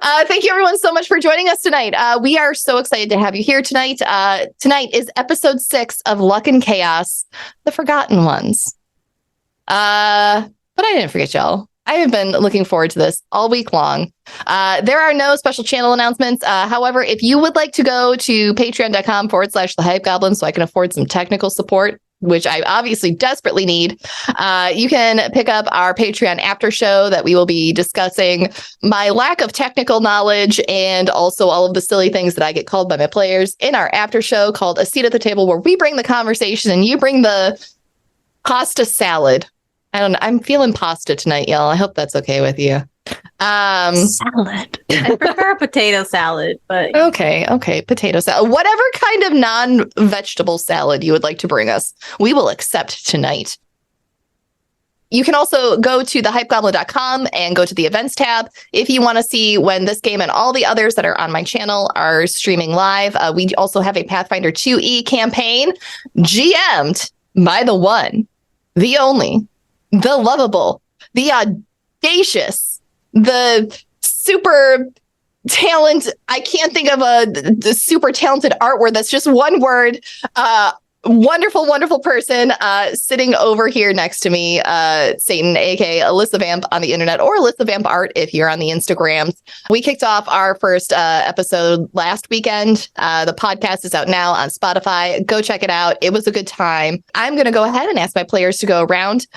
Thank you, everyone, so much for joining us tonight. We are so excited to have you here tonight. Tonight is episode 6 of Luck and Chaos, The Forgotten Ones. But I didn't forget y'all. I have been looking forward to this all week long. There are no special channel announcements. However, if you would like to go to patreon.com/The Hype Goblin so I can afford some technical support, which I obviously desperately need, you can pick up our Patreon after show that we will be discussing my lack of technical knowledge and also all of the silly things that I get called by my players in our after show called A Seat at the Table, where we bring the conversation and you bring the pasta salad. I'm feeling pasta tonight, y'all. I hope that's okay with you. Salad. I prefer potato salad, but okay, potato salad. Whatever kind of non-vegetable salad you would like to bring us, we will accept tonight. You can also go to thehypegoblin.com and go to the events tab if you want to see when this game and all the others that are on my channel are streaming live. We also have a Pathfinder 2E campaign GM'd by the one, the only, the lovable, the audacious, the super talent. I can't think of the super talented art word. That's just one word. Wonderful, wonderful person sitting over here next to me, Satan, aka Alessa Vamp on the internet, or Alessa Vamp art if you're on the Instagrams. We kicked off our first episode last weekend. The podcast is out now on Spotify. Go check it out. It was a good time. I'm going to go ahead and ask my players to go around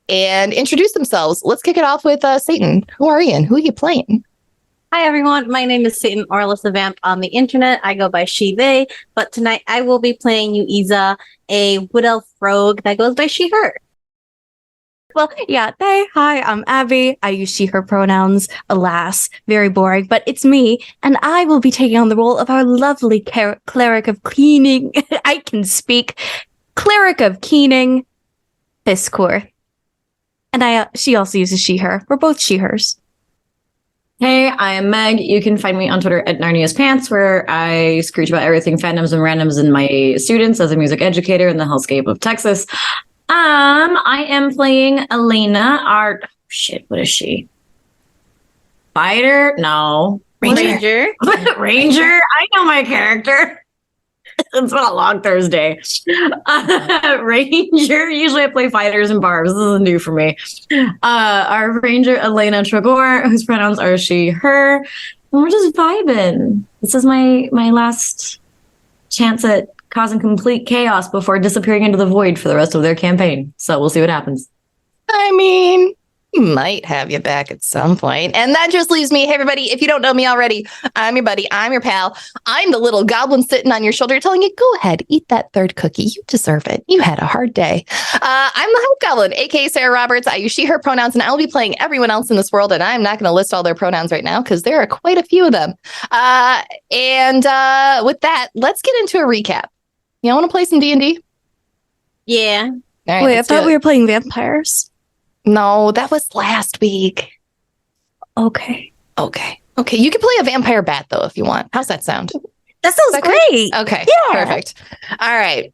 and introduce themselves. Let's kick it off with Satan. Who are you and who are you playing? Hi, everyone. My name is Satan, or Alessa Vamp on the internet. I go by she, they, but tonight I will be playing Yuiza, a wood elf rogue that goes by she, her. Well, yeah, hi, I'm Abby. I use she, her pronouns. Alas, very boring, but it's me, and I will be taking on the role of our lovely cleric of cleaning. I can speak. Cleric of keening, Fisscourth. And she also uses she, her. We're both she, hers. Hey, I am Meg. You can find me on Twitter at Narnia's Pants, where I screech about everything fandoms and randoms and my students as a music educator in the hellscape of Texas. I am playing Elena, what is she? Fighter? No. Ranger. Ranger? I know my character. It's been a long Thursday. Ranger. Usually I play fighters and barbs. This is new for me. Our Ranger, Elena Tragor, whose pronouns are she, her. And we're just vibing. This is my last chance at causing complete chaos before disappearing into the void for the rest of their campaign. So we'll see what happens. I mean, we might have you back at some point. And that just leaves me. Hey, everybody, if you don't know me already, I'm your buddy. I'm your pal. I'm the little goblin sitting on your shoulder telling you, go ahead, eat that third cookie. You deserve it. You had a hard day. I'm the Hype Goblin, aka Sara Roberts. I use she, her pronouns, and I will be playing everyone else in this world. And I'm not going to list all their pronouns right now because there are quite a few of them. And with that, let's get into a recap. Y'all want to play some D&D? Yeah. All right, Wait, I thought we were playing vampires. No, that was last week. Okay. You can play a vampire bat, though, if you want. How's that sound? That sounds great. Okay, Yeah. Perfect. All right.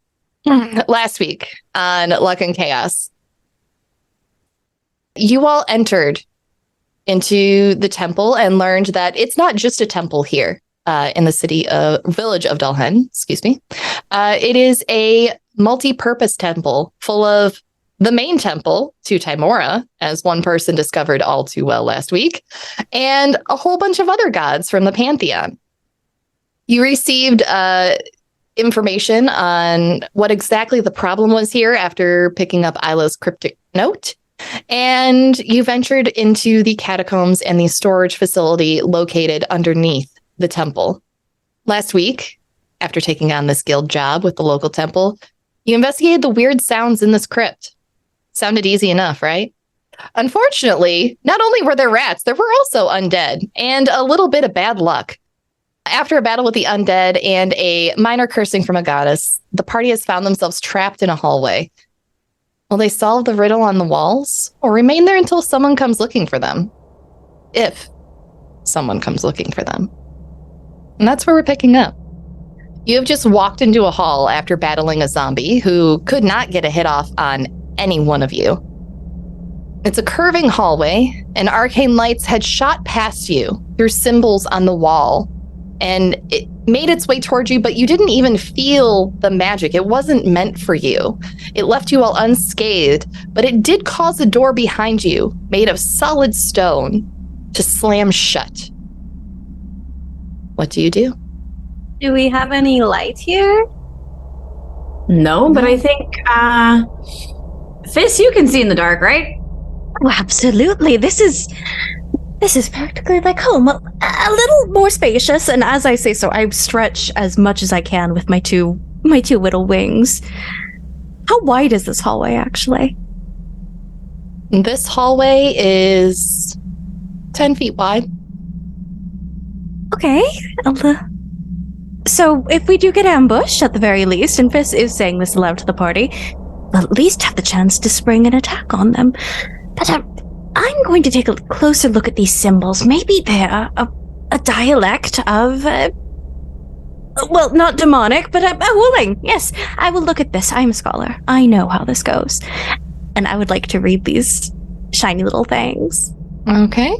Last week on Luck and Chaos, you all entered into the temple and learned that it's not just a temple here in the village of Dalhen, excuse me. It is a multi-purpose temple full of the main temple to Timora, as one person discovered all too well last week, and a whole bunch of other gods from the pantheon. You received information on what exactly the problem was here after picking up Isla's cryptic note, and you ventured into the catacombs and the storage facility located underneath the temple. Last week, after taking on this guild job with the local temple, you investigated the weird sounds in this crypt. Sounded easy enough, right? Unfortunately, not only were there rats, there were also undead and a little bit of bad luck. After a battle with the undead and a minor cursing from a goddess, the party has found themselves trapped in a hallway. Will they solve the riddle on the walls or remain there until someone comes looking for them? If someone comes looking for them. And that's where we're picking up. You have just walked into a hall after battling a zombie who could not get a hit off on any one of you. It's a curving hallway, and arcane lights had shot past you through symbols on the wall, and it made its way towards you, but you didn't even feel the magic. It wasn't meant for you. It left you all unscathed, but it did cause a door behind you, made of solid stone, to slam shut. What do you do? Do we have any light here? No, but I think, Fizz, you can see in the dark, right? Oh, absolutely. This is practically like home. A little more spacious, and as I say so, I stretch as much as I can with my two little wings. How wide is this hallway, actually? This hallway is 10 feet wide. Okay. So if we do get ambushed, at the very least, and Fizz is saying this aloud to the party, we'll at least have the chance to spring an attack on them. But I'm going to take a closer look at these symbols. Maybe they're a dialect of, well, not demonic, but a wooling. Yes, I will look at this. I'm a scholar. I know how this goes. And I would like to read these shiny little things. Okay.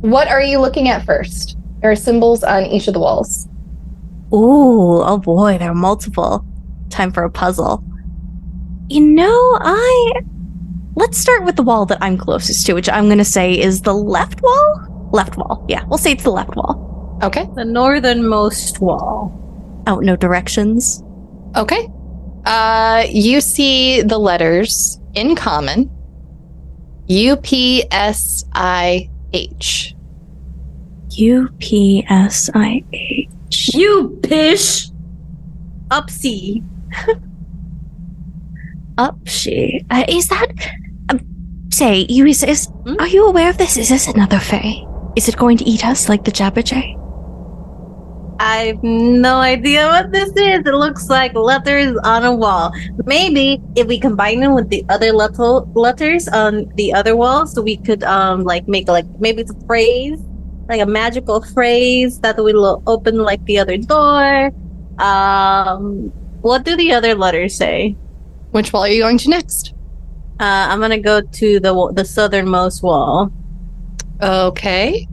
What are you looking at first? There are symbols on each of the walls. Ooh, oh boy, there are multiple. Time for a puzzle. Let's start with the wall that I'm closest to, which I'm going to say is the left wall? Left wall, yeah. We'll say it's the left wall. Okay. The northernmost wall. Oh, no directions? Okay. You see the letters in common. UPSIH. UPSIH. You pish! Upsy. Upshe. Is that... say, Yuiza, are you aware of this? Is this another fae? Is it going to eat us like the Jabberjay? I have no idea what this is. It looks like letters on a wall. Maybe if we combine them with the other letters on the other wall, so we could make maybe it's a phrase, like a magical phrase that will open like the other door. What do the other letters say? Which wall are you going to next? I'm gonna go to the southernmost wall. Okay.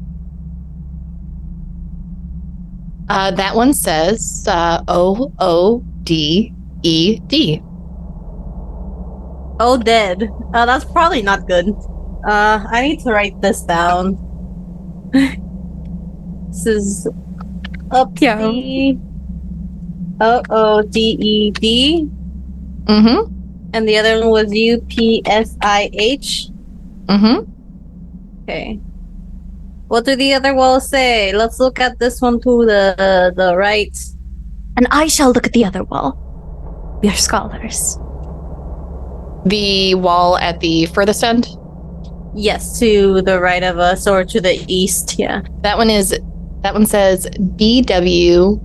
That one says OODED. Oh, dead. That's probably not good. I need to write this down. This is OODED. Mm-hmm. And the other one was UPSIH. Mm-hmm. Okay. What do the other walls say? Let's look at this one to the right. And I shall look at the other wall. We are scholars. The wall at the furthest end? Yes, to the right of us, or to the east, yeah. That one says BWNDE.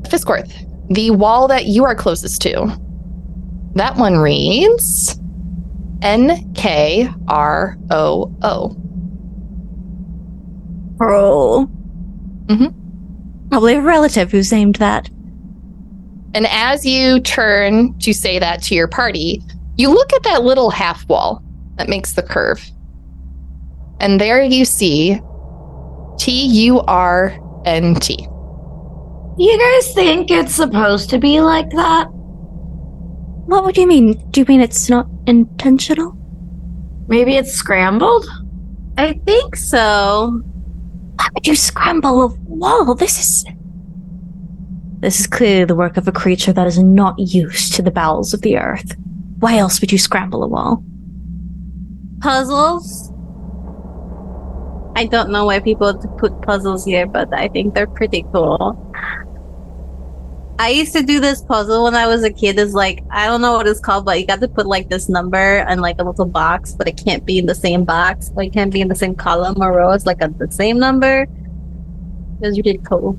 Fisscourth, the wall that you are closest to. That one reads NKROO. Bro. Mm-hmm. Probably a relative who's named that. And as you turn to say that to your party, you look at that little half wall that makes the curve. And there you see TURNT. You guys think it's supposed to be like that? What would you mean? Do you mean it's not intentional? Maybe it's scrambled? I think so. Why would you scramble a wall? This is clearly the work of a creature that is not used to the bowels of the earth. Why else would you scramble a wall? Puzzles? I don't know why people put puzzles here, but I think they're pretty cool. I used to do this puzzle when I was a kid. It's like, I don't know what it's called, but you got to put like this number in like a little box, but it can't be in the same box. Like, it can't be in the same column or row. It's like the same number. It was really cool.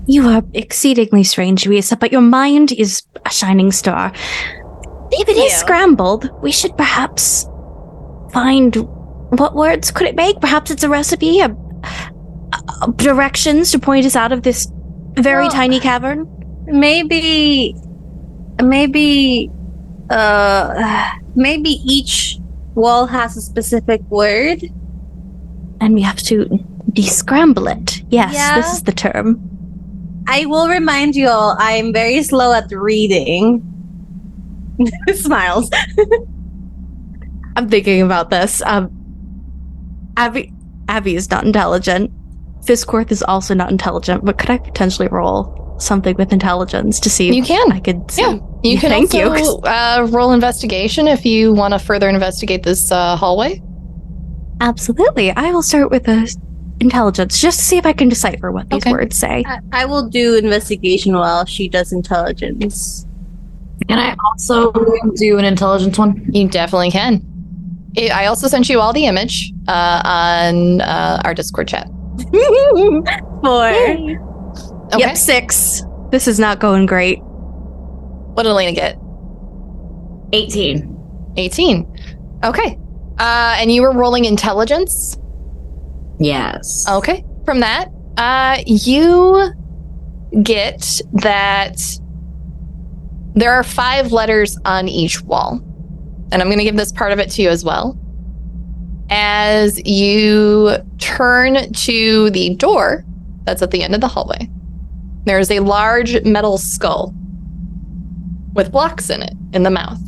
You are exceedingly strange, Yuiza, but your mind is a shining star. If it is scrambled, we should perhaps find what words could it make? Perhaps it's a recipe, directions to point us out of this very tiny cavern? Maybe Maybe each wall has a specific word. And we have to descramble it. Yes, Yeah. this is the term. I will remind you all, I'm very slow at reading. Smiles. I'm thinking about this. Abby is not intelligent. Fisscourth is also not intelligent, but could I potentially roll something with intelligence to see You if can. I could see? Yeah. You can Thank you. also roll investigation if you want to further investigate this hallway. Absolutely. I will start with intelligence just to see if I can decipher what these Okay. words say. I will do investigation while she does intelligence. Can I also do an intelligence one? You definitely can. I also sent you all the image on our Discord chat. 4. Okay. Yep, 6. This is not going great. What did Elena get? 18. 18. Okay. And you were rolling intelligence? Yes. Okay. From that, you get that there are 5 letters on each wall. And I'm going to give this part of it to you as well. As you turn to the door that's at the end of the hallway, there is a large metal skull with blocks in it, in the mouth.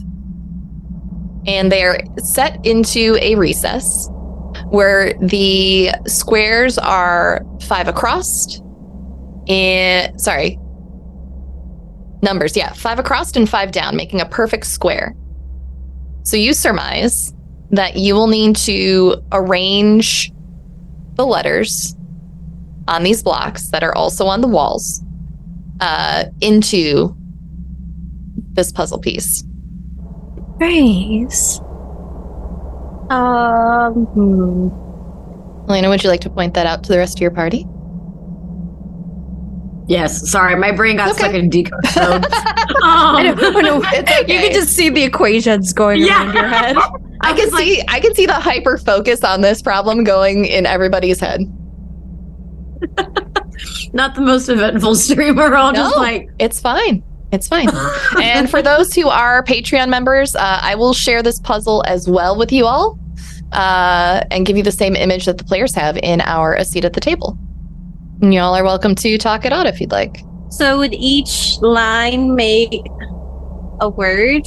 And they are set into a recess where the squares are 5 across. Numbers, yeah. 5 across and 5 down, making a perfect square. So you surmise that you will need to arrange the letters on these blocks that are also on the walls into this puzzle piece. Praise. Elena, would you like to point that out to the rest of your party? Yes. Sorry, my brain got Okay. stuck in decode mode. I know. It's okay. You can just see the equations going around your head. I can see the hyper focus on this problem going in everybody's head. Not the most eventful stream. We're all just No. like, It's fine. It's fine. And for those who are Patreon members, I will share this puzzle as well with you all and give you the same image that the players have in our A Seat at the Table. And y'all are welcome to talk it out if you'd like. So would each line make a word?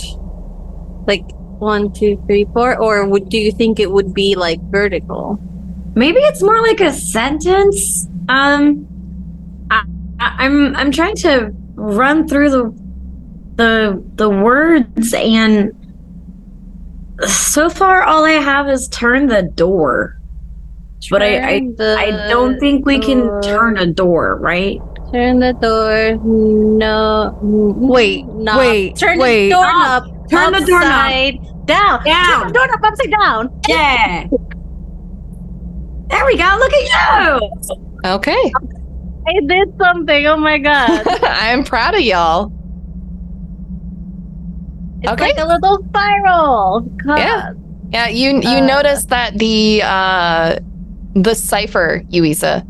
Like 1, 2, 3, 4? Or do you think it would be like vertical? maybe it's more like a sentence. I'm trying to run through the words, and so far all I have is turn the door. But I don't think we can turn a door, right? Turn the door. No. Wait, knob. wait, Turn wait. the doorknob. Turn the doorknob. Upside down. Down. Turn the doorknob upside down. Yeah. There we go. Look at you. Okay. I did something. Oh my god. I'm proud of y'all. It's Okay. like a little spiral. God. Yeah. Yeah, you notice that the cipher, Yuiza,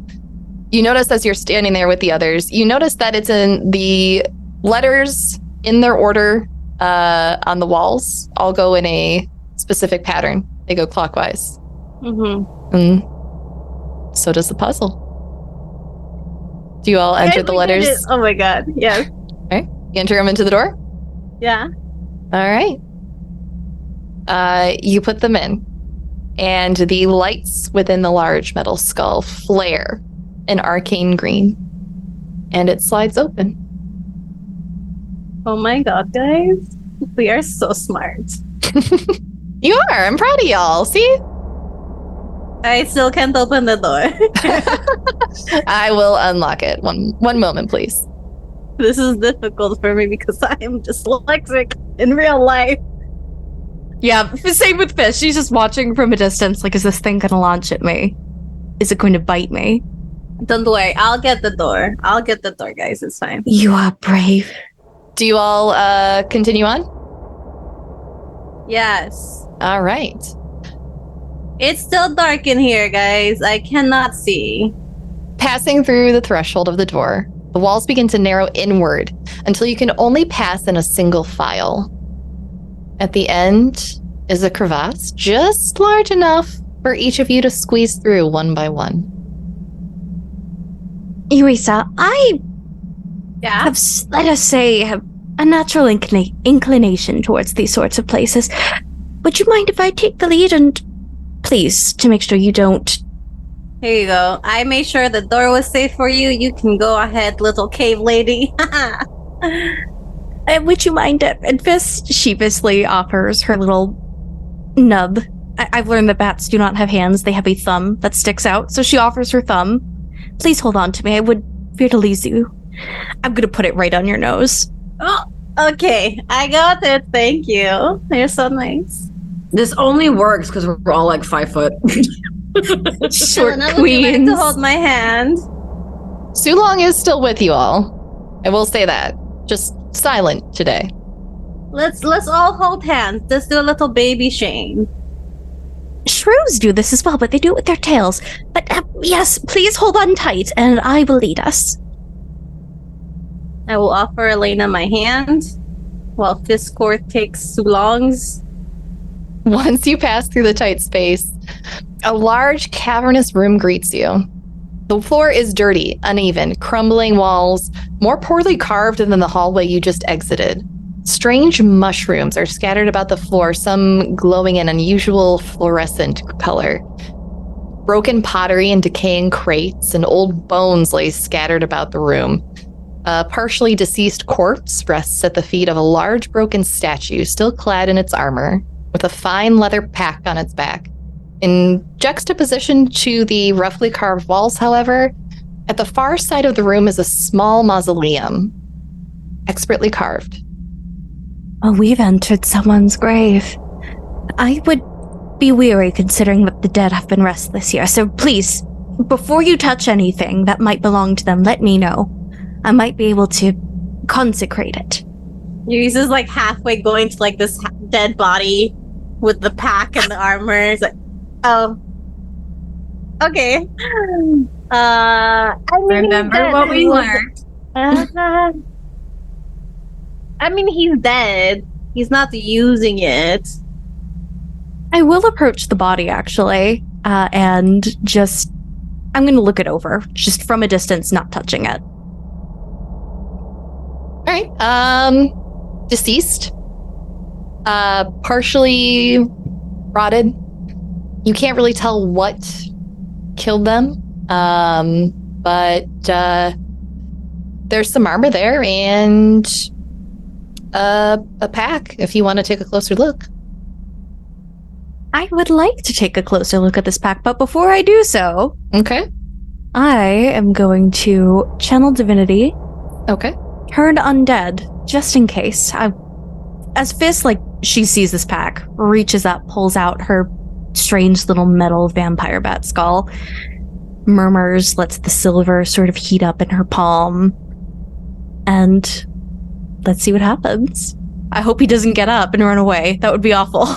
you notice as you're standing there with the others, you notice that it's in the letters in their order on the walls all go in a specific pattern. They go clockwise. Mm-hmm. And so does the puzzle. Do you all enter the letters? Oh my god. Yes. You enter them into the door? Yeah. All right. You put them in, and the lights within the large metal skull flare an arcane green, and it slides open. Oh my god, guys. We are so smart. You are. I'm proud of y'all. See? I still can't open the door. I will unlock it. One moment, please. This is difficult for me because I am dyslexic in real life. Yeah, same with Fish. She's just watching from a distance, like, is this thing gonna launch at me? Is it going to bite me? Don't worry, I'll get the door. I'll get the door, guys. It's fine. You are brave. Do you all continue on? Yes. All right. It's still dark in here, guys. I cannot see. Passing through the threshold of the door, the walls begin to narrow inward until you can only pass in a single file. At the end is a crevasse just large enough for each of you to squeeze through one by one. Yuiza, I Yeah. have, let us say, have a natural inclination towards these sorts of places. Would you mind if I take the lead and please, to make sure you don't... Here you go. I made sure the door was safe for you. You can go ahead, little cave lady. Would you mind? And Fist sheepishly offers her little nub. I've learned that bats do not have hands. They have a thumb that sticks out. So she offers her thumb. Please hold on to me. I would fear to lose you. I'm going to put it right on your nose. Oh, okay. I got it. Thank you. You're so nice. This only works because we're all like 5 foot. Short Elena, would you like queens. to hold my hand? Sulong is still with you all. I will say that. Just silent today. Let's all hold hands. Let's do a little baby Shane. Shrews do this as well, but they do it with their tails. But yes, please hold on tight, and I will lead us. I will offer Elena my hand, while Fisscourth takes Sulong's. Once you pass through the tight space, a large cavernous room greets you. The floor is dirty, uneven, crumbling walls, more poorly carved than the hallway you just exited. Strange mushrooms are scattered about the floor, some glowing an unusual fluorescent color. Broken pottery and decaying crates and old bones lay scattered about the room. A partially deceased corpse rests at the feet of a large broken statue, still clad in its armor, with a fine leather pack on its back. In juxtaposition to the roughly carved walls, however, at the far side of the room is a small mausoleum, expertly carved. Oh, we've entered someone's grave. I would be weary considering that the dead have been restless here, so please, before you touch anything that might belong to them, let me know. I might be able to consecrate it. Yuiza's like halfway going to like this dead body with the pack and the armor. It's like, oh, okay. I mean, Remember what we learned. I mean, he's dead. He's not using it. I will approach the body, actually, and just... I'm going to look it over, just from a distance, not touching it. All right. Deceased. Partially rotted. You can't really tell what killed them. But there's some armor there and a pack if you want to take a closer look. I would like to take a closer look at this pack, but before I do so, Okay. I am going to channel divinity, Okay. turn undead, just in case. As Fist, she sees this pack, reaches up, pulls out her strange little metal vampire bat skull, murmurs, lets the silver sort of heat up in her palm, and let's see what happens. I hope he doesn't get up and run away. That would be awful.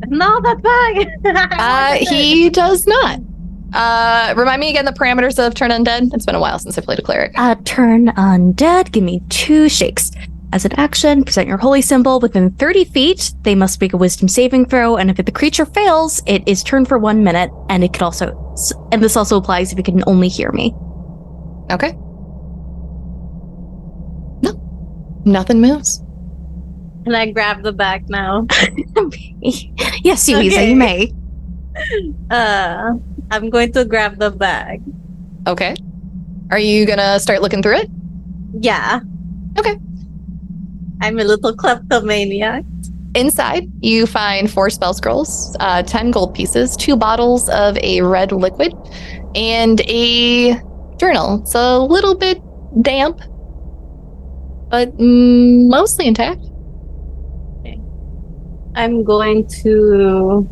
No, that bag. He does not. Remind me again the parameters of turn undead. It's been a while since I played a cleric. Turn undead. Give me 2 shakes. As an action, present your holy symbol within 30 feet. They must make a wisdom saving throw, and if the creature fails, it is turned for 1 minute, and it could also, and this also applies if it can only hear me. Okay. No. Nothing moves. Can I grab the bag now? Yes, Yuiza, Okay. you may. I'm going to grab the bag. Okay. Are you gonna start looking through it? Yeah. Okay. I'm a little kleptomaniac. Inside, you find 4 spell scrolls, 10 gold pieces, 2 bottles of a red liquid, and a journal. It's a little bit damp, but mostly intact. I'm going to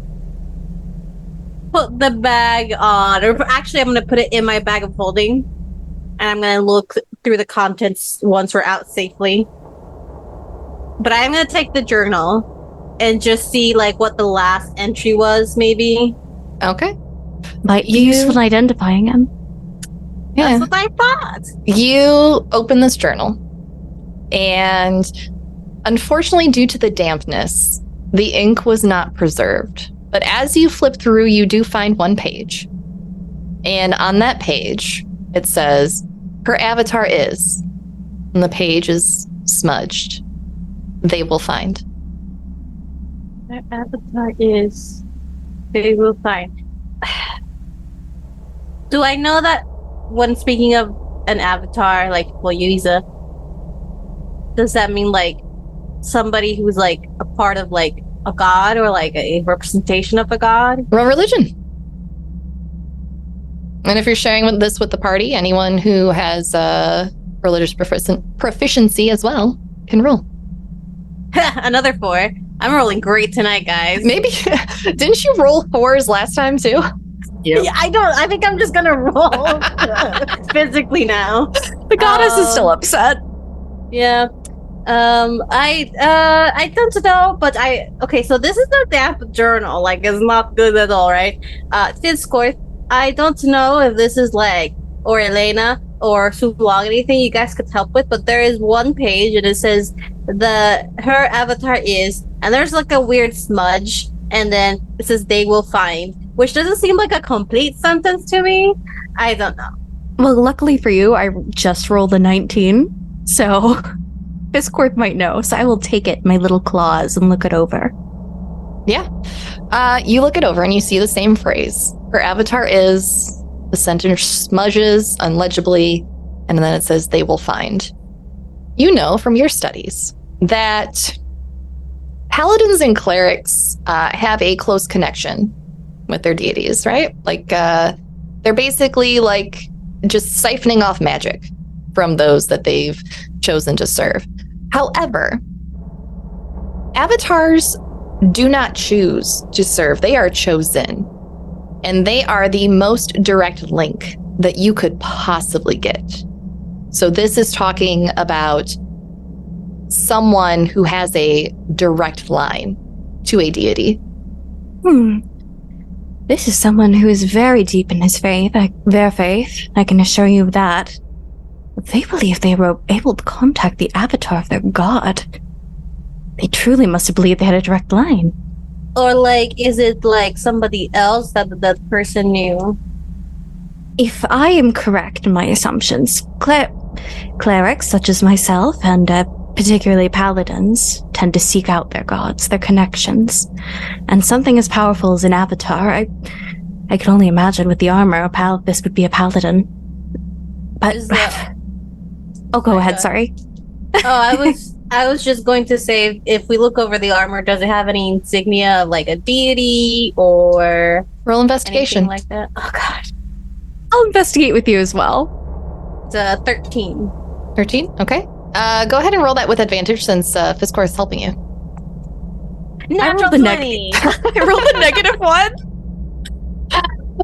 put the bag on, or actually, I'm going to put it in my bag of holding, and I'm going to look through the contents once we're out safely. But I'm going to take the journal and just see what the last entry was, maybe. Okay. Might be useful in identifying him. Yeah. That's what I thought. You open this journal, and unfortunately, due to the dampness, the ink was not preserved. But as you flip through, you do find one page. And on that page, it says, her avatar is, and the page is smudged. They will find. Their avatar is, they will find. Do I know that when speaking of an avatar, like, well, Yuiza, does that mean like somebody who's like a part of like a god or like a representation of a god? Roll religion. And if you're sharing this with the party, anyone who has religious proficiency as well can roll. Another 4. I'm rolling great tonight, guys. Maybe, didn't you roll 4s last time too? Yep. Yeah, I think I'm just gonna roll physically now. The goddess is still upset. Yeah. I don't know, but okay, so this is the death journal, like it's not good at all, right? Fisscourth, I don't know if this is like, or Elena, or Sulong, anything you guys could help with, but there is one page and it says her avatar is, and there's like a weird smudge, and then it says they will find, which doesn't seem like a complete sentence to me. I don't know. Well, luckily for you, I just rolled a 19, so Fisscourth might know, so I will take it in my little claws and look it over. Yeah. You look it over and you see the same phrase. Her avatar is, the sentence smudges unlegibly, and then it says they will find. You know from your studies that paladins and clerics have a close connection with their deities, right? Like, they're basically like just siphoning off magic from those that they've chosen to serve. However, avatars do not choose to serve. They are chosen. And they are the most direct link that you could possibly get. So this is talking about someone who has a direct line to a deity. This is someone who is very deep in his faith, their faith. I can assure you of that. They believe they were able to contact the avatar of their god. They truly must have believed they had a direct line. Or like, is it like somebody else that person knew? If I am correct in my assumptions, clerics such as myself and particularly paladins tend to seek out their gods, their connections. And something as powerful as an avatar, I can only imagine with the armor, this would be a paladin. But go ahead, sorry. I was just going to say, if we look over the armor, does it have any insignia of like a deity or roll investigation like that? Oh god. I'll investigate with you as well. It's a 13. 13? Okay. Go ahead and roll that with advantage since Fisscourth is helping you. Natural 20. I rolled a negative 1.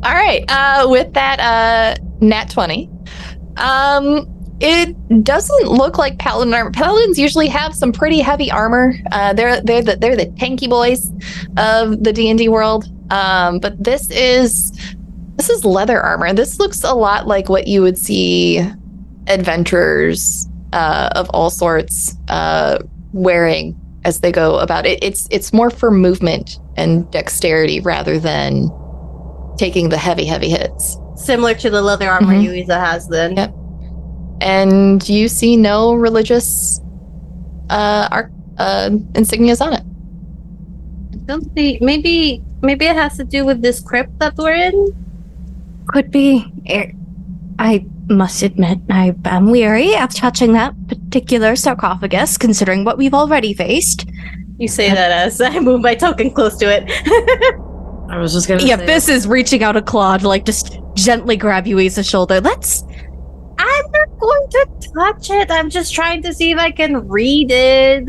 All right. With that nat 20, it doesn't look like paladin armor. Paladins usually have some pretty heavy armor. They're the tanky boys of the D&D world. But this is leather armor. This looks a lot like what you would see adventurers of all sorts wearing as they go about it. It's more for movement and dexterity rather than taking the heavy hits. Similar to the leather armor Yuiza has then. Yep. And you see no religious insignias on it. Don't see. Maybe it has to do with this crypt that we're in. Could be. I must admit, I am weary of touching that particular sarcophagus, considering what we've already faced. You say that as I move my token close to it. I was just gonna say. This is reaching out a claw to like just gently grab Yuiza's shoulder. I'm not going to touch it. I'm just trying to see if I can read it.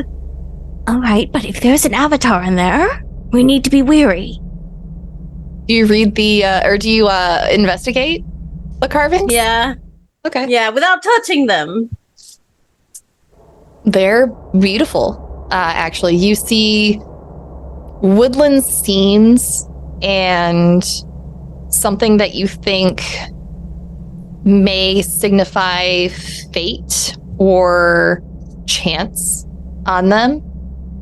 All right, but if there's an avatar in there, we need to be wary. Do you read or do you investigate the carvings? Yeah. Okay. Yeah, without touching them. They're beautiful. Actually, you see woodland scenes and something that you think may signify fate or chance on them.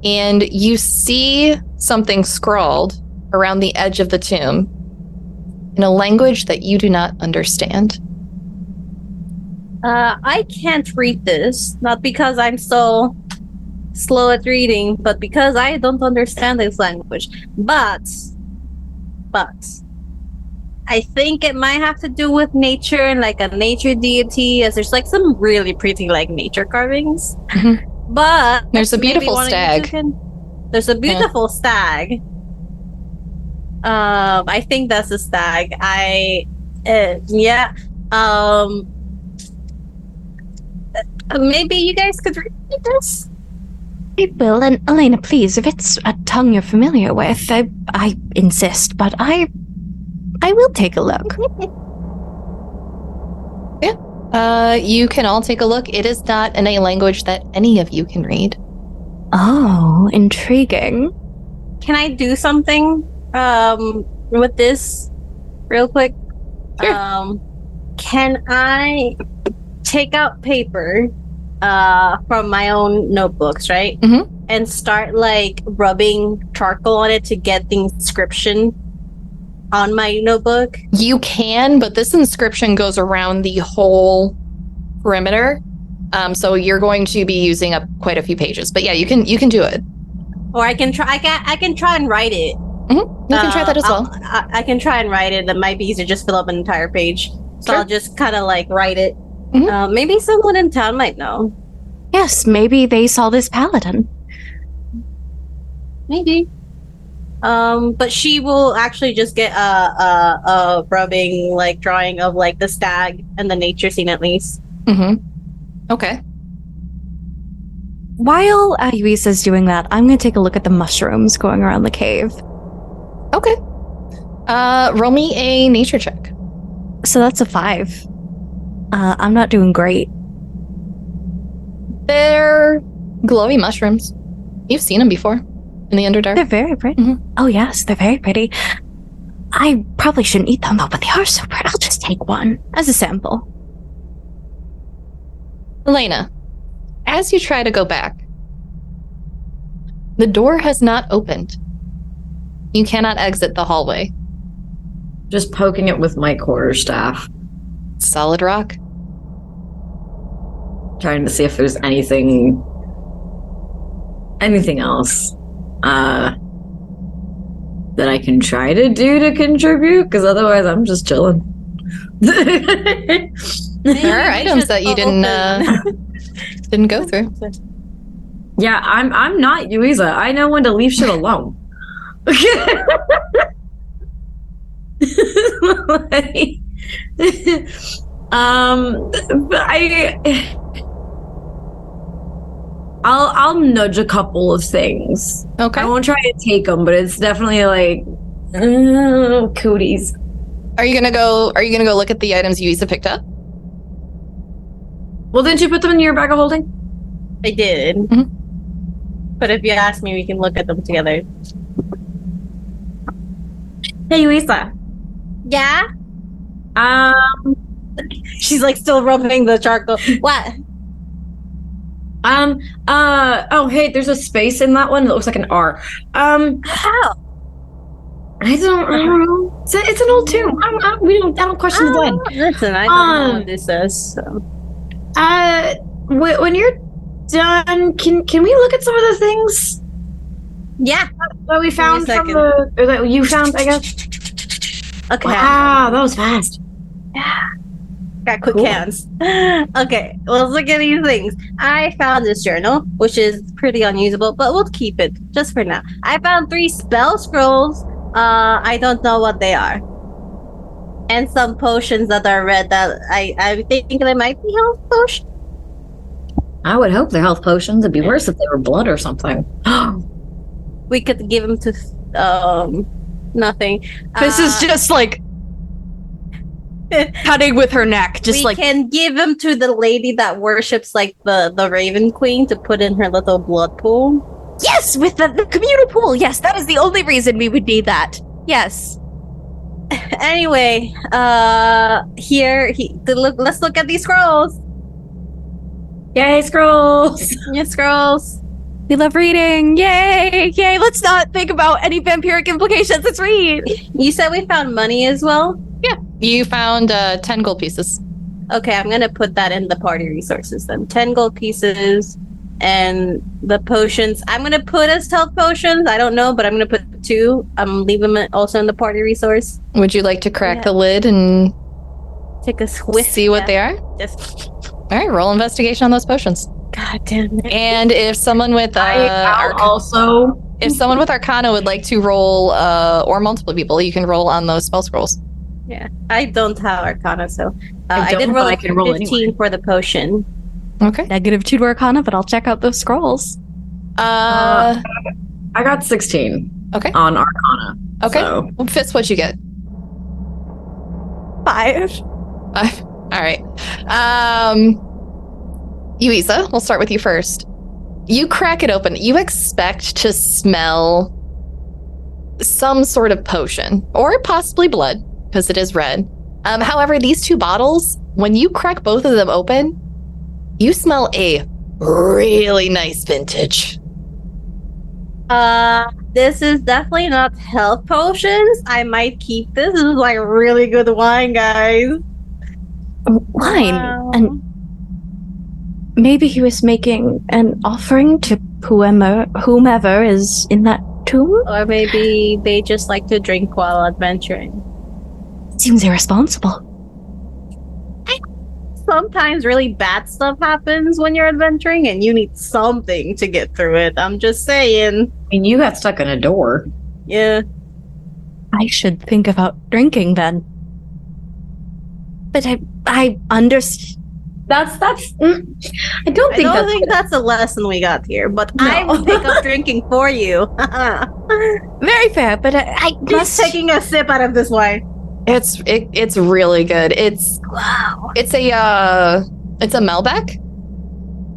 and you see something scrawled around the edge of the tomb in a language that you do not understand. I can't read this, not because I'm so slow at reading, but because I don't understand this language. But I think it might have to do with nature and like a nature deity, as there's like some really pretty like nature carvings. But there's a beautiful stag. There's a beautiful stag. I think that's a stag. Maybe you guys could read this. I will, and Elena, please, if it's a tongue you're familiar with, I insist, but I will take a look. You can all take a look. It is not in a language that any of you can read. Oh, intriguing. Can I do something with this real quick? Sure. Can I take out paper from my own notebooks, right? Mm-hmm. And start like rubbing charcoal on it to get the inscription on my notebook? You can, but this inscription goes around the whole perimeter. So you're going to be using up quite a few pages. But yeah, you can do it. Or I can try. I can try and write it. Mm-hmm. You can try that as well. I can try and write it. That might be easier. Just fill up an entire page. So Sure. I'll just kind of like write it. Mhm. Maybe someone in town might know. Yes, maybe they saw this paladin. Maybe. But she will actually just get a rubbing like drawing of like the stag and the nature scene at least. Mm-hmm. Okay. While Yuiza's doing that, I'm going to take a look at the mushrooms going around the cave. Okay. Roll me a nature check. So that's a 5. I'm not doing great. They're glowy mushrooms. You've seen them before in the Underdark. They're very pretty. Mhm. Oh, yes, they're very pretty. I probably shouldn't eat them, though, but they are so pretty. I'll just take one as a sample. Elena, as you try to go back, the door has not opened. You cannot exit the hallway. Just poking it with my quarterstaff, Solid rock. trying to see if there's anything else that I can try to do to contribute, because otherwise I'm just chilling. There are items that you didn't go through. Yeah, I'm not Yuiza. I know when to leave shit alone. Like, but I'll nudge a couple of things. Okay. I won't try to take them, but it's definitely like cooties. Are you gonna go look at the items Yuiza picked up? Well, didn't you put them in your bag of holding? I did. Mhm. But if you ask me, we can look at them together. Hey, Yuiza. Yeah? She's like still rubbing the charcoal. What? Oh, hey, there's a space in that one that looks like an R. How? I don't know. It's an old tomb. I don't question the dead. Listen, I don't know what this says. So. When you're done, can we look at some of the things Yeah. that we found Give from me a second. or that you found, I guess? Okay. Wow, that was fast. Got quick Cool. hands. Okay, let's look at these things. I found this journal, which is pretty unusable, but we'll keep it just for now. I found 3 spell scrolls. I don't know what they are. And some potions that are red that I think they might be health potions. I would hope they're health potions. It'd be worse if they were blood or something. We could give them to nothing. This is just like cutting with her neck. Just we like, can give them to the lady that worships like the Raven Queen to put in her little blood pool. yes, with the communal pool. Yes, that is the only reason we would need that. Yes. Anyway, let's look at these scrolls. Yay, scrolls! Yeah, scrolls. We love reading. Yay! Yay! Let's not think about any vampiric implications. Let's read. You said we found money as well? Yeah. You found 10 gold pieces. Okay, I'm gonna put that in the party resources then. 10 gold pieces and the potions. I'm gonna put as health potions. I don't know, but I'm gonna put 2. I'm leaving them also in the party resource. Would you like to crack Yeah. the lid and Take a whiff. see what they are? Just, All right, roll investigation on those potions. God damn it. And if someone with I'll also. if someone with Arcana would like to roll, or multiple people, you can roll on those spell scrolls. Yeah, I don't have Arcana, so I don't, did but roll I a can roll 15 anyway. for the potion. Okay. -2 to Arcana, but I'll check out those scrolls. I got 16 Okay. on Arcana. Okay. So. Well, Fitz, what'd you get? 5. All right. Yuiza, we'll start with you first. You crack it open. You expect to smell some sort of potion, or possibly blood, because it is red. However, these 2 bottles, when you crack both of them open, you smell a really nice vintage. This is definitely not health potions. I might keep this. This is like really good wine, guys. Wine. Wow. And maybe he was making an offering to whomever is in that tomb? Or maybe they just like to drink while adventuring. Seems irresponsible. Sometimes really bad stuff happens when you're adventuring and you need something to get through it. I'm just saying. I mean, you got stuck in a door. Yeah. I should think about drinking then. But I understand. I don't think that's a lesson we got here, but No. I will pick up drinking for you. Very fair, but I Just must... taking a sip out of this wine. It's really good. It's a Melbeck.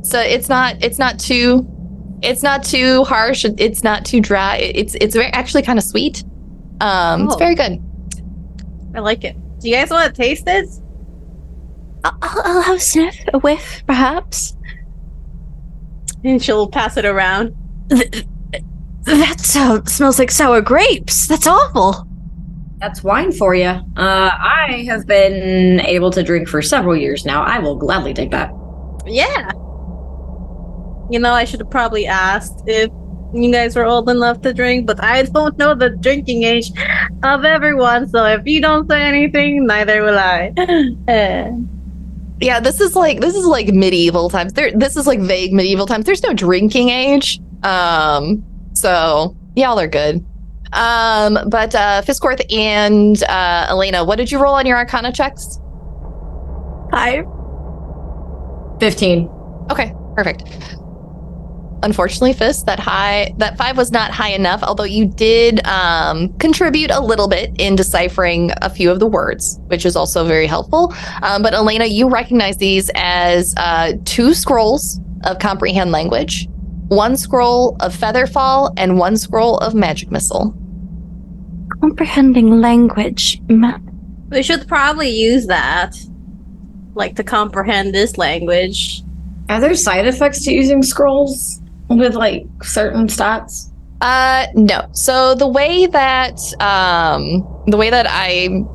So it's not too harsh. It's not too dry. It's very, actually kind of sweet. It's very good. I like it. Do you guys want to taste this? I'll have a sniff, a whiff, perhaps. And she'll pass it around. That smells like sour grapes. That's awful. That's wine for you. I have been able to drink for several years now. I will gladly take that. Yeah. You know, I should have probably asked if you guys were old enough to drink, but I don't know the drinking age of everyone, so if you don't say anything, neither will I. Yeah, this is like medieval times. This is like vague medieval times. There's no drinking age. So y'all are good. But Fisscourth and Elena, what did you roll on your Arcana checks? 5. 15. Okay, perfect. Unfortunately, Fist, that 5 was not high enough, although you did contribute a little bit in deciphering a few of the words, which is also very helpful. But Elena, you recognize these as 2 scrolls of comprehend language, 1 scroll of featherfall, and 1 scroll of magic missile. Comprehending language. We should probably use that, like, to comprehend this language. Are there side effects to using scrolls with like certain stats? No. So the way that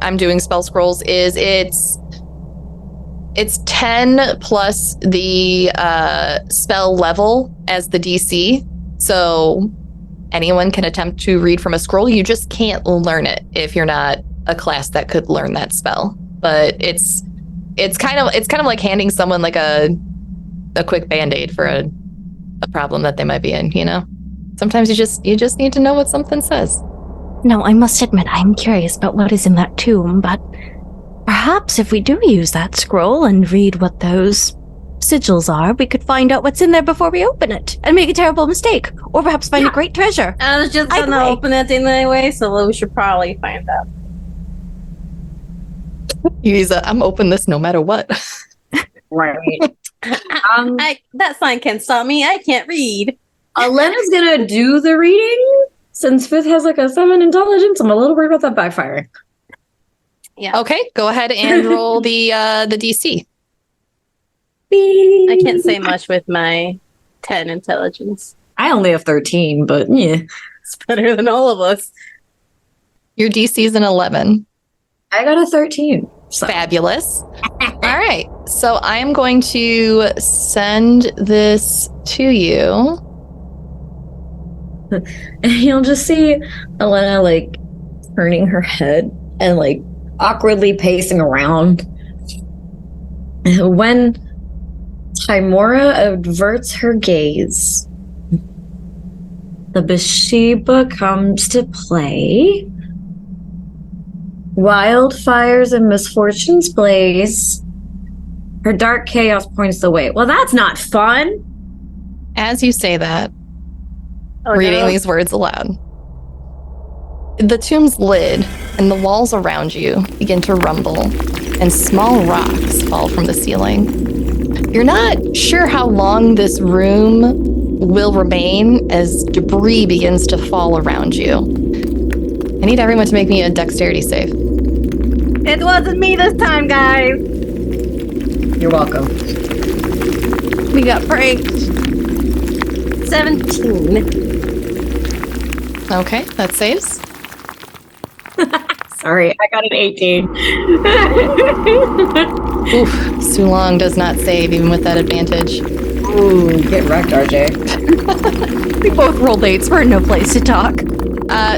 I'm doing spell scrolls is it's 10 plus the spell level as the DC. So anyone can attempt to read from a scroll. You just can't learn it if you're not a class that could learn that spell. But it's kind of like handing someone like a quick band-aid for a problem that they might be in, you know? Sometimes you just need to know what something says. No, I must admit, I'm curious about what is in that tomb, but perhaps if we do use that scroll and read what those sigils are, we could find out what's in there before we open it and make a terrible mistake, or perhaps find a great treasure. I was just Either gonna way. open it anyway, so we should probably find out. Yuiza, I'm open this no matter what. Right. That sign can't stop me. I can't read. Elena's gonna do the reading since Fifth has like a 7 intelligence. I'm a little worried about that backfiring. Yeah. Okay, go ahead and roll the DC. I can't say much with my 10 intelligence. I only have 13, but yeah. It's better than all of us. Your DC is an 11. I got a 13. So. Fabulous. All right. So I am going to send this to you. And you'll just see Elena like turning her head and like awkwardly pacing around. When Timora averts her gaze, the Bathsheba comes to play. Wildfires and misfortunes blaze. Her dark chaos points the way. Well, that's not fun. As you say that, reading these words aloud, the tomb's lid and the walls around you begin to rumble, and small rocks fall from the ceiling. You're not sure how long this room will remain as debris begins to fall around you. I need everyone to make me a dexterity save. It wasn't me this time, guys. You're welcome. We got pranked. 17. Okay, that saves. Sorry, I got an 18. Oof, Sulong does not save even with that advantage. Ooh, get wrecked, RJ. We both rolled 8s. We're in no place to talk.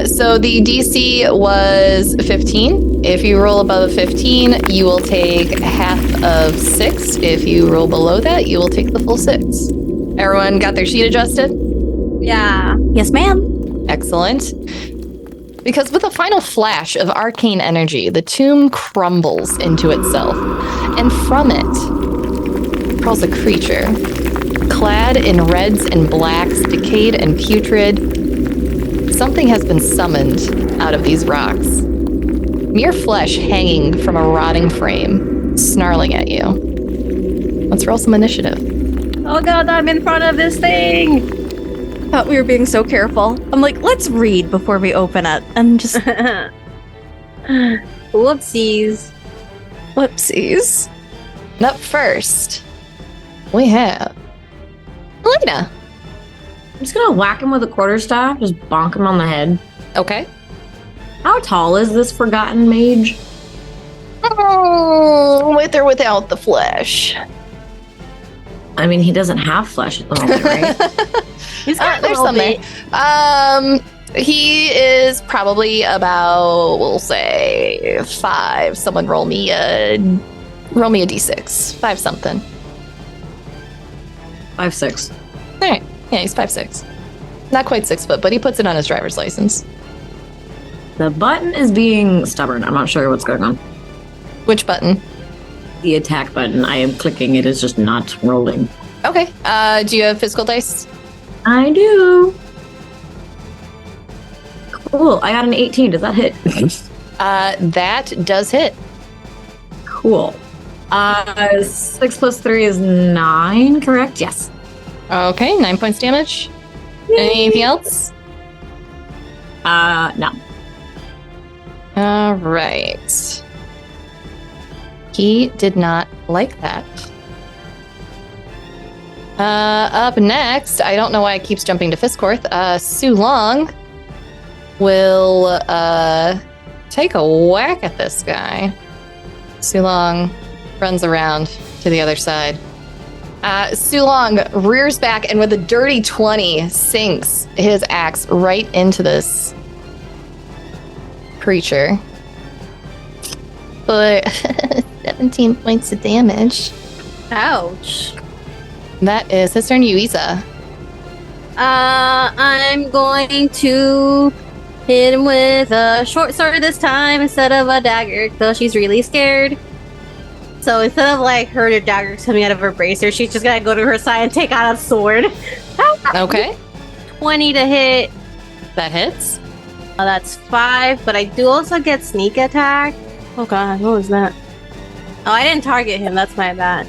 So the DC was 15. If you roll above 15, you will take half of 6. If you roll below that, you will take the full 6. Everyone got their sheet adjusted? Yeah. Yes, ma'am. Excellent. Because with a final flash of arcane energy, the tomb crumbles into itself, and from it crawls a creature, clad in reds and blacks, decayed and putrid. Something has been summoned out of these rocks. Mere flesh hanging from a rotting frame, snarling at you. Let's roll some initiative. Oh god, I'm in front of this thing. Thought we were being so careful. I'm like, let's read before we open it. And just Whoopsies. whoopsies. And up first, we have Elena. I'm just gonna whack him with a quarterstaff, just bonk him on the head. Okay. How tall is this forgotten mage? With or without the flesh. I mean, he doesn't have flesh at the moment, right? He's got There's some there. He is probably about, we'll say, 5. Someone roll me a d6. 5 something. 5'6". All right. Yeah, he's 5'6". Not quite 6 foot, but he puts it on his driver's license. The button is being stubborn. I'm not sure what's going on. Which button? The attack button. I am clicking. It is just not rolling. Okay. Do you have physical dice? I do. Cool. I got an 18. Does that hit? That does hit. Cool. 6 plus 3 is 9, correct? Yes. Okay, 9 points damage. Anything else? No. All right. He did not like that. Up next, I don't know why it keeps jumping to Fisscourth. Sulong will take a whack at this guy. Sulong runs around to the other side. Sulong rears back and with a dirty 20 sinks his axe right into this creature. For 17 points of damage. Ouch. That is his turn, Yuiza. I'm going to hit him with a short sword this time instead of a dagger, because she's really scared. So instead of like her dagger coming out of her bracer, she's just gonna go to her side and take out a sword. Okay. 20 to hit. That hits. That's 5, but I do also get sneak attack. Oh god, what was that? Oh, I didn't target him. That's my bad.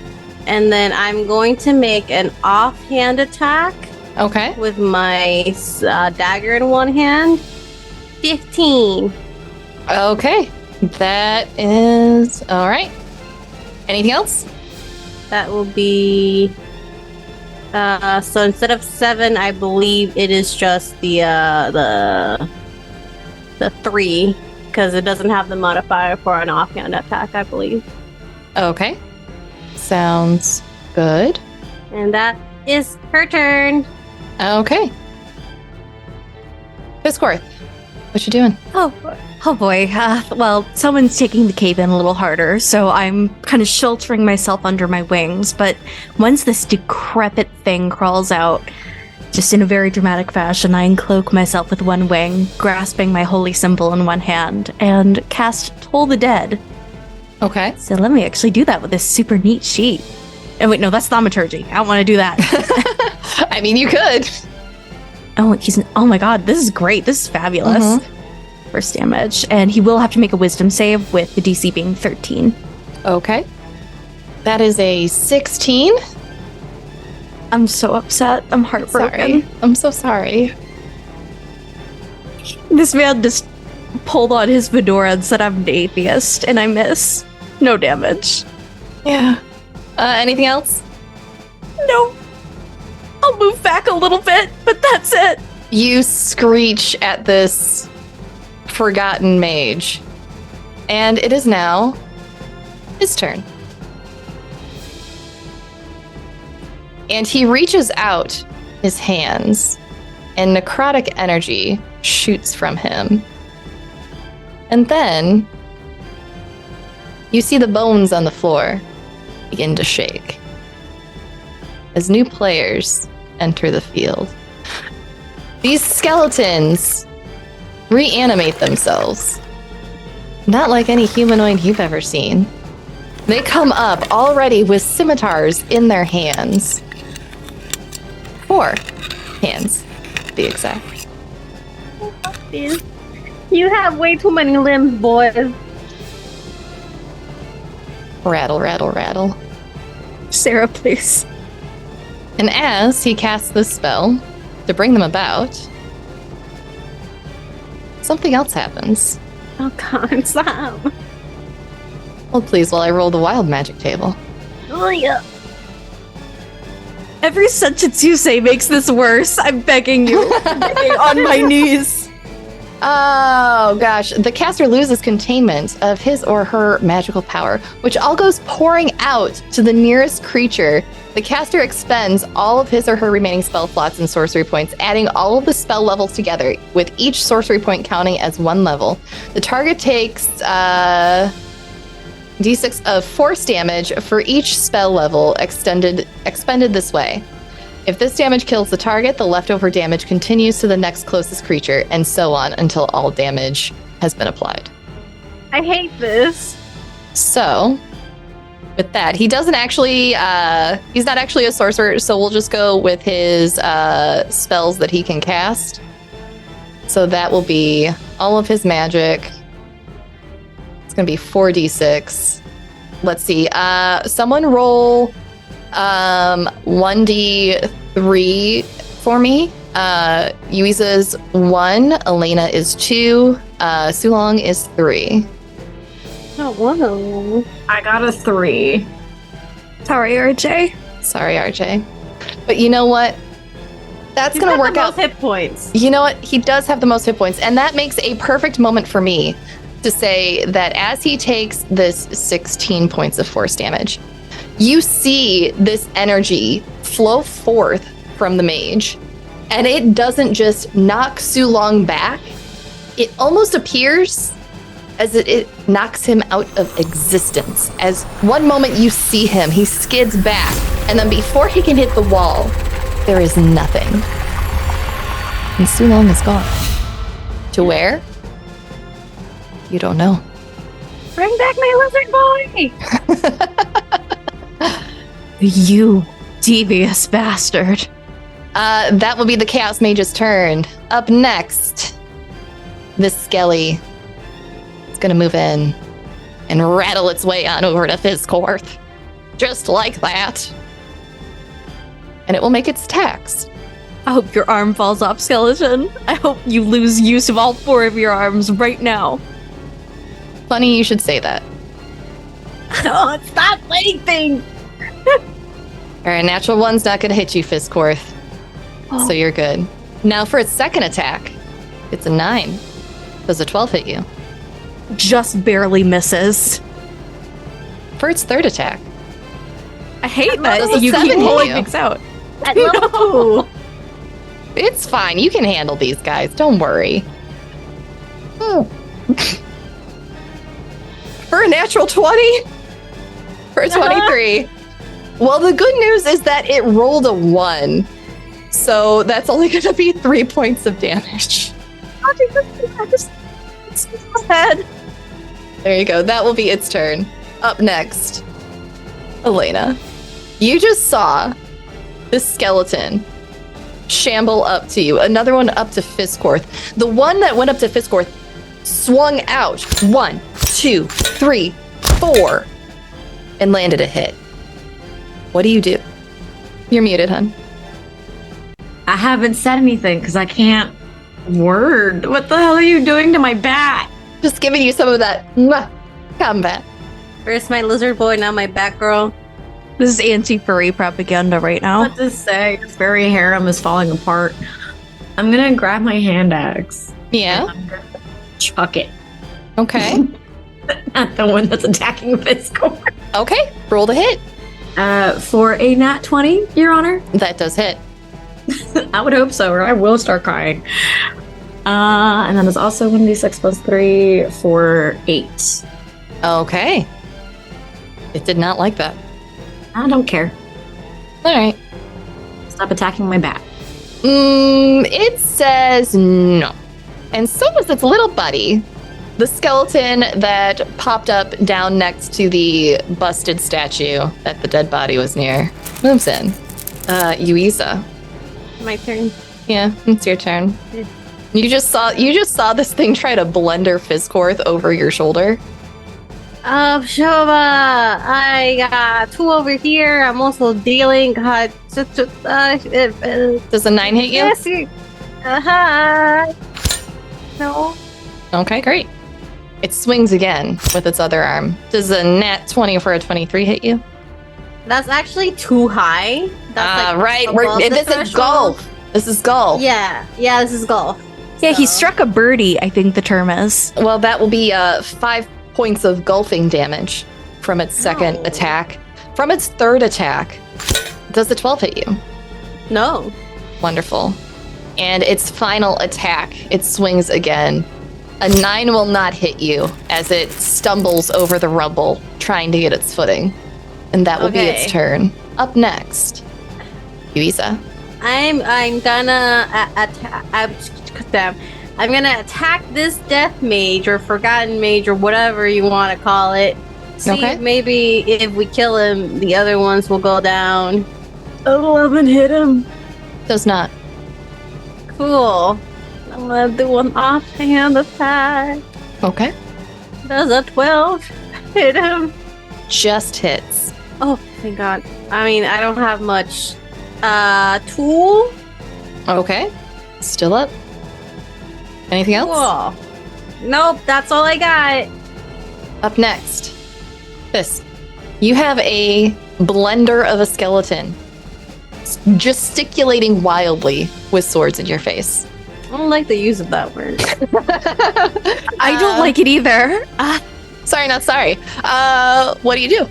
And then I'm going to make an offhand attack Okay. with my dagger in one hand. 15. Okay. That is all right. Anything else? That will be So instead of 7, I believe it is just the 3, because it doesn't have the modifier for an offhand attack, I believe. Okay. Sounds good. And that is her turn. Okay. Fisscourth, what you doing? Oh boy. Well, someone's taking the cave in a little harder, so I'm kind of sheltering myself under my wings. But once this decrepit thing crawls out, just in a very dramatic fashion, I uncloak myself with one wing, grasping my holy symbol in one hand, and cast Toll the Dead. Okay. So let me actually do that with this super neat sheet. And wait, no, that's thaumaturgy. I don't want to do that. I mean, you could. Oh my god, this is great. This is fabulous. First damage. And he will have to make a wisdom save with the DC being 13. Okay. That is a 16. I'm so upset. I'm heartbroken. Sorry. I'm so sorry. This man just pulled on his fedora and said I'm an atheist, and I miss. No damage. Yeah. Anything else? No. I'll move back a little bit, but that's it. You screech at this forgotten mage. And it is now his turn. And he reaches out his hands, and necrotic energy shoots from him. And then you see the bones on the floor begin to shake as new players enter the field. These skeletons reanimate themselves, not like any humanoid you've ever seen. They come up already with scimitars in their hands. 4 hands, to be exact. You have way too many limbs, boys. Rattle, rattle, rattle. Sarah, please. And as he casts this spell to bring them about, something else happens. Oh god, stop. Hold please while I roll the wild magic table. Oh yeah. Every sentence you say makes this worse. I'm begging you. I'm begging on my knees. Oh gosh, the caster loses containment of his or her magical power, which all goes pouring out to the nearest creature. The caster expends all of his or her remaining spell slots and sorcery points, adding all of the spell levels together, with each sorcery point counting as 1 level. The target takes d6 of force damage for each spell level expended this way. If this damage kills the target, the leftover damage continues to the next closest creature, and so on until all damage has been applied. I hate this. So, with that, he doesn't actually, he's not actually a sorcerer, so we'll just go with his spells that he can cast. So that will be all of his magic. It's going to be 4d6. Let's see. Someone roll 1d3 for me. Yuiza's 1, Elena is 2, Sulong is 3. Oh, whoa. I got a 3. Sorry, RJ. Sorry, RJ. But you know what? That's going to work out. Hit points. You know what? He does have the most hit points, and that makes a perfect moment for me to say that as he takes this 16 points of force damage, you see this energy flow forth from the mage, and it doesn't just knock Sulong back. It almost appears as it knocks him out of existence. As one moment you see him, he skids back, and then before he can hit the wall, there is nothing. And Sulong is gone. To where? You don't know. Bring back my lizard boy! You devious bastard. That will be the Chaos Mage's turn. Up next, this Skelly is going to move in and rattle its way on over to Fisscourth. Just like that. And it will make its attacks. I hope your arm falls off, skeleton. I hope you lose use of all 4 of your arms right now. Funny you should say that. Oh, stop playing things! All right, natural one's not going to hit you, Fisscourth. So you're good. Now for its second attack, it's a 9. Does a 12 hit you? Just barely misses. For its third attack, I hate Does that a you 7 keep hit pulling you? things out. At level 2. it's fine. You can handle these guys. Don't worry. For a natural 20? For a 23. Well, the good news is that it rolled a 1. So that's only going to be 3 points of damage. There you go. That will be its turn. Up next, Elena. You just saw this skeleton shamble up to you. Another one up to Fisscourth. The one that went up to Fisscourth swung out 1, 2, 3, 4, and landed a hit. What do you do? You're muted, hun. I haven't said anything because I can't word. What the hell are you doing to my bat? Just giving you some of that mwah, combat. First my lizard boy, now my bat girl. This is anti-furry propaganda right now. What to say? This very harem is falling apart. I'm gonna grab my hand axe. Yeah. And I'm gonna chuck it Okay. at the one that's attacking Fisscourth. Okay. Roll the hit. For a nat 20, Your Honor. That does hit. I would hope so, or I will start crying. And then there's also 1d6 plus 3 for 8. Okay. It did not like that. I don't care. All right. Stop attacking my bat. It says no. And so was its little buddy, the skeleton that popped up down next to the busted statue that the dead body was near. Moves in. Yuiza. My turn. Yeah, it's your turn. Yeah. You just saw this thing try to blender Fisscourth over your shoulder. Shova, I got 2 over here. I'm also dealing. Does a 9 hit you? Yes. No. Okay, great. It swings again with its other arm. Does a nat 20 for a 23 hit you? That's actually too high. That's Right. above the This is threshold. golf. This is golf. Yeah, this is golf. Yeah, he So- struck a birdie, I think the term is. Well, that will be 5 points of golfing damage from its second No. attack. From its third attack, does the 12 hit you? No. Wonderful. And its final attack, it swings again. A 9 will not hit you as it stumbles over the rubble, trying to get its footing. And that will be Okay. its turn. Up next, Yuiza. I'm gonna attack. I'm gonna attack this death mage or forgotten mage or whatever you want to call it. See Okay. if maybe if we kill him, the other ones will go down. 11 hit him. Does not. Cool. I'm gonna do an offhand attack. Okay. Does a 12 hit him? Just hits. Oh, thank God. I mean, I don't have much. 2? Okay. Still up. Anything else? Cool. Nope, that's all I got. Up next, this. You have a blender of a skeleton gesticulating wildly with swords in your face. I don't like the use of that word. I don't like it either. Sorry, not sorry. What do you do?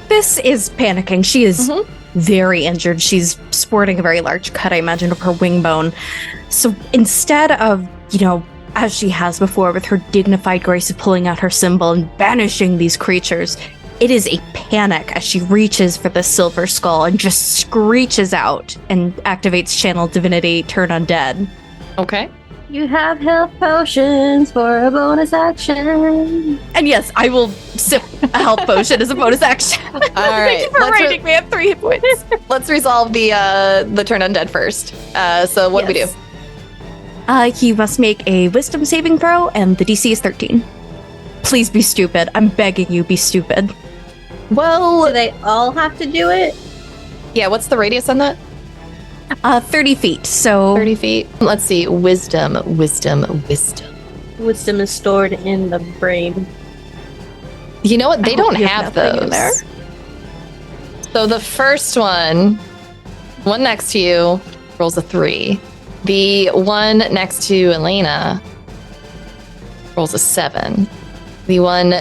This is panicking. She is Mhm. very injured. She's sporting a very large cut, I imagine, of her wing bone. So instead of, as she has before, with her dignified grace of pulling out her symbol and banishing these creatures, it is a panic as she reaches for the silver skull and just screeches out and activates Channel Divinity Turn Undead. Okay. You have health potions for a bonus action. And yes, I will sip a health potion as a bonus action. All right. Thank you for rating me at 3 points. Let's resolve the turn undead first. So what do we do? He must make a wisdom saving throw, and the DC is 13. Please be stupid. I'm begging you, be stupid. Well, Do they all have to do it? yeah. What's the radius on that? 30 feet, so 30 feet. Let's see. Wisdom. Wisdom is stored in the brain. You know what? They I hope don't you have nothing in those. So the first one next to you, rolls a 3. The one next to Elena rolls a 7. The one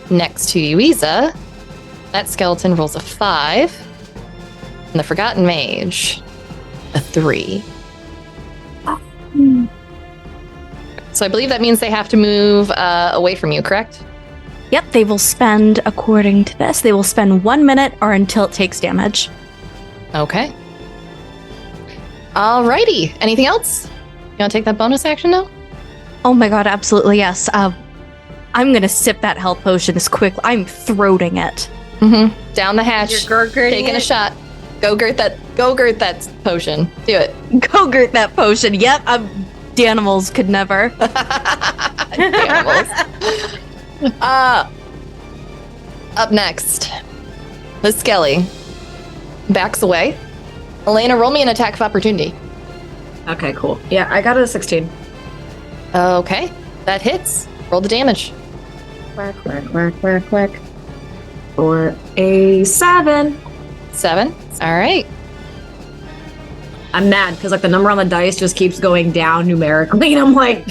next to Yuiza, that skeleton rolls a 5. And the Forgotten Mage, a 3. So I believe that means they have to move away from you, correct? Yep, they will spend, according to this, they will spend 1 minute or until it takes damage. Okay. Alrighty. Anything else? You want to take that bonus action now? Oh my god, absolutely yes. I'm gonna sip that health potion as quick. I'm throating it. Mm-hmm. Down the hatch. You're Taking a shot. Go gurt that potion. Do it. Go gurt that potion. Yep, the animals could never. Animals. Up next, the Skelly backs away. Elena, roll me an attack of opportunity. Okay, cool. Yeah, I got a 16. Okay, that hits. Roll the damage. Quack. For a 7. 7. All right. I'm mad because like the number on the dice just keeps going down numerically, and I'm like,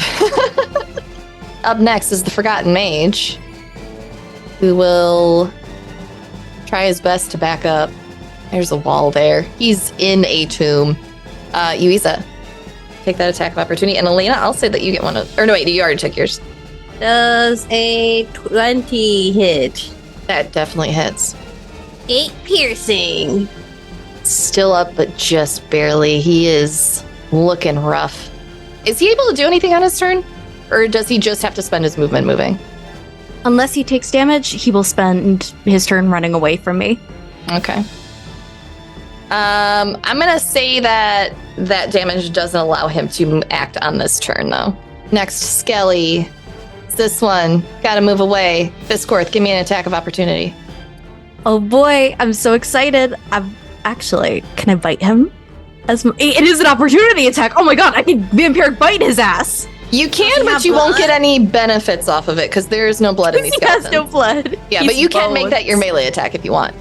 Up next is the Forgotten Mage, who will try his best to back up. There's a wall there. He's in a tomb. Yuiza, take that attack of opportunity. And Elena, I'll say that you get one of... Or no, wait, you already took yours. Does a 20 hit? That definitely hits. 8 piercing. Still up, but just barely. He is looking rough. Is he able to do anything on his turn? Or does he just have to spend his movement moving? Unless he takes damage, he will spend his turn running away from me. Okay. I'm gonna say that damage doesn't allow him to act on this turn, though. Next, Skelly. It's this one. Gotta move away. Fisscourth, give me an attack of opportunity. Oh boy, I'm so excited. Can I bite him? It is an opportunity attack. Oh my god, I can vampiric bite his ass. You can, but you won't get any benefits off of it because there is no blood in these He has skeletons. no blood. Yeah, He's but you can make that bones. your melee attack if you want.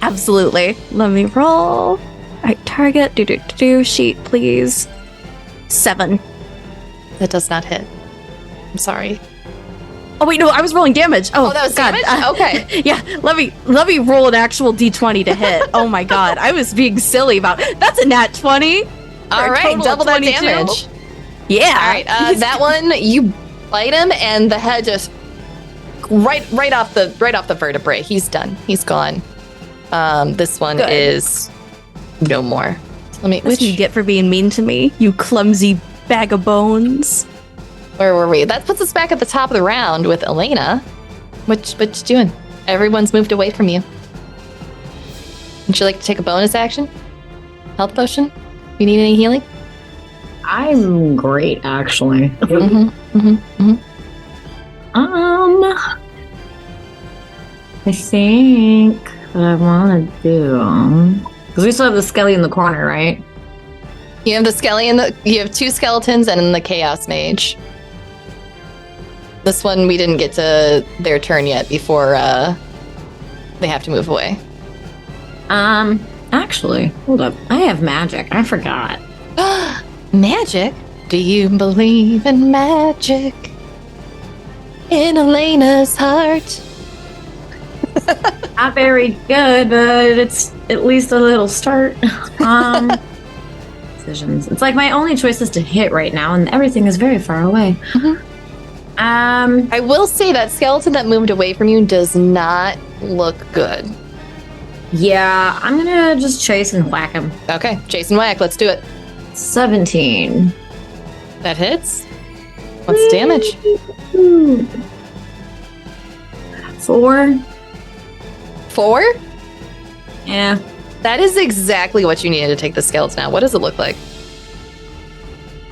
Absolutely. Let me roll. All right, target. Sheet, please. 7. That does not hit. I'm sorry. Oh wait, no, I was rolling damage. Oh, that was god. damage? Okay. Yeah, let me roll an actual d20 to hit. Oh my god, I was being silly about. That's a nat 20. All right, double that damage. Yeah. All right, that one you bite him, and the head just right off the vertebrae. He's done. He's gone. This one Good. is no more. Let me. What you get for being mean to me, you clumsy bag of bones. Where were we? That puts us back at the top of the round with Elena. What you doing? Everyone's moved away from you. Would you like to take a bonus action? Health potion? You need any healing? I'm great, actually. I think what I want to do, because we still have the Skelly in the corner, right? You have the Skelly you have 2 skeletons and then the Chaos Mage. This one we didn't get to their turn yet before they have to move away. Actually, hold up. I have magic. I forgot. Magic? Do you believe in magic? In Elena's heart. Not very good, but it's at least a little start. Decisions. It's like my only choice is to hit right now, and everything is very far away. I will say that skeleton that moved away from you does not look good. Yeah, I'm gonna just chase and whack him. Okay, Jason Whack, let's do it. 17. That hits. What's damage? 4. 4? Yeah. That is exactly what you needed to take the skeleton out. What does it look like?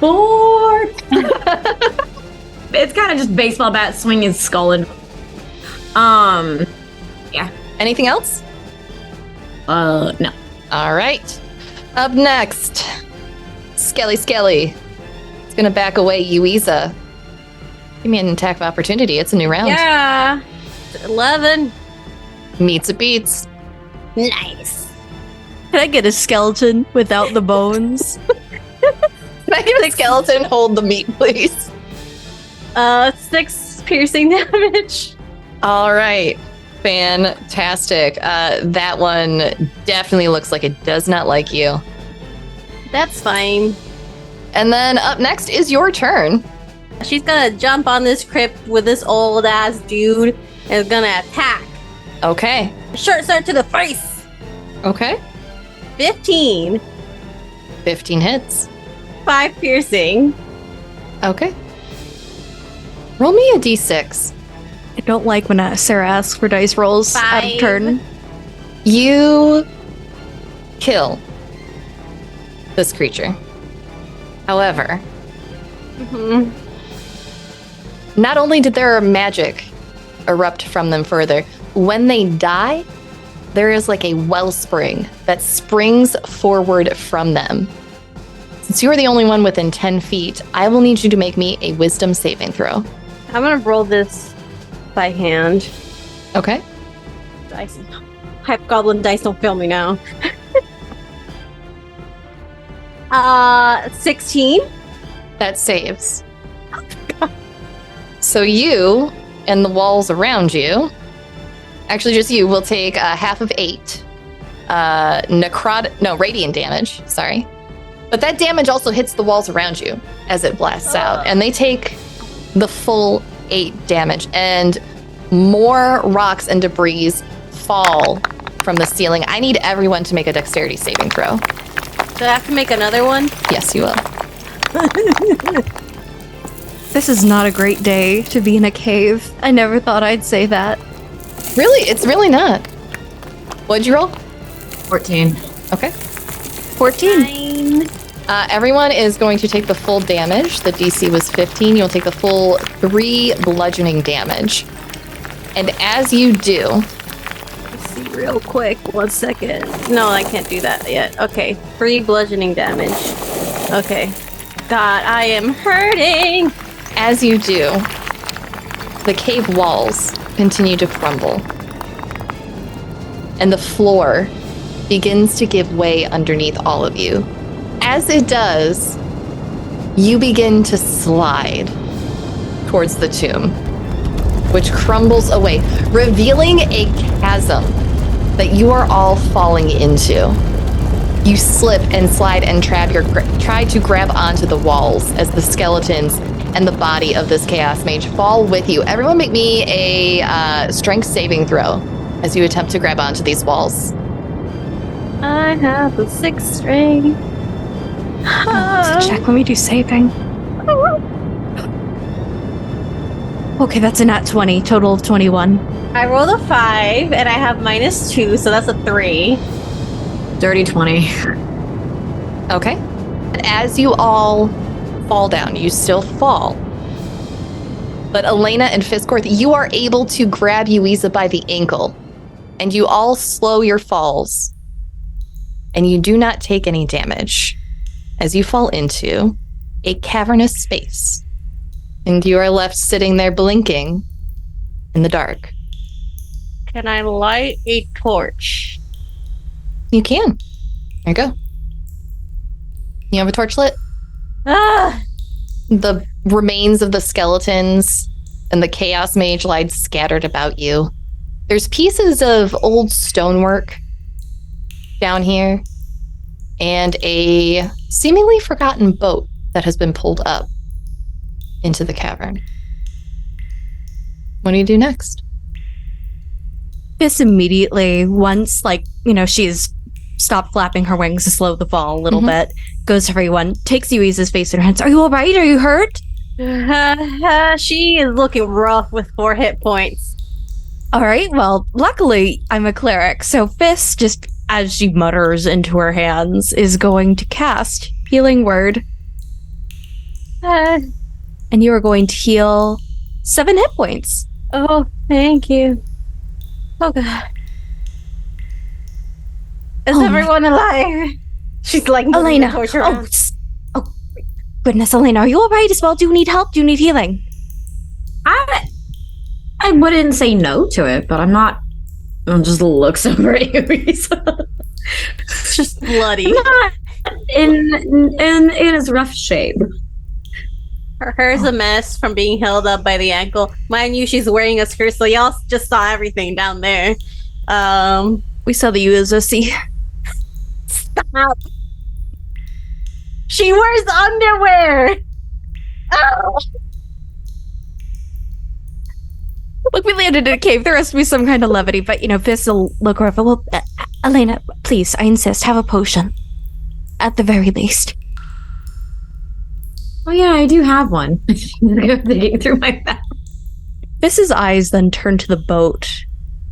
4. It's kind of just baseball bat swinging his skull and yeah. Anything else? No. All right. Up next, Skelly. It's gonna back away Yuiza. Give me an attack of opportunity. It's a new round. Yeah. 11. Meets it beats. Nice. Can I get a skeleton without the bones? Can I get a skeleton hold the meat, please? 6 piercing damage. All right. Fantastic. That one definitely looks like it does not like you. That's fine. And then up next is your turn. She's gonna jump on this crypt with this old ass dude and is gonna attack. Okay. Short sword to the face. Okay. 15. 15 hits. 5 piercing. Okay. Roll me a d6. I don't like when Sarah asks for dice rolls out of 5. turn. You kill this creature. However, Mhm. not only did their magic erupt from them further, when they die, there is like a wellspring that springs forward from them. Since you are the only one within 10 feet, I will need you to make me a wisdom saving throw. I'm gonna roll this by hand. Okay? Dice. Hype goblin dice don't fail me now. 16. That saves. So you and the walls around you, actually just you, will take half of 8 radiant damage, sorry. But that damage also hits the walls around you as it blasts out, and they take the full 8 damage, and more rocks and debris fall from the ceiling. I need everyone to make a dexterity saving throw. Do I have to make another one? Yes, you will. This is not a great day to be in a cave. I never thought I'd say that. Really? It's really not. What'd you roll? 14. Okay. 14. 9. Everyone is going to take the full damage. The DC was 15. You'll take the full 3 bludgeoning damage. And as you do, Let's see real quick. 1 second. No, I can't do that yet. Okay. 3 bludgeoning damage. Okay. God, I am hurting. as you do, the cave walls continue to crumble. And the floor begins to give way underneath all of you. As it does, you begin to slide towards the tomb, which crumbles away, revealing a chasm that you are all falling into. You slip and slide and try to grab onto the walls as the skeletons and the body of this chaos mage fall with you. Everyone make me a strength saving throw as you attempt to grab onto these walls. I have a 6 strength. Let's check. Let me do saving. Okay, that's a nat 20. Total of 21. I rolled a 5 and I have -2, so that's a 3. Dirty 20. Okay. As you all fall down, you still fall. But Elena and Fisscourth, you are able to grab Yuiza by the ankle, and you all slow your falls, and you do not take any damage as you fall into a cavernous space, and you are left sitting there blinking in the dark. Can I light a torch? You can. There you go. You have a torch lit? Ah! The remains of the skeletons and the chaos mage lies scattered about you. There's pieces of old stonework down here and a seemingly forgotten boat that has been pulled up into the cavern. What do you do next? This immediately, once, she's stopped flapping her wings to slow the fall a little bit, goes to everyone, takes Yuiza's face in her hands. Are you all right? Are you hurt? She is looking rough with 4 hit points. All right, well, luckily I'm a cleric, so Fist, just as she mutters into her hands, is going to cast Healing Word, and you are going to heal 7 hit points. Oh, thank you. Oh, God. Is everyone alive? She's like, Elena. the torch around. Oh, goodness, Elena, are you all right as well? Do you need help? Do you need healing? I wouldn't say no to it, but I'm not And just looks over at Yuiza. It's just bloody. Not in its rough shape. Her hair's a mess from being held up by the ankle. Mind you, she's wearing a skirt, so y'all just saw everything down there. We saw the Yuiza. See, Stop. She wears underwear. Oh. look, we landed in a cave. There has to be some kind of levity, but Fizz will look over. Well, Elena, please, I insist, have a potion, at the very least. Oh yeah, I do have one. I'm digging through my bag. Fizz's eyes then turn to the boat,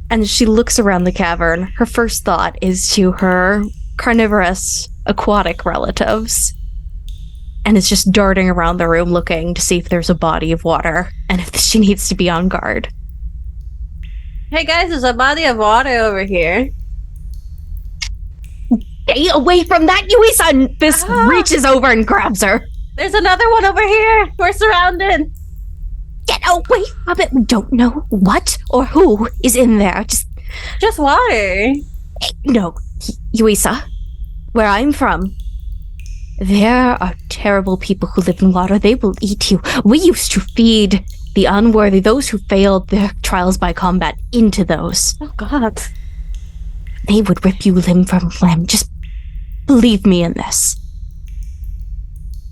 and she looks around the cavern. Her first thought is to her carnivorous aquatic relatives, and is just darting around the room looking to see if there's a body of water, and if she needs to be on guard. Hey guys, there's a body of water over here. Stay away from that, Yuiza! And Fizz reaches over and grabs her. There's another one over here. We're surrounded. Get away from it! We don't know what or who is in there. Just water. No, Yuiza, where I'm from, there are terrible people who live in water. They will eat you. We used to feed the unworthy, those who failed their trials by combat, into those. Oh God. They would rip you limb from limb. Just believe me in this.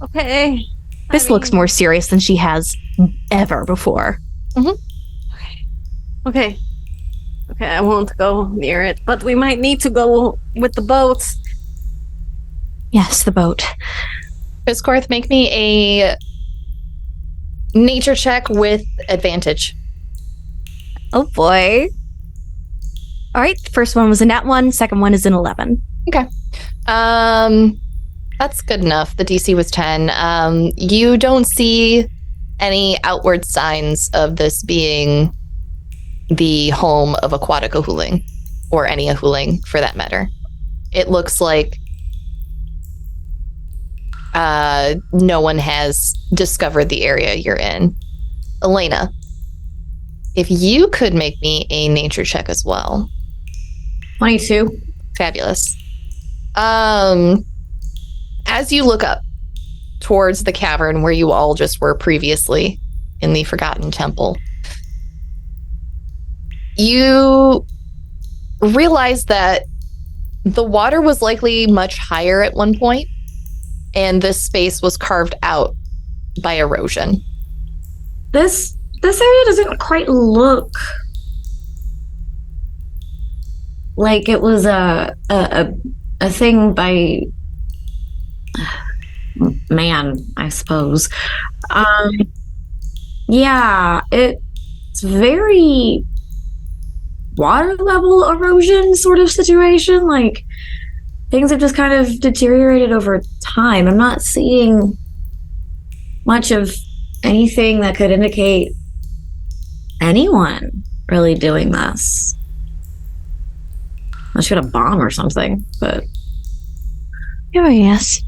Okay. This looks more serious than she has ever before. Okay, I won't go near it, but we might need to go with the boats. Yes, the boat. Fisscourth, make me a nature check with advantage. Oh boy. All right, the first one was a nat 1, second one is an 11. Okay. That's good enough. The DC was 10. You don't see any outward signs of this being the home of aquatic ahuling, or any ahuling for that matter. It looks like no one has discovered the area you're in. Elena, if you could make me a nature check as well. 22. Fabulous. As you look up towards the cavern where you all just were previously in the Forgotten Temple, you realize that the water was likely much higher at one point, and this space was carved out by erosion. This area doesn't quite look like it was a thing by man, I suppose. Yeah, it's very water level erosion sort of situation. Like, things have just kind of deteriorated over time. I'm not seeing much of anything that could indicate anyone really doing this. I should have a bomb or something, but... Oh, yes.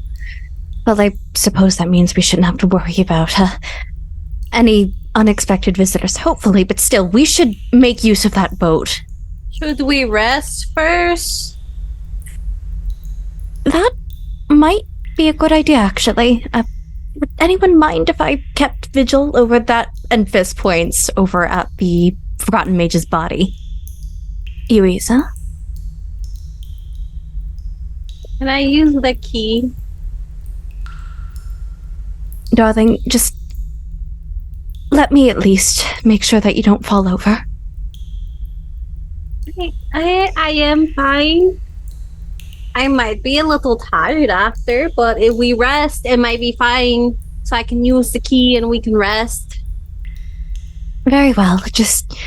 Well, I suppose that means we shouldn't have to worry about any unexpected visitors, hopefully, but still, we should make use of that boat. Should we rest first? That might be a good idea, actually. Would anyone mind if I kept vigil over that? And Fizz points over at the Forgotten Mage's body. Yuiza? Can I use the key? Darling, just let me at least make sure that you don't fall over. I am fine. I might be a little tired after, but if we rest, it might be fine. So I can use the key and we can rest. Very well, just...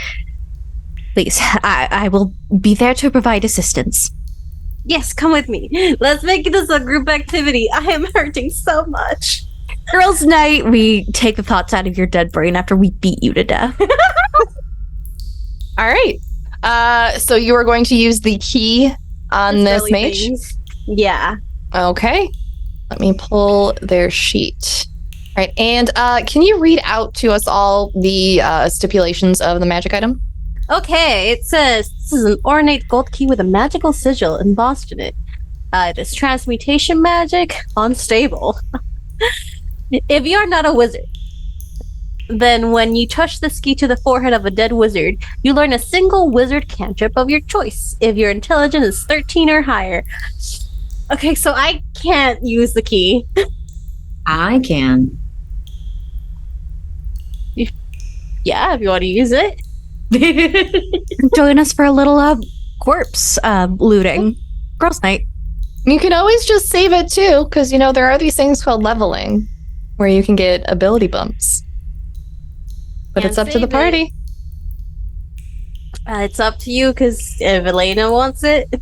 Please, I will be there to provide assistance. Yes, come with me. Let's make this a group activity. I am hurting so much. Girls' night, we take the thoughts out of your dead brain after we beat you to death. All right. So you are going to use the key on this mage? Things. Yeah. Okay. Let me pull their sheet. All right. And can you read out to us all the stipulations of the magic item? Okay, it says this is an ornate gold key with a magical sigil embossed in it. It is transmutation magic, unstable. If you are not a wizard, then when you touch this key to the forehead of a dead wizard, you learn a single wizard cantrip of your choice. If your intelligence is 13 or higher. Okay, so I can't use the key. I can. Yeah, if you want to use it. Join us for a little corpse looting. Girls' night. You can always just save it too, because there are these things called leveling, where you can get ability bumps. But Can't it's up to the save party. It's up to you, because if Elena wants it.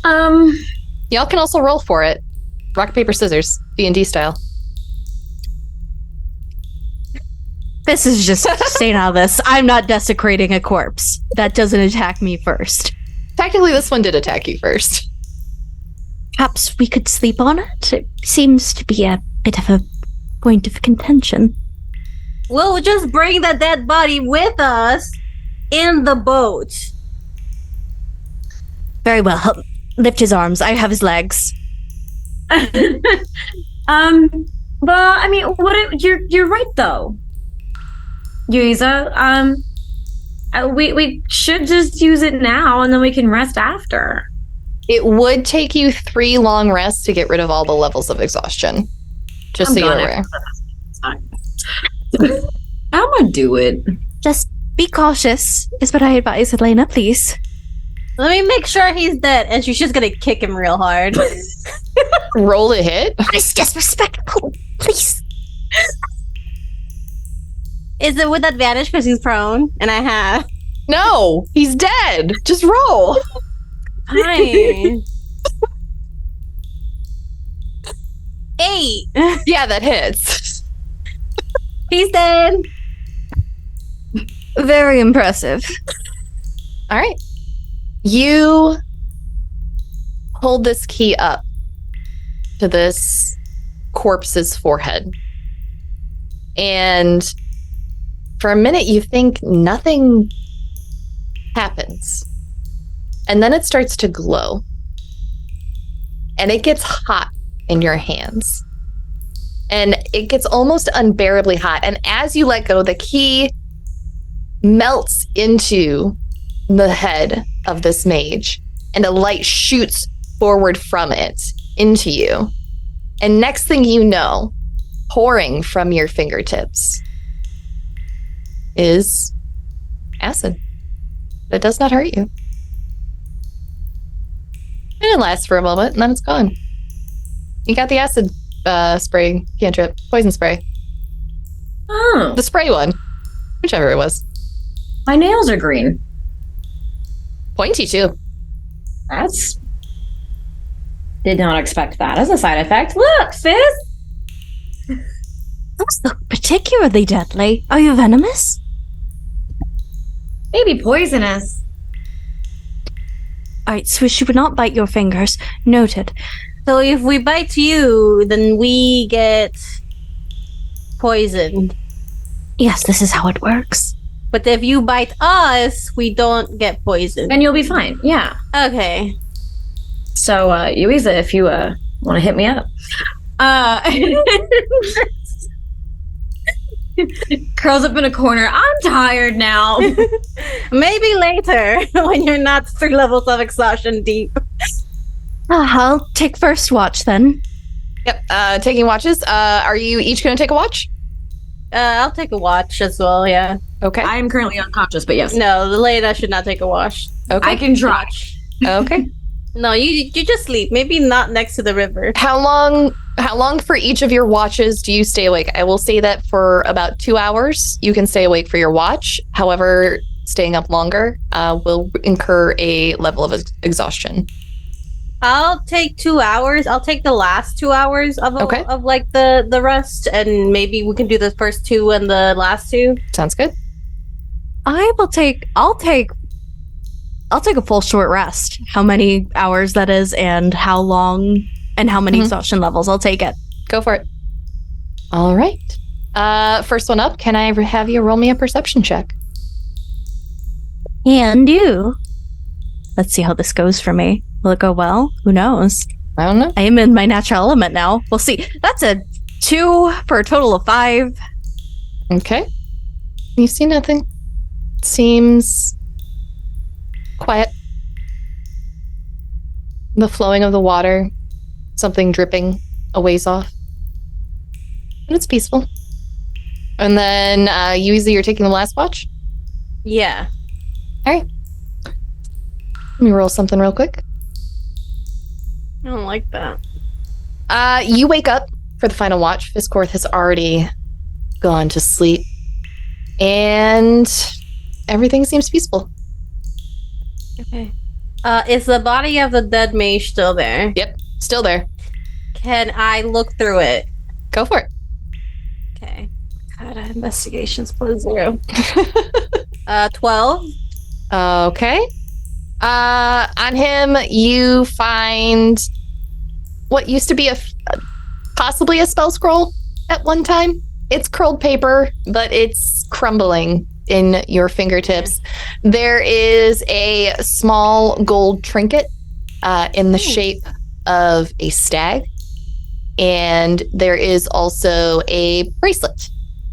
Y'all can also roll for it. Rock, paper, scissors. D&D style. This is just staying out of this. I'm not desecrating a corpse. That doesn't attack me first. Technically, this one did attack you first. Perhaps we could sleep on it. It seems to be a bit of a point of contention. We'll just bring the dead body with us in the boat. Very well. Lift his arms. I have his legs. Well, I mean, you're right though, Yuiza. We should just use it now, and then we can rest after. It would take you 3 long rests to get rid of all the levels of exhaustion. Just so you're aware. I'm gonna do it. Just be cautious, is what I advise, Elena, please. Let me make sure he's dead. And she's just gonna kick him real hard. Roll a hit. That is disrespectful. Please. Is it with advantage because he's prone? And I have. No, he's dead. Just roll. Fine. 8. Yeah, that hits. He's dead. Very impressive. All right. You hold this key up to this corpse's forehead. And for a minute, you think nothing happens. And then it starts to glow. And it gets hot in your hands. And it gets almost unbearably hot. And as you let go, the key melts into the head of this mage. And a light shoots forward from it into you. And next thing you know, pouring from your fingertips is acid. It does not hurt you. And it lasts for a moment, and then it's gone. You got the acid spray cantrip, poison spray. Oh, The spray one, whichever it was. my nails are green. Pointy, too. That's... Did not expect that as a side effect. Look, Fizz! Those look particularly deadly. Are you venomous? Maybe poisonous. Alright, so she would not bite your fingers. Noted. So if we bite you, then we get poisoned. Yes, this is how it works. But if you bite us, we don't get poisoned. And you'll be fine. Yeah. Okay. So, Yuiza, if you want to hit me up. Curls up in a corner. I'm tired now. Maybe later, when you're not 3 levels of exhaustion deep. I'll take first watch then. Yep, taking watches. Are you each going to take a watch? I'll take a watch as well, yeah. Okay. I am currently unconscious, but yes. No, the Leda should not take a watch. Okay. I can try. Okay. No, you just sleep. Maybe not next to the river. How long for each of your watches do you stay awake? I will say that for about 2 hours, you can stay awake for your watch. However, staying up longer will incur a level of exhaustion. I'll take 2 hours. I'll take the last 2 hours of Okay. of like the rest, and maybe we can do the first 2 and the last 2. Sounds good. I'll take a full short rest. How many hours that is and how long and how many exhaustion levels. I'll take it. Go for it. All right. First one up, can I have you roll me a perception check? Can do. Let's see how this goes for me. Will it go well? Who knows? I don't know. I am in my natural element now. We'll see. That's a 2 for a total of 5. Okay. You see nothing. Seems quiet. The flowing of the water, something dripping a ways off. But it's peaceful. And then, Yuiza, you're taking the last watch? Yeah. All right. Let me roll something real quick. I don't like that. You wake up for the final watch. Fisscourth has already gone to sleep. And everything seems peaceful. Okay. Is the body of the dead mage still there? Yep, still there. Can I look through it? Go for it. Okay. God, investigation's +0. 12. Okay. On him, you find what used to be possibly a spell scroll at one time. It's curled paper, but it's crumbling in your fingertips. There is a small gold trinket in the shape of a stag. And there is also a bracelet.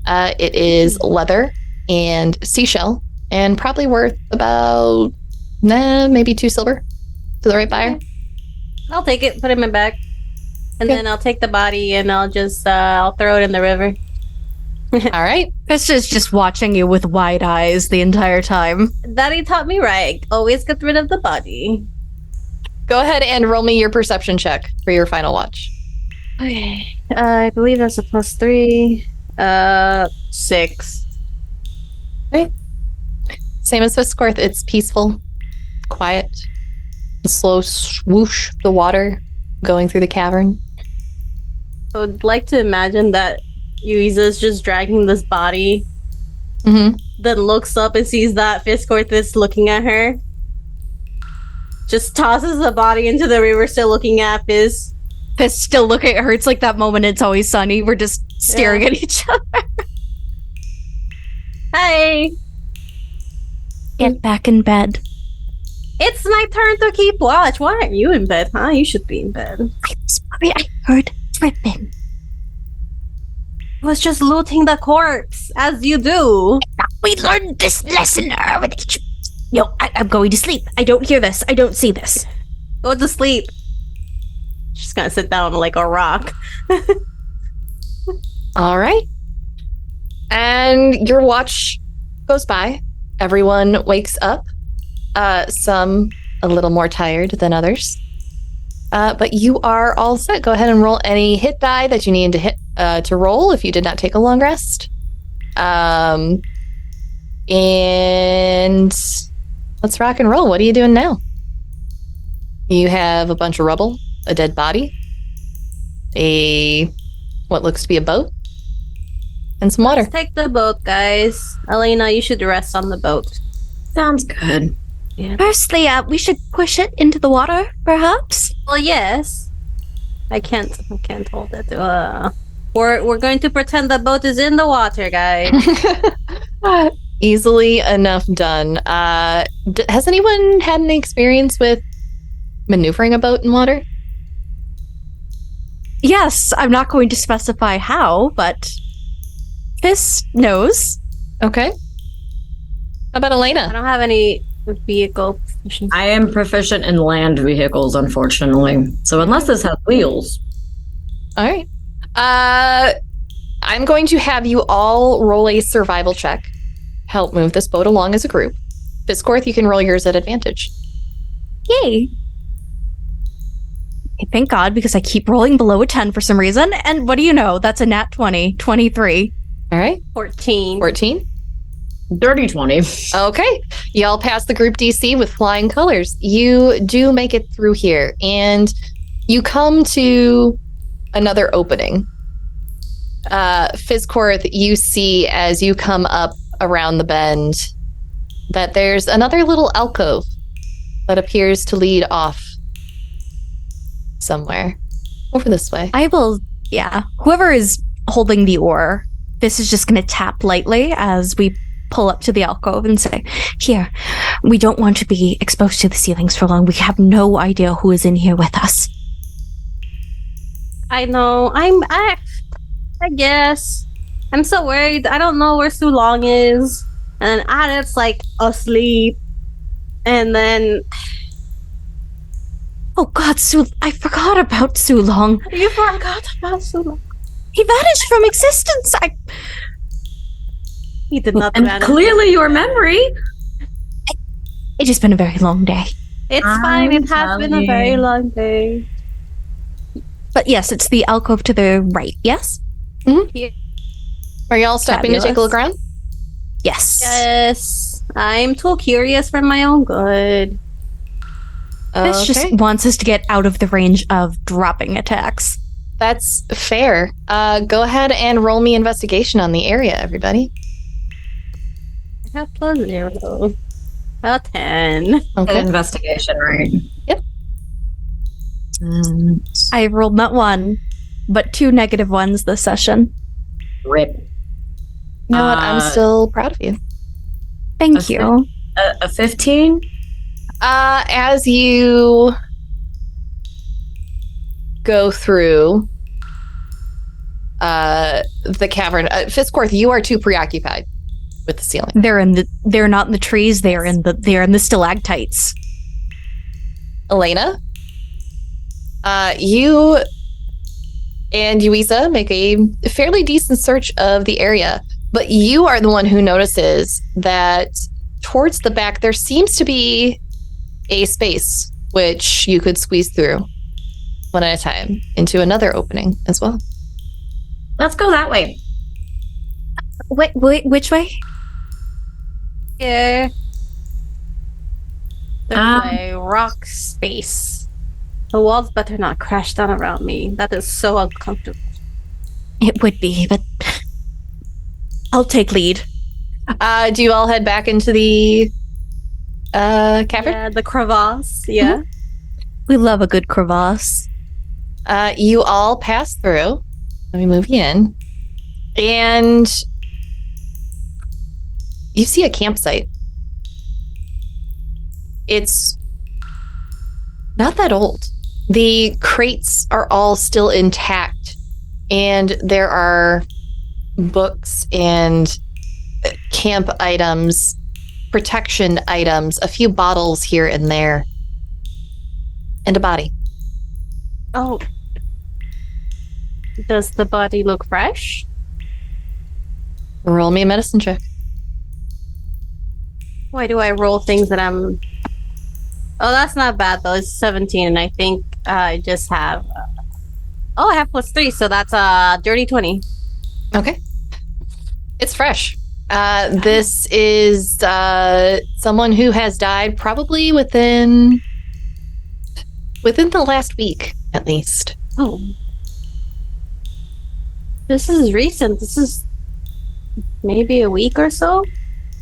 It is leather and seashell and probably worth about maybe 2 silver to the right buyer. I'll take it, put it in my bag. And then I'll take the body and I'll just I'll throw it in the river. All right. Krista's just watching you with wide eyes the entire time. Daddy taught me right. Always get rid of the body. Go ahead and roll me your perception check for your final watch. Okay. I believe that's a +3. 6. Same as Fisscourth, it's peaceful, quiet, the slow swoosh of the water going through the cavern. I would like to imagine that Yuiza's just dragging this body, Mm-hmm. then looks up and sees that Fisscourth is looking at her. Just tosses the body into the river, still looking at Fizz. Fizz still looking at her. It's like that moment in It's Always Sunny. We're just staring at each other. Hey! Get back in bed. It's my turn to keep watch. Why aren't you in bed, huh? You should be in bed. I'm sorry, I heard dripping. I was just looting the corpse, as you do. We learned this lesson earlier. No, I'm going to sleep. I don't hear this. I don't see this. Go to sleep. She's gonna sit down like a rock. All right. And your watch goes by. Everyone wakes up. Some a little more tired than others. But you are all set. Go ahead and roll any hit die that you need to hit to roll if you did not take a long rest. And let's rock and roll. What are you doing now? You have a bunch of rubble, a dead body, what looks to be a boat, and some water. Let's take the boat, guys. Elena, you should rest on the boat. Sounds good. Firstly, we should push it into the water, perhaps? Well, yes. I can't hold it. We're going to pretend the boat is in the water, guys. Easily enough done. Has anyone had any experience with maneuvering a boat in water? Yes, I'm not going to specify how, but Fizz knows. Okay. How about I Elena? don't have any vehicle proficiency. I am proficient in land vehicles, unfortunately. So unless this has wheels. All right. I'm going to have you all roll a survival check. Help move this boat along as a group. Fisscourth, you can roll yours at advantage. Yay. Okay, thank God, because I keep rolling below a 10 for some reason. And what do you know? That's a nat 20, 23. All right. 14. 14. Dirty 20. Okay. Y'all pass the group DC with flying colors. You do make it through here, and you come to another opening. Fisscourth, you see as you come up around the bend that there's another little alcove that appears to lead off somewhere over this way. I will, yeah. Whoever is holding the oar, this is just going to tap lightly as we pull up to the alcove and say, "Here, we don't want to be exposed to the ceilings for long. We have no idea who is in here with us." I know. I guess. I'm so worried. I don't know where Sulong is. And then Arat's like asleep. And then Oh God, I forgot about Sulong. you forgot about Sulong. He vanished from existence. He did not And vanish. clearly your memory. It has been a very long day. It's fine. It has been a very long day. But yes, it's the alcove to the right. Yes? Are y'all stopping to take a look around? Yes. Yes. I'm too curious for my own good. This just wants us to get out of the range of dropping attacks. That's fair. Go ahead and roll me investigation on the area, everybody. I have +0. A 10. Okay. Investigation, right? Yep. I rolled not one, but 2 negative ones this session. Rip. You know what? I'm still proud of you. Thank you. A 15? As you go through the cavern, Fisscourth, you are too preoccupied with the ceiling. They're not in the trees, they're in the stalactites. Elena, you and Yuiza make a fairly decent search of the area, but you are the one who notices that towards the back there seems to be a space which you could squeeze through one at a time into another opening as well. Let's go that way. Wait, which way? Yeah. There's a rock space. The walls better not crash down around me. That is so uncomfortable. It would be, but I'll take lead. Do you all head back into the cavern? Yeah, the crevasse. Yeah. We love a good crevasse. You all pass through. Let me move you in. And you see a campsite. It's not that old. The crates are all still intact, and there are books and camp items, protection items, a few bottles here and there, and a body. Oh. Does the body look fresh? Roll me a medicine check. Why do I roll things that I'm... Oh, that's not bad, though. It's 17, and I think I just have... I have +3, so that's a dirty 20. Okay. It's fresh. This is someone who has died probably within the last week, at least. Oh. This is recent. This is maybe a week or so.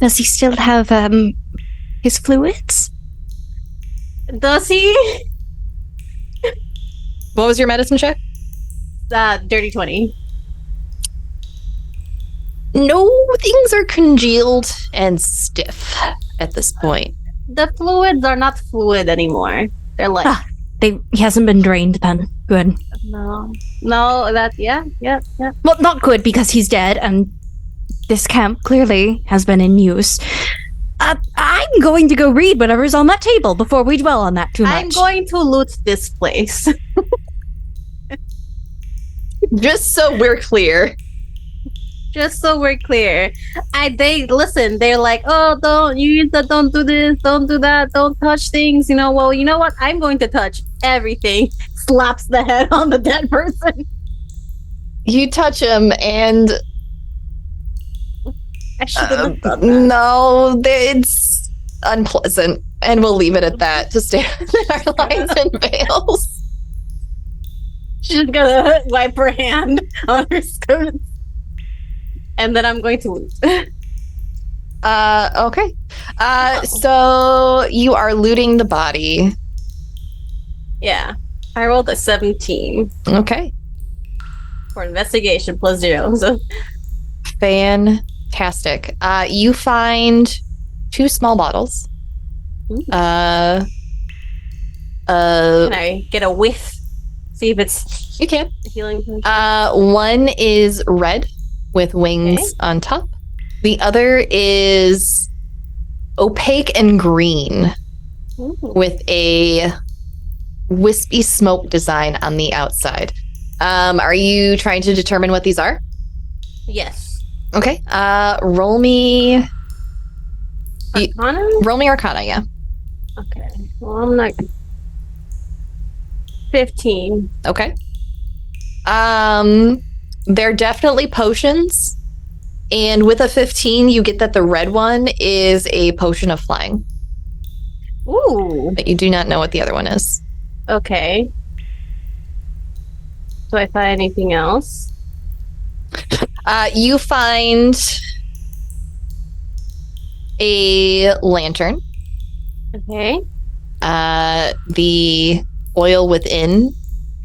Does he still have his fluids? Does he? What was your medicine check? Dirty 20. No, things are congealed and stiff at this point. The fluids are not fluid anymore. They're like... He hasn't been drained then. Good. No, that... Yeah. Well, not good because he's dead and this camp clearly has been in use. I'm going to go read whatever's on that table before we dwell on that too much. I'm going to loot this place. Just so we're clear. Just so we're clear. They're like, oh, don't do this, don't do that, don't touch things. Well, you know what? I'm going to touch everything. Slaps the head on the dead person. You touch him and... I shouldn't have done that. No, it's unpleasant. And we'll leave it at that to stay within our lines and veils. She's gonna wipe her hand on her skirt. And then I'm going to loot. Okay. So you are looting the body. Yeah. I rolled a 17 Okay. for investigation +0. So Fantastic. Fantastic. You find 2 small bottles. Can I get a whiff? See if it's You can. a healing potion. One is red with wings on top. The other is opaque and green with a wispy smoke design on the outside. Are you trying to determine what these are? Yes. Okay. Roll me Arcana? roll me Arcana, yeah. Okay. Well, I'm not... 15. Okay. They're definitely potions. And with a 15, you get that the red one is a potion of flying. Ooh. But you do not know what the other one is. Okay. Do I find anything else? You find a lantern. Okay. The oil within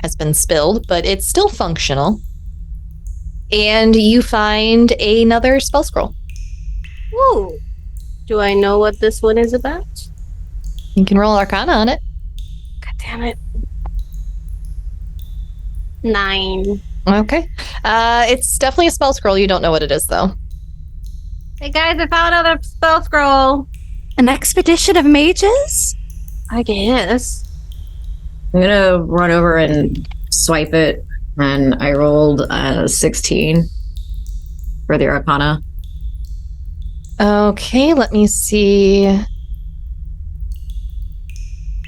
has been spilled, but it's still functional. And you find another spell scroll. Ooh. Do I know what this one is about? You can roll Arcana on it. God damn it. 9. Okay. It's definitely a spell scroll. You don't know what it is, though. Hey guys, I found another spell scroll. An expedition of mages? I guess. I'm gonna run over and swipe it, and I rolled a 16 for the Arcana. Okay, let me see.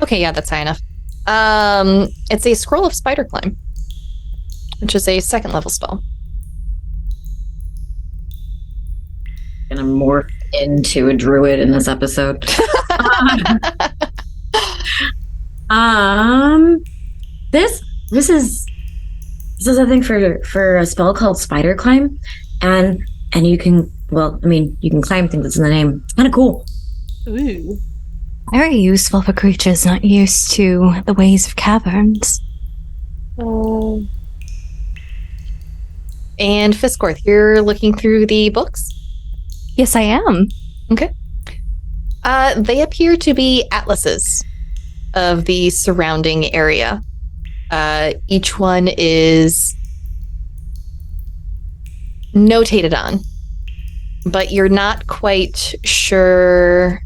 Okay, yeah, that's high enough. It's a scroll of spider climb, which is a 2nd level spell. Gonna morph into a druid in this episode. This is I think for a spell called Spider Climb, and you can you can climb things. It's in the name. It's kind of cool. Ooh. Very useful for creatures not used to the ways of caverns. Oh. And Fisscourth, you're looking through the books? Yes, I am. Okay. They appear to be atlases of the surrounding area. Each one is notated on, but you're not quite sure.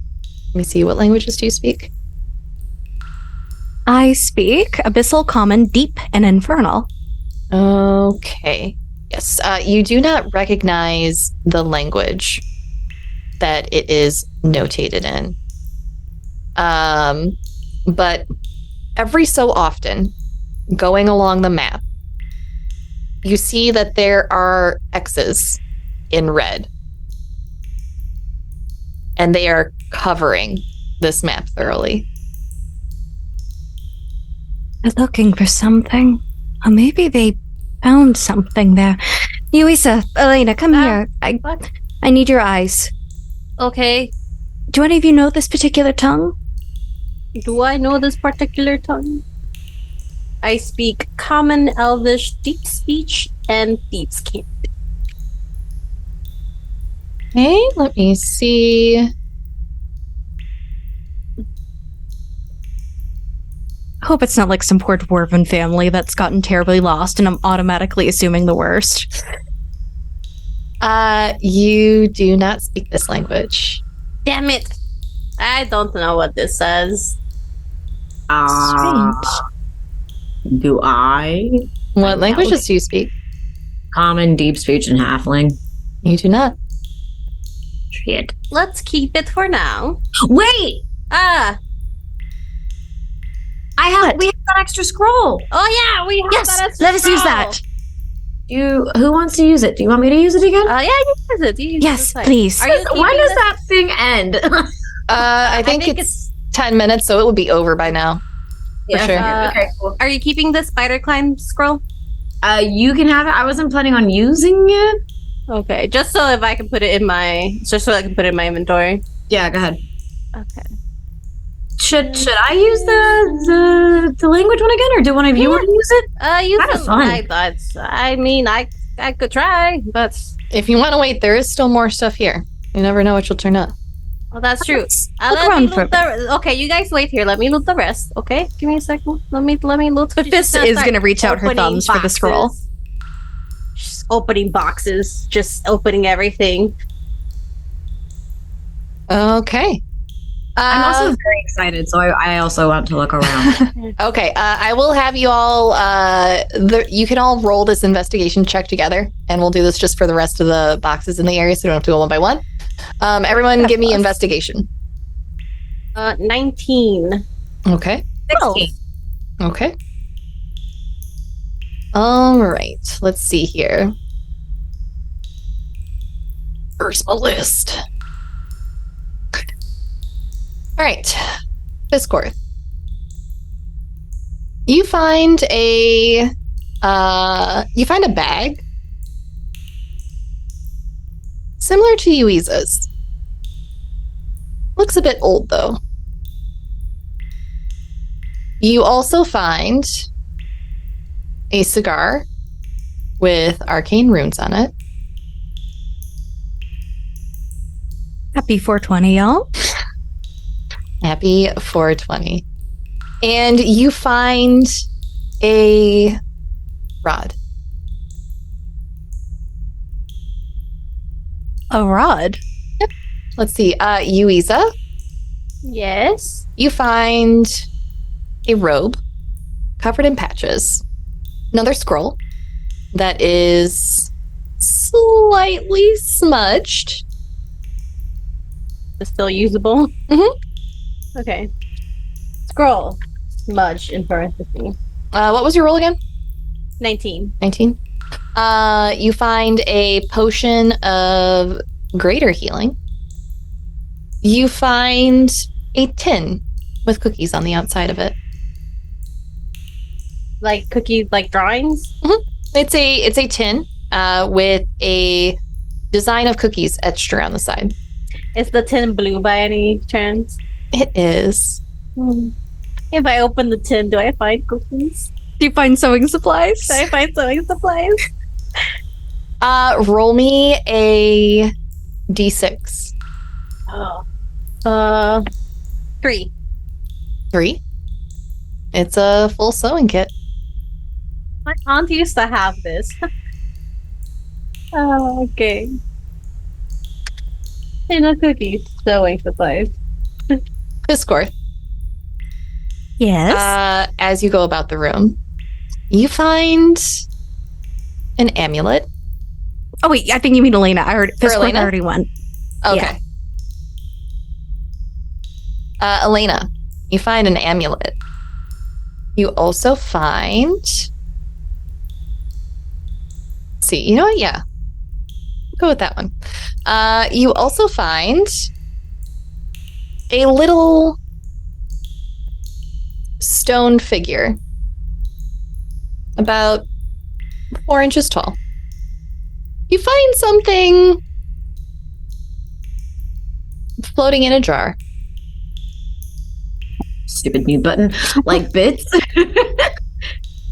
Let me see, what languages do you speak? I speak Abyssal, Common, Deep, and Infernal. Okay. Yes, you do not recognize the language that it is notated in. But every so often, going along the map, you see that there are X's in red. And they are covering this map thoroughly. They're looking for something. Or maybe they found something there. Yuiza, Elena, come here. What? I need your eyes. Okay. Do any of you know this particular tongue? Do I know this particular tongue? I speak Common, Elvish, Deep Speech, and Thieves' Cant. Okay, let me see. I hope it's not like some poor dwarven family that's gotten terribly lost and I'm automatically assuming the worst. You do not speak this language. Damn it! I don't know what this says. Strange. Do I? What languages do you speak? Common, Deep Speech, and Halfling. You do not. Shit. Let's keep it for now. Wait! Ah! We have that extra scroll. Oh yeah, we have Yes, that as let us use scroll. that. Who wants to use it? Do you want me to use it again? Yeah, you use it. You use Yes, this way. please. Are you When keeping does this? that thing end? I think it's 10 minutes, so it would be over by now. For sure. Okay, cool. Are you keeping the spider climb scroll? You can have it. I wasn't planning on using it. Okay, just so if I can put it in my, just so I can put it in my inventory. Yeah, go ahead. Okay. Should I use the language one again, or do one of you want to use it? Use Kinda it. fun. I mean, I could try, but If you want to wait, there is still more stuff here. You never know what you'll turn up. well, that's true. Let's Let look me around loot for a bit. okay, you guys wait here. Let me loot the rest. Okay, give me a second. Let me loot. But Fizz is going to reach out her thumbs for the scroll. Just opening boxes, just opening everything. Okay. I'm also very excited, so I also want to look around. Okay, I will have you all. You can all roll this investigation check together, and we'll do this just for the rest of the boxes in the area, so we don't have to go one by one. Everyone, give me investigation. 19. Okay. 16. Okay. All right. Let's see here. Where's my list? All right. Fisscourth. You find a bag similar to Yuiza's. Looks a bit old though. You also find a cigar with arcane runes on it. Happy 420, y'all. Happy 420. And you find a rod. A rod. Let's see. Yuiza, Yes. you find a robe covered in patches. Another scroll that is slightly smudged. It's still usable. Mhm. Okay. Scroll. Smudge in parentheses. What was your roll again? 19. 19. You find a potion of greater healing. You find a tin with cookies on the outside of it. Like cookies, like drawings? It's a tin with a design of cookies etched around the side. Is the tin blue by any chance? It is. If I open the tin, do I find cookies? Do you find sewing supplies? Do I find sewing supplies? Roll me a d6. Oh. 3. 3. It's a full sewing kit. My aunt used to have this. Oh, okay. And no cookies, sewing supplies. Fisscourth. Yes. As you go about the room, you find an amulet. Oh, wait. I think you mean Elena. I heard Fizcourth Elena? already went. Okay. Elena, you find an amulet. You also find... Let's see, you know what? Yeah. Go with that one. You also find a little stone figure about 4 inches tall. You find something floating in a jar. Stupid mute button. Like bits.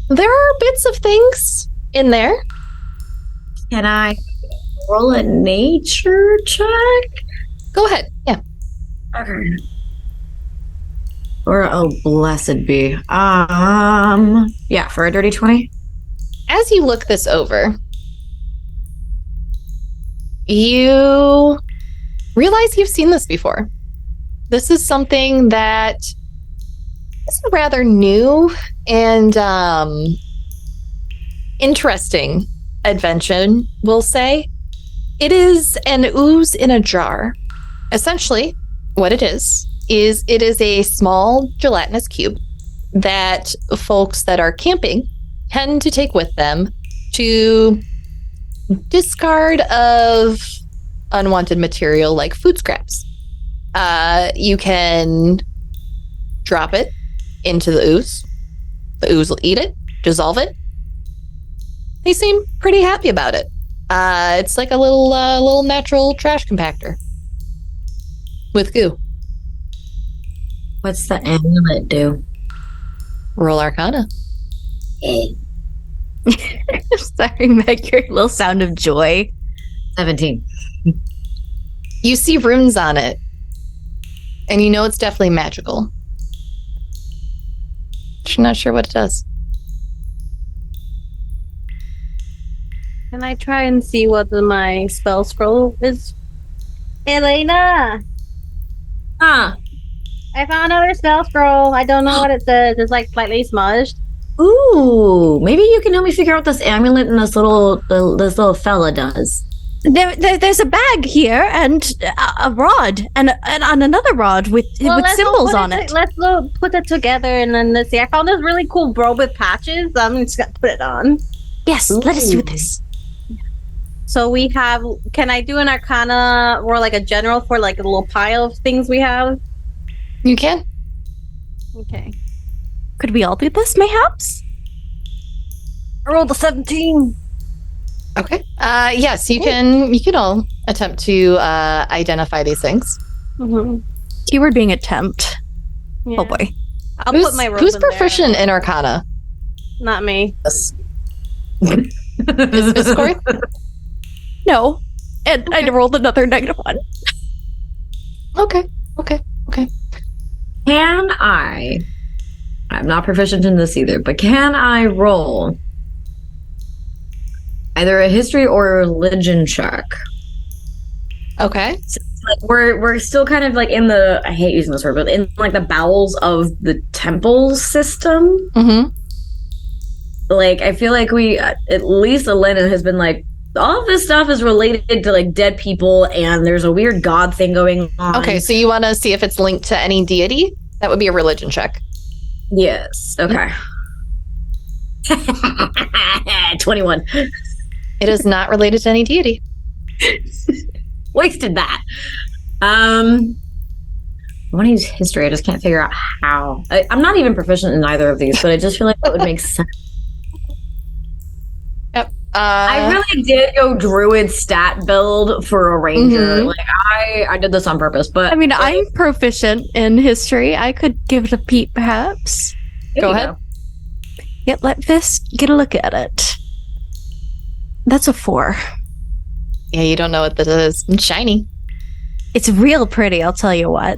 There are bits of things in there. Can I roll a nature check? Go ahead. Yeah. Okay. Or oh, blessed be. Yeah, for a dirty 20. As you look this over, you realize you've seen this before. This is something that is a rather new and interesting invention, we'll say. It is an ooze in a jar. Essentially, what it is it is a small gelatinous cube that folks that are camping tend to take with them to discard of unwanted material like food scraps. You can drop it into the ooze. The ooze will eat it, dissolve it. They seem pretty happy about it. It's like a little natural trash compactor with goo. What's the amulet do? Roll Arcana. Sorry, Meg, your little sound of joy. 17. You see runes on it, and you know it's definitely magical. Just not sure what it does. Can I try and see what my spell scroll is? Elena! Ah. I found another spell scroll. I don't know what it says. It's like slightly smudged. Ooh, maybe you can help me figure out this amulet and this little fella does. There's a bag here and a rod and another rod with let's symbols go on it. Let's go put it together and then let's see. I found this really cool robe with patches. I'm just gonna put it on. Yes, let us do this. So we have. Can I do an Arcana or like a general for like a little pile of things we have? You can. Okay. Could we all do this, mayhaps? I rolled a 17. Okay. Yes, you can. You can all attempt to identify these things. Mm-hmm. Keyword being attempt. Yeah. Oh boy. I'll put my robe Who's in there. proficient in Arcana? Not me. Yes. Is Fisscourth? No. And I rolled another -1. Okay. Can I'm not proficient in this either, but can I roll either a history or a religion check? Okay. Like we're still kind of like in the, I hate using this word, but in like the bowels of the temple system. Mm-hmm. Like I feel like we, at least Elena has been like, all of this stuff is related to like dead people and there's a weird god thing going on. Okay, so you want to see if it's linked to any deity? That would be a religion check. Yes. Okay. 21. It is not related to any deity. Wasted that. I want to use history. I just can't figure out how. I'm not even proficient in either of these, but I just feel like that would make sense. Yep. I really did go druid stat build for a ranger. Mhm. Like I did this on purpose, but I mean, I'm proficient in history. I could give it a peep, perhaps. Go ahead. Yeah, let Vis get a look at it. That's a 4. Yeah, you don't know what this is. It's shiny. It's real pretty, I'll tell you what.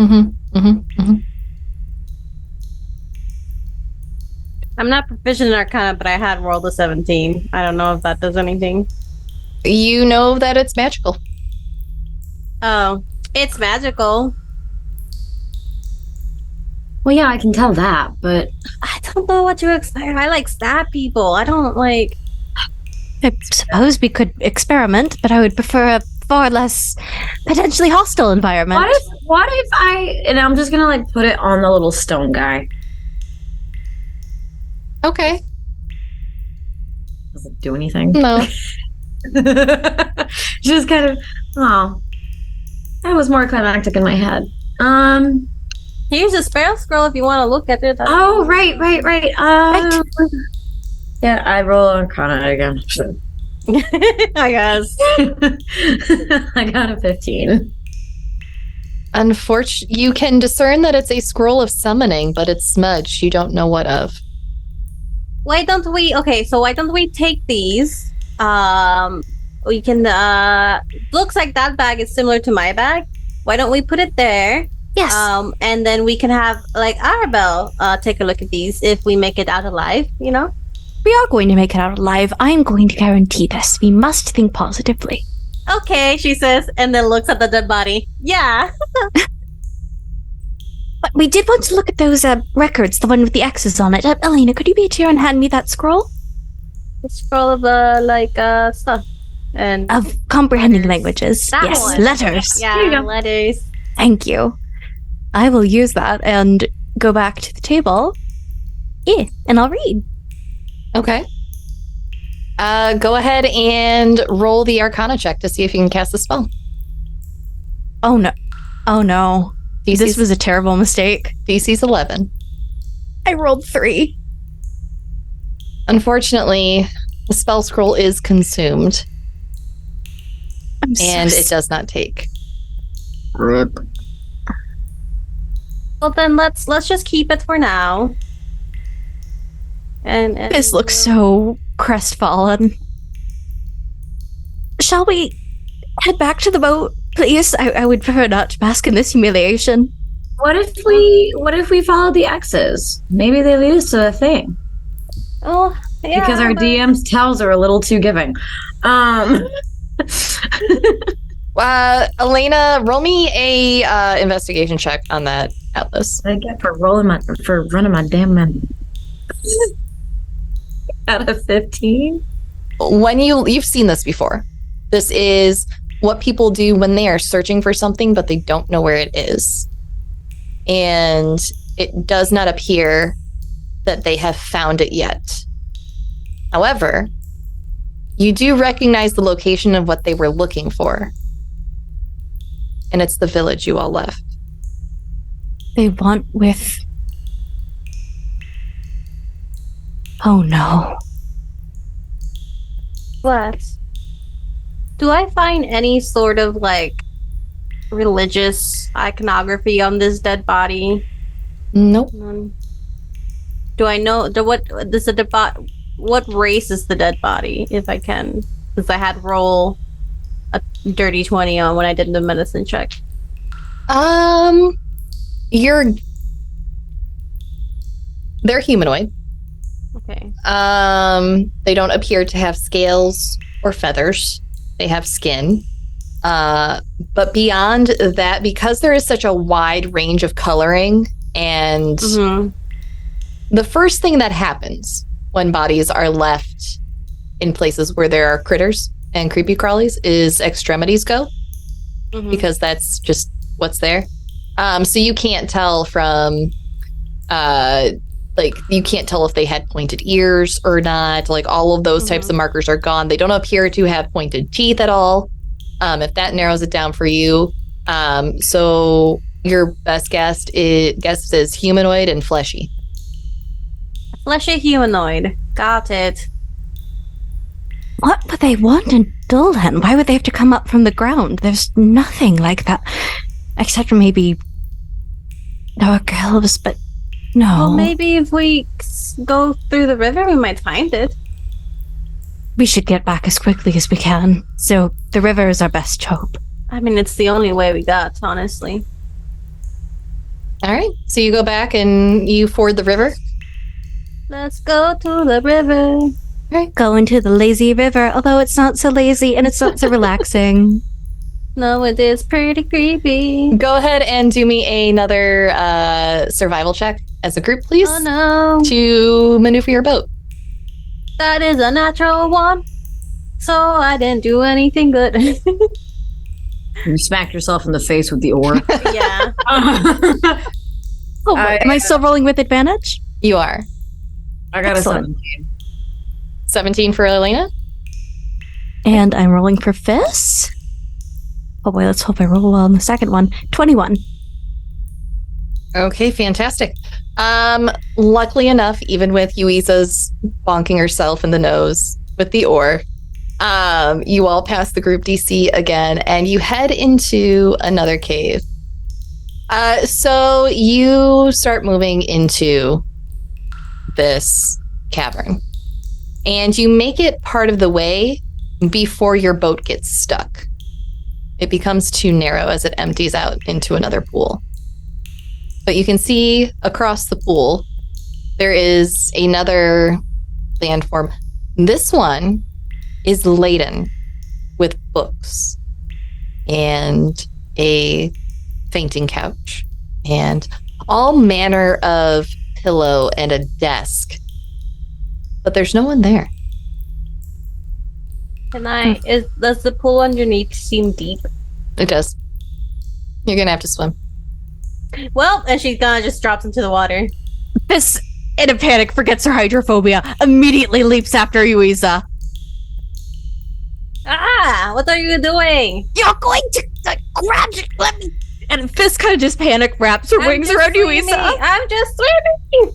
I'm not proficient in Arcana, but I had rolled a 17. I don't know if that does anything. You know that it's magical. Oh, it's magical. Well, yeah, I can tell that, but I don't know what to expect. I like stab people. I don't like. I suppose we could experiment, but I would prefer a far less potentially hostile environment. what if and I'm just gonna like put it on the little stone guy. Okay. Does it do anything? No. Just kind of, that was more climactic in my head. Here's a spell scroll if you want to look at it. Oh, right. Yeah, I roll Arcana again. I guess. I got a 15. Unfortunately, you can discern that it's a scroll of summoning, but it's smudged. You don't know what of. Why don't we take these? We can, looks like that bag is similar to my bag. Why don't we put it there? Yes. And then we can have, like, Arabelle, take a look at these if we make it out alive, you know? We are going to make it out alive. I am going to guarantee this. We must think positively. Okay, she says, and then looks at the dead body. Yeah. But we did want to look at those records, the one with the X's on it. Elena, could you be here and hand me that scroll? The scroll of, stuff. And Of comprehending languages. That yes, one. letters. Yeah, letters. Thank you. I will use that and go back to the table. Yeah, and I'll read. Okay. Go ahead and roll the Arcana check to see if you can cast the spell. Oh no. Oh no. DC's, This was a terrible mistake. DC's 11. I rolled 3. Unfortunately, the spell scroll is consumed, I'm and so it does not take. Well, then let's just keep it for now. And This looks so crestfallen. Shall we head back to the boat, please? I would prefer not to bask in this humiliation. What if we follow the X's? Maybe they lead us to a thing. Oh, yeah. Because our DM's tells are a little too giving. Elena, roll me a investigation check on that atlas. I get for running my damn mouth. Out of 15. When you've seen this before. This is what people do when they are searching for something, but they don't know where it is. And it does not appear that they have found it yet. However, you do recognize the location of what they were looking for. And it's the village you all left. They want with... Oh no. What? Do I find any sort of, like, religious iconography on this dead body? Nope. Do I know what race is the dead body, if I can? Since I had roll a dirty 20 on when I did the medicine check. They're humanoid. Okay. They don't appear to have scales or feathers. They have skin. But beyond that, because there is such a wide range of coloring, and the first thing that happens when bodies are left in places where there are critters and creepy crawlies is extremities go, because that's just what's there. So you can't tell from, you can't tell if they had pointed ears or not. Like, all of those types of markers are gone. They don't appear to have pointed teeth at all. If that narrows it down for you. So your best guess is humanoid and fleshy. Fleshy humanoid. Got it. What would they want in Dulhen? Why would they have to come up from the ground? There's nothing like that. Except for maybe dark elves, but no. Well, maybe if we go through the river, we might find it. We should get back as quickly as we can. So the river is our best hope. I mean, it's the only way we got, honestly. All right. So you go back and you ford the river. Let's go to the river. Right. Go into the lazy river, although it's not so lazy and it's not so relaxing. No, it is pretty creepy. Go ahead and do me another survival check as a group, please. Oh no. To maneuver your boat. That is a natural one. So I didn't do anything good. You smacked yourself in the face with the oar. Yeah. Am I still rolling with advantage? You are. I got Excellent. a 17. 17 for Elena. And I'm rolling for Fizz. Oh boy, let's hope I roll well on the second one. 21. Okay, fantastic. Luckily enough, even with Yuiza's bonking herself in the nose with the oar, you all pass the group DC again, and you head into another cave. So you start moving into this cavern, and you make it part of the way before your boat gets stuck. It becomes too narrow as it empties out into another pool. But you can see across the pool, there is another landform. This one is laden with books and a fainting couch and all manner of pillow and a desk. But there's no one there. Does the pool underneath seem deep? It does. You're gonna have to swim. Well, and she's gonna just drops into the water. This, in a panic, forgets her hydrophobia, immediately leaps after Yuiza. Ah! What are you doing? You're going to grab it, let me... And Fizz kind of just panic wraps her wings around Yuiza. I'm just swimming!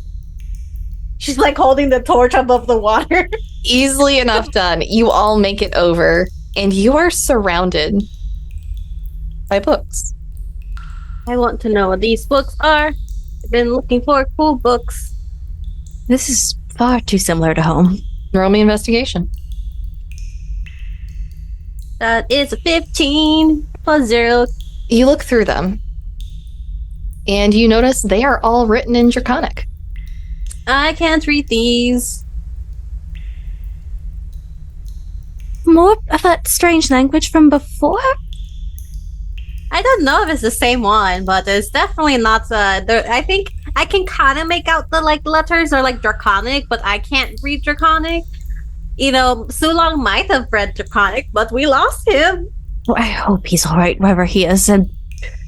She's like holding the torch above the water. Easily enough done. You all make it over, and you are surrounded by books. I want to know what these books are. I've been looking for cool books. This is far too similar to home. Roll me investigation. That is a 15 plus 0. You look through them, and you notice they are all written in Draconic. I can't read these. More of that strange language from before? I don't know if it's the same one, but it's definitely not. I think I can kind of make out the letters are Draconic, but I can't read Draconic. Sulong might have read Draconic, but we lost him. Well, I hope he's all right wherever he is, and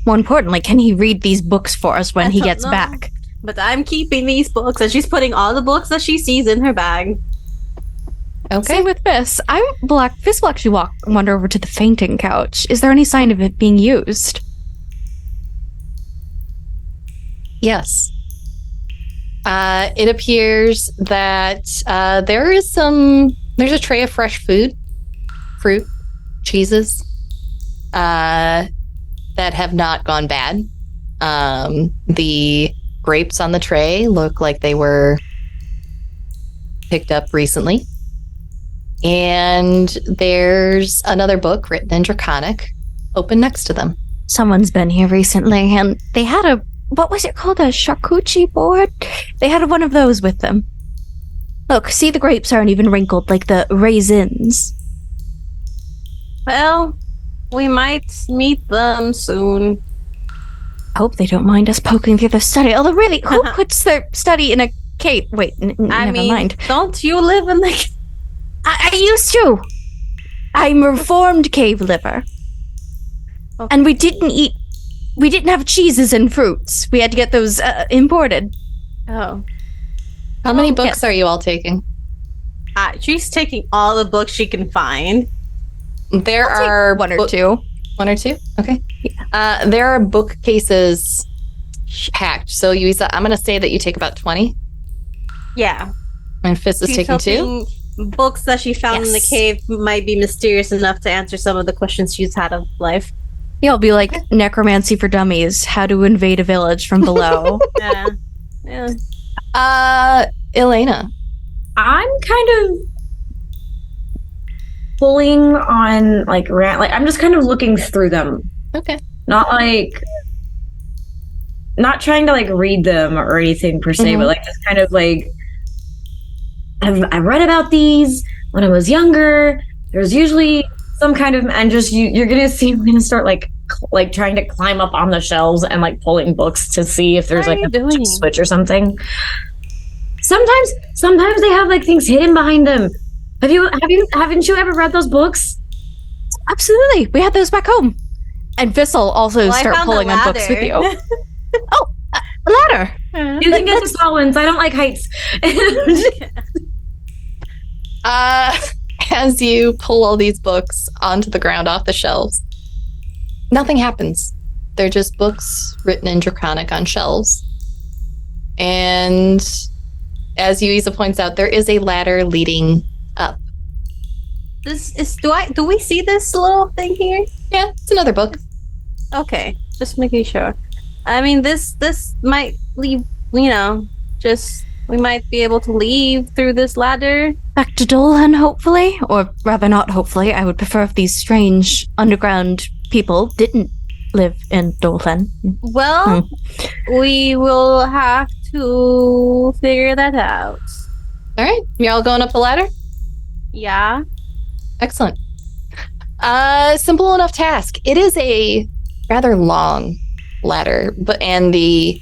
more importantly, can he read these books for us when he gets back? But I'm keeping these books, and she's putting all the books that she sees in her bag. Okay. Same with Fizz. Fizz will actually wander over to the fainting couch. Is there any sign of it being used? Yes. It appears that there's a tray of fresh food, fruit, cheeses, that have not gone bad. The grapes on the tray look like they were picked up recently. And there's another book written in Draconic open next to them. Someone's been here recently, and they had what was it called? A charcuterie board? They had one of those with them. Look, see, the grapes aren't even wrinkled like the raisins. Well, we might meet them soon. I hope they don't mind us poking through the study. Although, really, who puts their study in a cave? Wait, never mind. Don't you live in the... I used to. I'm a reformed cave liver. Okay. And we didn't have cheeses and fruits. We had to get those imported. Oh. How many books are you all taking? She's taking all the books she can find. There are one or two. One or two? Okay. Yeah. There are bookcases packed. So, Yuiza, I'm going to say that you take about 20. Yeah. And Fizz is taking 2. Books that she found in the cave might be mysterious enough to answer some of the questions she's had of life. Yeah, it'll be like Necromancy for Dummies, how to invade a village from below. Yeah. Elena. I'm kind of pulling on I'm just kind of looking through them. Okay. Not trying to read them or anything per se, but just kind of I read about these when I was younger. There's usually some kind of, and just you're gonna see I'm gonna start trying to climb up on the shelves and pulling books to see if there's a switch or something. Sometimes they have things hidden behind them. Haven't you ever read those books? Absolutely, we had those back home. And Fizz will also start pulling on books with you. Oh, a ladder. You can get the tall ones. I don't like heights. As you pull all these books onto the ground off the shelves, nothing happens. They're just books written in Draconic on shelves. And as Yuiza points out, there is a ladder leading up. Do we see this little thing here? Yeah, it's another book. Okay, just making sure. I mean, this might leave, we might be able to leave through this ladder. Back to Dolhen, hopefully? Or rather not hopefully. I would prefer if these strange underground people didn't live in Dolhen. Well, we will have to figure that out. All right, you're all going up the ladder? Yeah. Excellent. Simple enough task. It is a rather long ladder, and the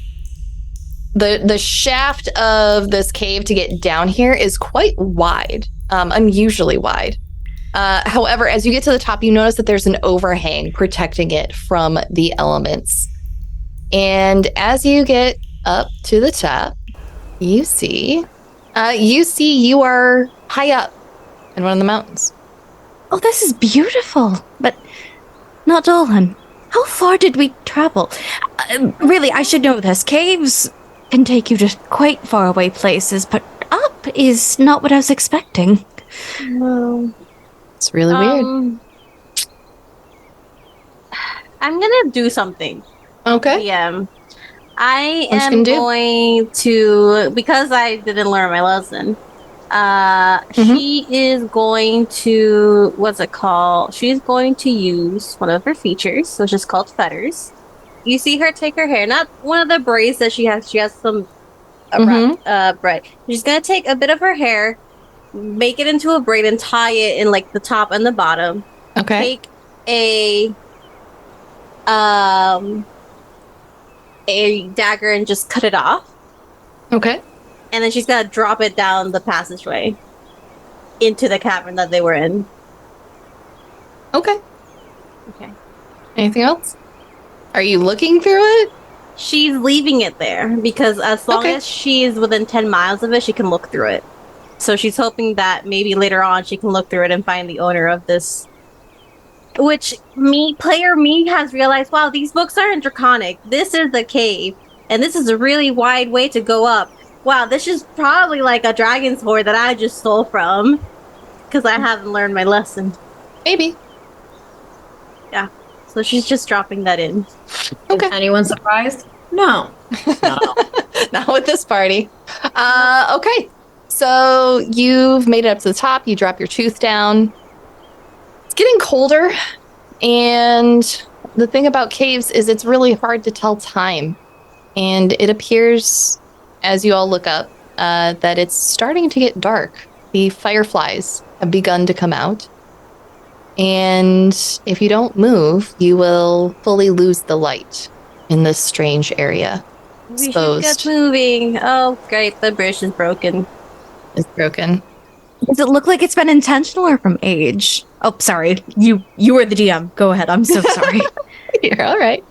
shaft of this cave to get down here is quite wide, unusually wide. However, as you get to the top, you notice that there's an overhang protecting it from the elements. And as you get up to the top, you see you are high up in one of the mountains. Oh, this is beautiful, but not Dolhen. How far did we travel? Really, I should know this. Caves can take you to quite far away places, but up is not what I was expecting. No. It's really weird. I'm gonna do something. Okay. Yeah. I am going to, because I didn't learn my lesson, She is going to, what's it called? She's going to use one of her features, which is called feathers. You see her take her hair, not one of the braids that she has. She has some braid. She's gonna take a bit of her hair, make it into a braid, and tie it in like the top and the bottom. Okay. Take a dagger and just cut it off. Okay. And then she's gonna drop it down the passageway into the cavern that they were in. Okay. Okay. Anything else? Are you looking through it? She's leaving it there because as long as she is within 10 miles of it, she can look through it. So she's hoping that maybe later on she can look through it and find the owner of this. Which player me has realized, wow, these books aren't draconic. This is the cave. And this is a really wide way to go up. Wow, this is probably like a dragon's hoard that I just stole from. Because I haven't learned my lesson. Maybe. Yeah. So she's just dropping that in. Okay. Is anyone surprised? No. Not with this party. Okay. So you've made it up to the top. You drop your tooth down. It's getting colder. And the thing about caves is it's really hard to tell time. And it appears, as you all look up, that it's starting to get dark. The fireflies have begun to come out. And if you don't move, you will fully lose the light in this strange area. We should get moving. Oh, great. The bridge is broken. It's broken. Does it look like it's been intentional or from age? Oh, sorry. You were the DM. Go ahead. I'm so sorry. You're all right.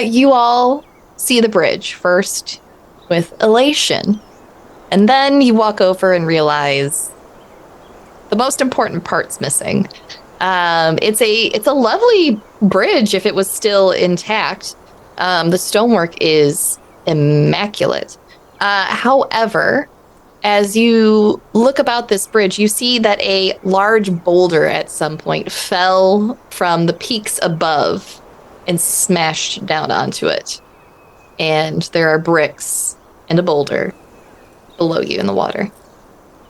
You all see the bridge first with elation. And then you walk over and realize the most important part's missing. It's a lovely bridge if it was still intact. The stonework is immaculate. However, as you look about this bridge, you see that a large boulder at some point fell from the peaks above and smashed down onto it. And there are bricks and a boulder below you in the water.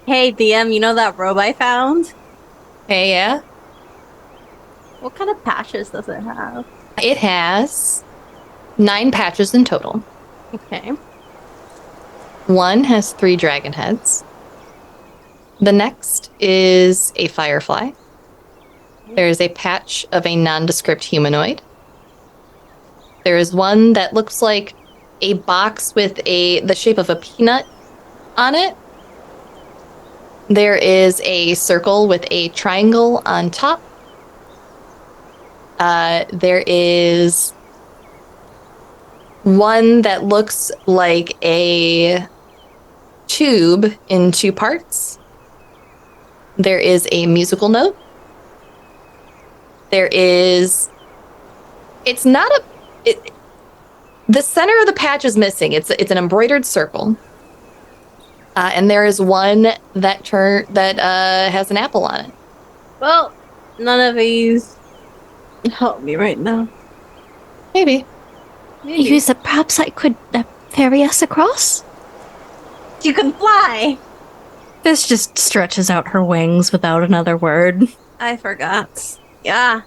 Hey, DM, you know that robe I found? Hey, yeah? What kind of patches does it have? It has 9 patches in total. Okay. One has 3 dragon heads. The next is a firefly. There is a patch of a nondescript humanoid. There is one that looks like a box with the shape of a peanut on it. There is a circle with a triangle on top. There is one that looks like a tube in 2 parts. There is a musical note. There is... It's not a... the center of the patch is missing. It's an embroidered circle. And there is one that has an apple on it. Well, none of these help me right now. Maybe. Yuiza, perhaps I could ferry us across? You can fly! This just stretches out her wings without another word. I forgot. Yeah.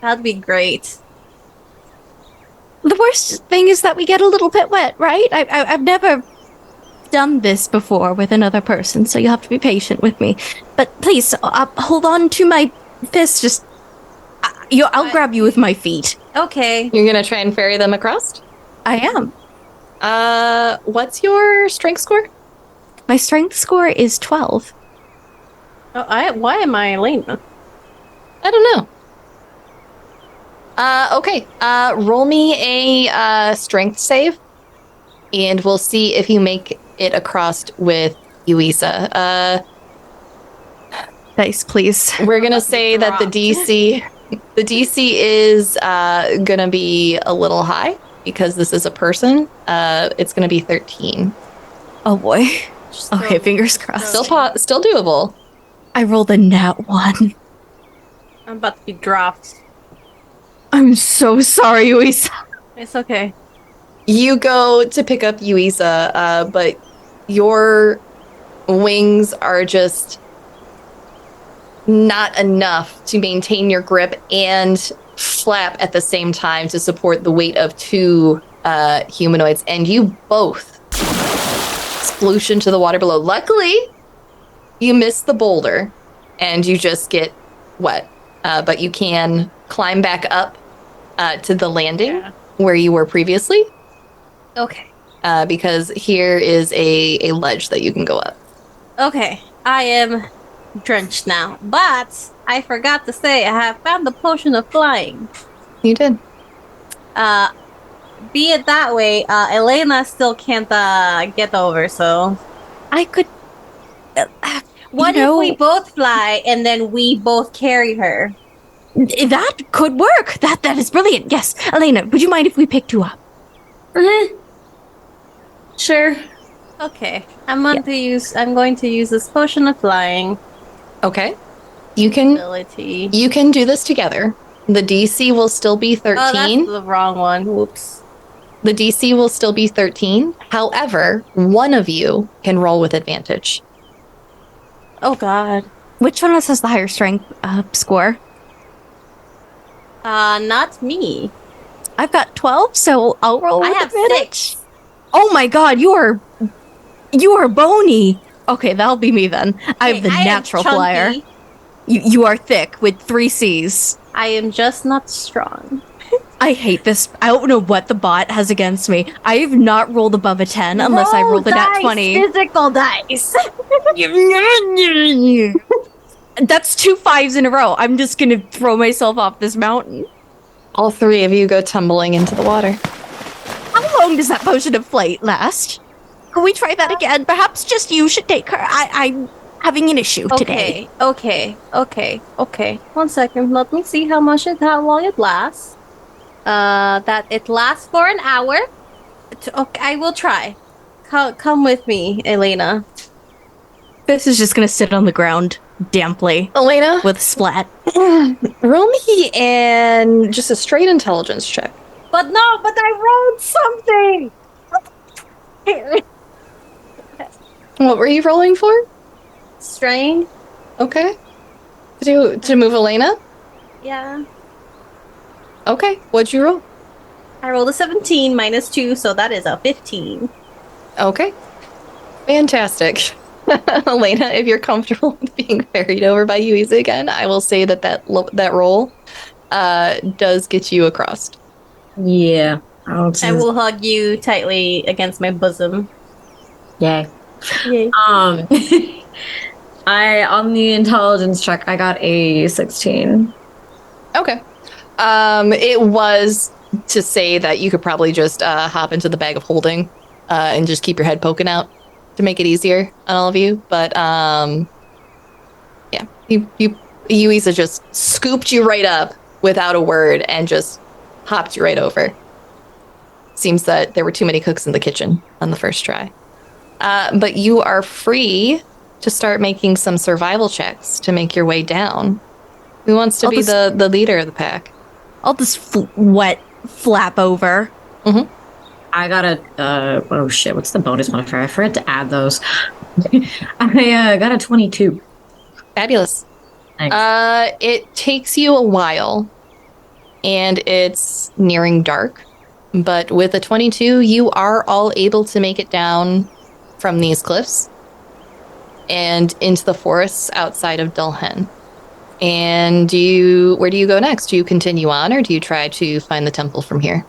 That'd be great. The worst thing is that we get a little bit wet, right? I've never done this before with another person, so you'll have to be patient with me. But please, hold on to my fist. Just, I'll grab you with my feet. Okay. You're gonna try and ferry them across? I am. What's your strength score? My strength score is 12. Oh, why am I late? I don't know. Okay. Roll me a strength save, and we'll see if you make it across with Yuiza. Dice, please. We're gonna say that the DC is gonna be a little high because this is a person. It's gonna be 13. Oh boy. Okay, fingers crossed. Still doable. I rolled a nat 1. I'm about to be dropped. I'm so sorry, Yuiza. It's okay. You go to pick up Yuiza, but your wings are just not enough to maintain your grip and flap at the same time to support the weight of two humanoids, and you both sploosh into the water below. Luckily, you miss the boulder, and you just get wet, but you can climb back up to the landing where you were previously. Okay. Because here is a ledge that you can go up. Okay. I am drenched now, but I forgot to say I have found the potion of flying. You did. Be it that way, Elena still can't get over, so I could. what if we both fly and then we both carry her? That could work. That is brilliant. Yes, Elena, would you mind if we picked you up? Sure. Okay, I'm going to use this potion of flying Okay. You can ability. you can do this together. The DC will still be 13. Oh, that's the wrong one. Whoops. The DC will still be 13. However, one of you can roll with advantage. Oh God. Which one of us has the higher strength score? Not me. I've got 12, so I'll roll I with have advantage. 6. Oh my God, you are bony. Okay, that'll be me then. I have the natural flyer. You are thick with 3 C's. I am just not strong. I hate this. I don't know what the bot has against me. I have not rolled above a 10 unless I rolled a nat 20. Physical dice. That's 2 5s in a row. I'm just gonna throw myself off this mountain. All three of you go tumbling into the water. How long does that potion of flight last? Can we try that again? Perhaps just you should take her. I'm having an issue today. Okay. 1 second. Let me see how long it lasts. That it lasts for an hour. Okay, I will try. Come with me, Elena. This is just gonna sit on the ground damply Elena, with splat. roll me and just a straight intelligence check. But I rolled something. What were you rolling for? Strain. Okay. To move Elena? Yeah. Okay. What'd you roll? I rolled a 17 minus 2, so that is a 15. Okay. Fantastic. Elena, if you're comfortable with being ferried over by Yuiza again, I will say that roll does get you across. Yeah. I will hug you tightly against my bosom. Yay. Yay. I on the intelligence check I got a 16. Okay. It was to say that you could probably just hop into the bag of holding and just keep your head poking out to make it easier on all of you. But yeah, Yuiza just scooped you right up without a word and just hopped you right over. Seems that there were too many cooks in the kitchen on the first try. But you are free to start making some survival checks to make your way down. Who wants to be the leader of the pack? I'll just flap over. Mm-hmm. I got a oh shit, what's the bonus modifier? I forgot to add those. I got a 22. Fabulous. Thanks. It takes you a while, and it's nearing dark. But with a 22, you are all able to make it down from these cliffs and into the forests outside of Dulhen. And where do you go next? Do you continue on, or do you try to find the temple from here?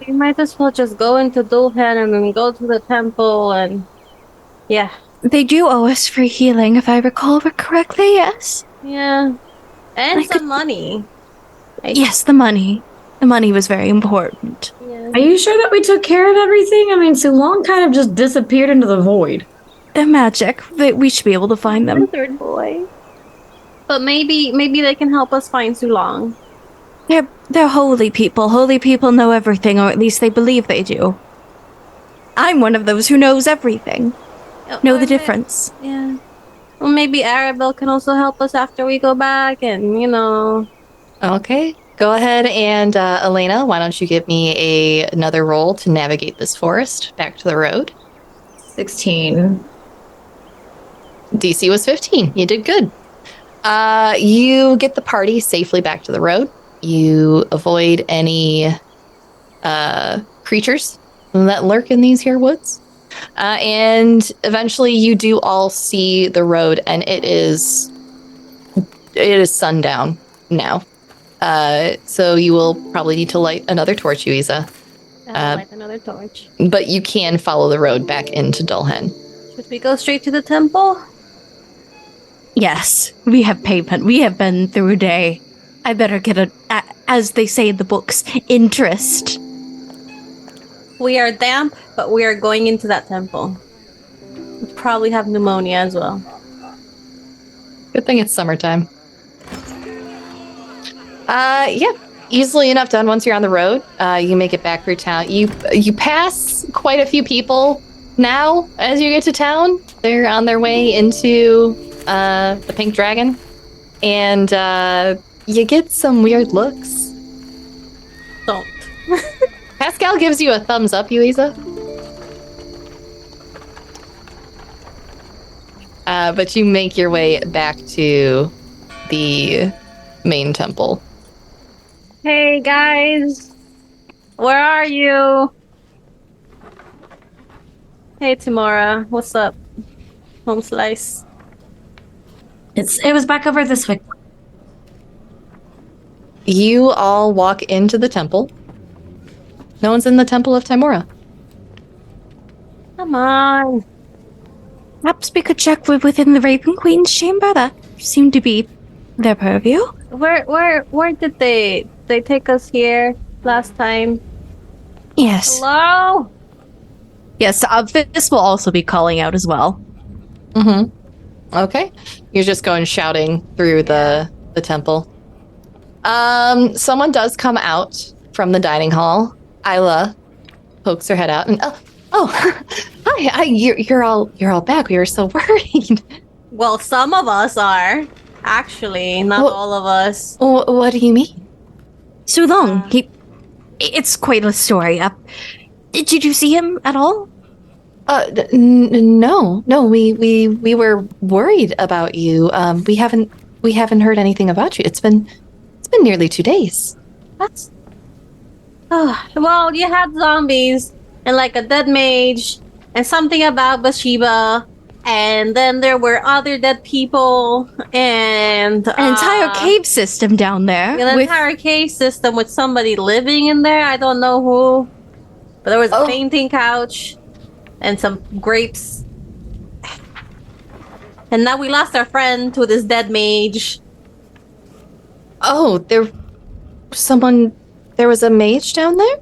We might as well just go into Dulhen and then go to the temple and... Yeah. They do owe us free healing, if I recall correctly, yes? Yeah. And some money. Yes, the money. The money was very important. Yeah. Are you sure that we took care of everything? I mean, Sulong kind of just disappeared into the void. They're magic. We should be able to find them. Third boy. But maybe they can help us find Sulong. They're holy people. Holy people know everything, or at least they believe they do. I'm one of those who knows everything. Know the difference. Yeah. Well, maybe Arabelle can also help us after we go back, and, you know... Okay. Go ahead and, Elena, why don't you give me another roll to navigate this forest back to the road? 16. DC was 15. You did good. You get the party safely back to the road. You avoid any creatures that lurk in these here woods. And eventually you do all see the road, and it is sundown now. So you will probably need to light another torch, Yuiza. Light another torch. But you can follow the road back into Dulhen. Should we go straight to the temple? Yes, we have payment. We have been through a day. I better get as they say in the books, interest. We are damp, but we are going into that temple. We probably have pneumonia as well. Good thing it's summertime. Yeah, easily enough done. Once you're on the road, you make it back through town. You pass quite a few people now as you get to town. They're on their way into the Pink Dragon, and you get some weird looks. Don't. Pascal gives you a thumbs up, Yuiza. But you make your way back to the main temple. Hey guys, where are you? Hey Tamara, what's up? Home slice. It was back over this way. You all walk into the temple. No one's in the Temple of Timora. Come on. Perhaps we could check within the Raven Queen's chamber. That seemed to be their purview. Where did they take us here last time? Yes. Hello? Yes, this will also be calling out as well. Mm-hmm. Okay. You're just going shouting through the temple. Someone does come out from the dining hall. Isla pokes her head out and hi, you're all back. We were so worried. Well, some of us are. Actually, not all of us. What do you mean? So long. It's quite a story. Did you see him at all? No. We were worried about you. We haven't heard anything about you. It's been nearly 2 days. That's... well, you had zombies and like a dead mage and something about Bathsheba, and then there were other dead people and an entire cave system down there. An entire cave system with somebody living in there. I don't know who, but there was a fainting couch and some grapes. And now we lost our friend to this dead mage. Oh, there was a mage down there?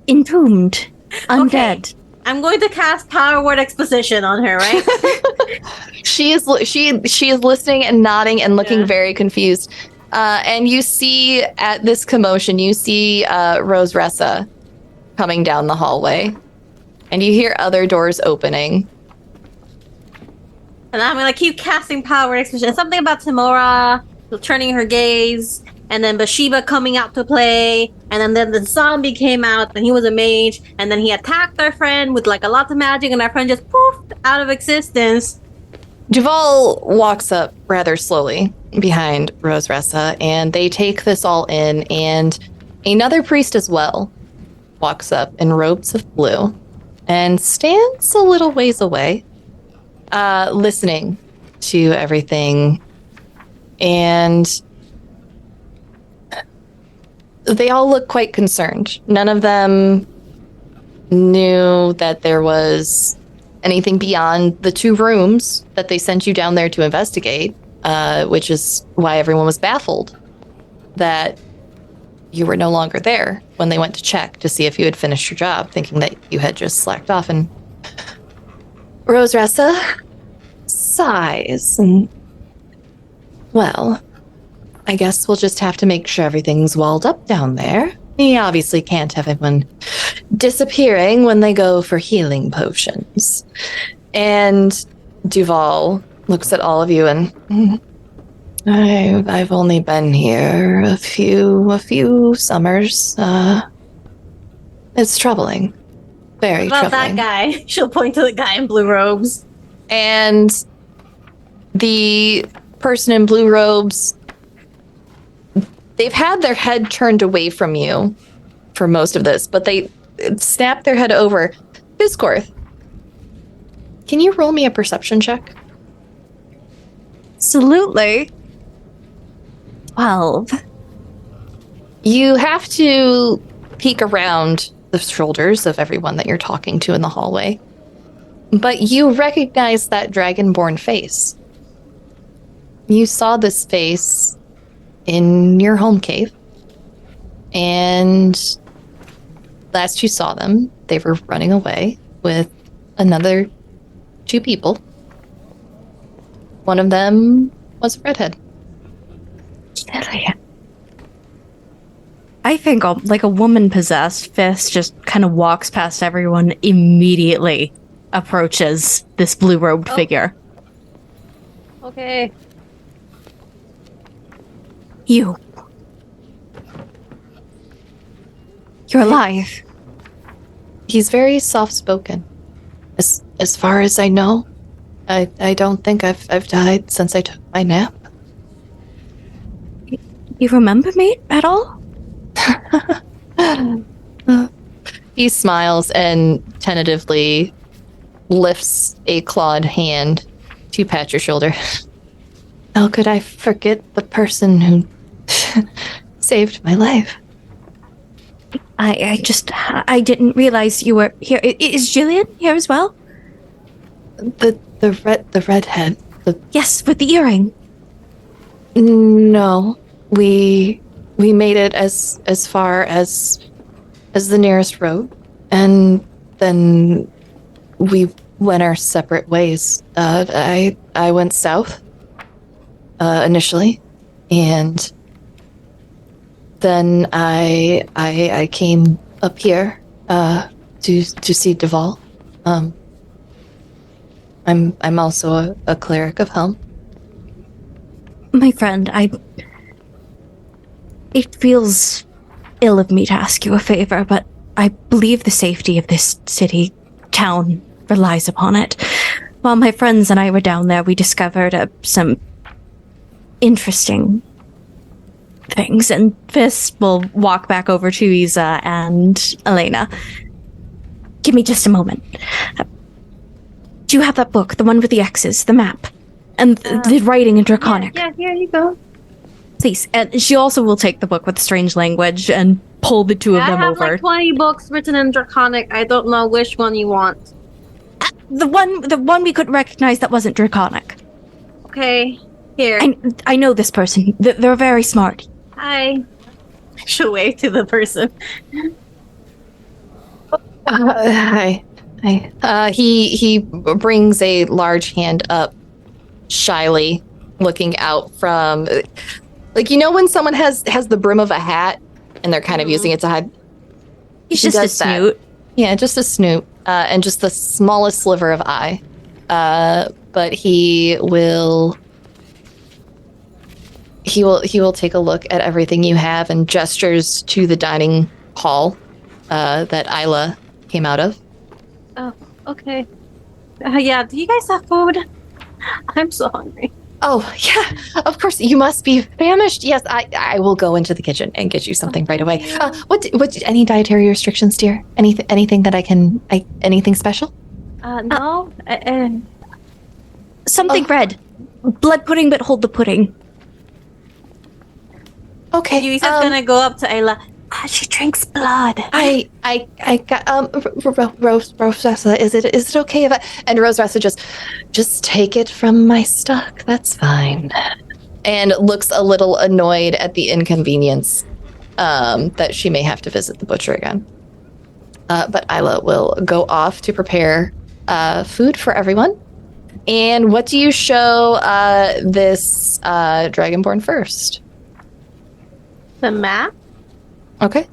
Entombed. Undead. Okay. I'm going to cast Power Word Exposition on her, right? She is listening and nodding and looking very confused. And you see at this commotion, you see Rose Ressa coming down the hallway. And you hear other doors opening. And I'm going to keep casting Power Word Exposition. Something about Timora turning her gaze. And then Bathsheba coming out to play, and then the zombie came out, and he was a mage, and then he attacked our friend with like a lot of magic, and our friend just poofed out of existence. Duval walks up rather slowly behind Rose Ressa, and they take this all in, and another priest as well walks up in robes of blue and stands a little ways away, listening to everything, and they all look quite concerned. None of them knew that there was anything beyond the 2 rooms that they sent you down there to investigate, which is why everyone was baffled that you were no longer there when they went to check to see if you had finished your job, thinking that you had just slacked off. And Rose Ressa sighs and, well, I guess we'll just have to make sure everything's walled up down there. We obviously can't have anyone disappearing when they go for healing potions. And Duval looks at all of you and I've only been here a few summers. It's troubling. Very What about troubling. that guy? She'll point to the guy in blue robes. And The person in blue robes, they've had their head turned away from you for most of this, but they snap their head over. Fisscourth, can you roll me a perception check? Absolutely. 12. You have to peek around the shoulders of everyone that you're talking to in the hallway, but you recognize that dragonborn face. You saw this face in your home cave, and last you saw them, they were running away with another 2 people. One of them was a redhead. I think like a woman possessed, Fist just kind of walks past everyone, immediately approaches this blue robed figure. Okay. You're alive. He's very soft-spoken. As far as I know, I don't think I've died since I took my nap. You remember me at all? He smiles and tentatively lifts a clawed hand to pat your shoulder. How could I forget the person who saved my life? I didn't realize you were here. Is Jillian here as well? The redhead. Yes, with the earring. No, we made it as far as the nearest road, and then we went our separate ways. I went south initially, and then I came up here to see Duval. I'm also a cleric of Helm. My friend, it feels ill of me to ask you a favor, but I believe the safety of this city, town, relies upon it. While my friends and I were down there, we discovered some interesting things, and Fist will walk back over to Yuiza and Elena. Give me just a moment. Do you have that book, the one with the X's, the map, and the writing in Draconic? Yeah, here you go. Please. And she also will take the book with strange language and pull the 2 of them I have over. like 20 books written in Draconic. I don't know which one you want. The one we could recognize that wasn't Draconic. Okay, here. I know this person. They're very smart. Hi. She'll wave to the person. Hi. He brings a large hand up, shyly looking out from, like, you know when someone has the brim of a hat and they're kind of using it to hide. He's just a snoot. Yeah, just a snoot, and just the smallest sliver of eye. But he will take a look at everything you have and gestures to the dining hall that Isla came out of. Oh, okay. Yeah, do you guys have food? I'm so hungry. Oh, yeah, of course. You must be famished. Yes, I will go into the kitchen and get you something right away. What any dietary restrictions, dear? Anything that anything special? No. Something red. Blood pudding, but hold the pudding. Okay. Yuiza's gonna go up to Ayla. She drinks blood. I got Rosessa, is it okay if I, and Rosessa just take it from my stock, that's fine. And looks a little annoyed at the inconvenience that she may have to visit the butcher again. But Isla will go off to prepare food for everyone. And what do you show this Dragonborn first? The map? Okay.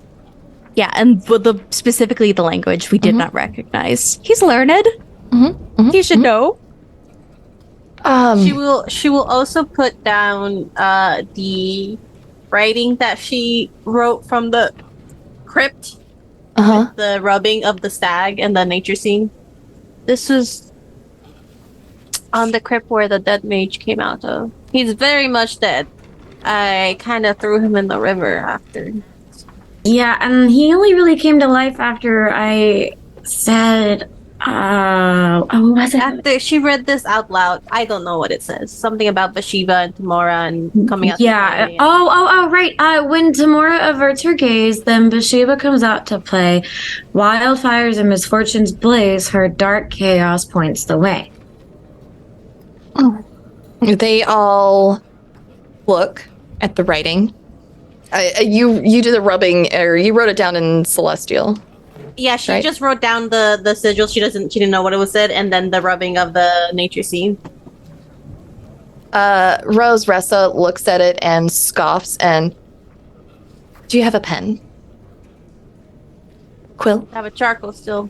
Yeah, and specifically the language we did not recognize. He's learned. He should know. She will also put down the writing that she wrote from the crypt. With the rubbing of the stag and the nature scene. This was on the crypt where the dead mage came out of. He's very much dead. I kind of threw him in the river after. Yeah, and he only really came to life after I said, what was it? After she read this out loud, I don't know what it says. Something about Bathsheba and Tamora and coming out. Yeah. Right. When Tamora averts her gaze, then Bathsheba comes out to play. Wildfires and misfortunes blaze. Her dark chaos points the way. They all look at the writing. You did the rubbing, or you wrote it down in Celestial. Yeah, she right? just wrote down the sigil. She didn't know what it was said, and then the rubbing of the nature scene. Rose Ressa looks at it and scoffs. And do you have a pen? Quill? I have a charcoal still.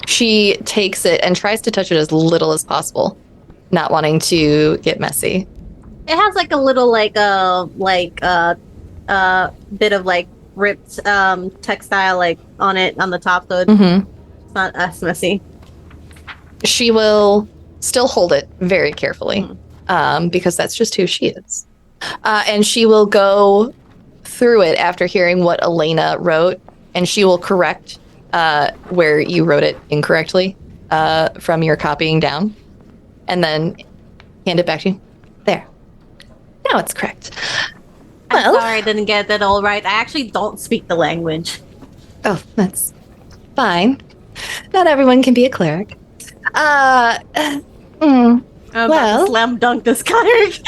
She takes it and tries to touch it as little as possible, not wanting to get messy. It has like a little bit of like ripped textile like on it on the top, so it's not as messy. She will still hold it very carefully, because that's just who she is. And she will go through it after hearing what Elena wrote, and she will correct where you wrote it incorrectly from your copying down, and then hand it back to you. There. Now it's correct. I'm sorry I didn't get that all right. I actually don't speak the language. Oh, that's fine. Not everyone can be a cleric. I'm about to slam dunk this cleric.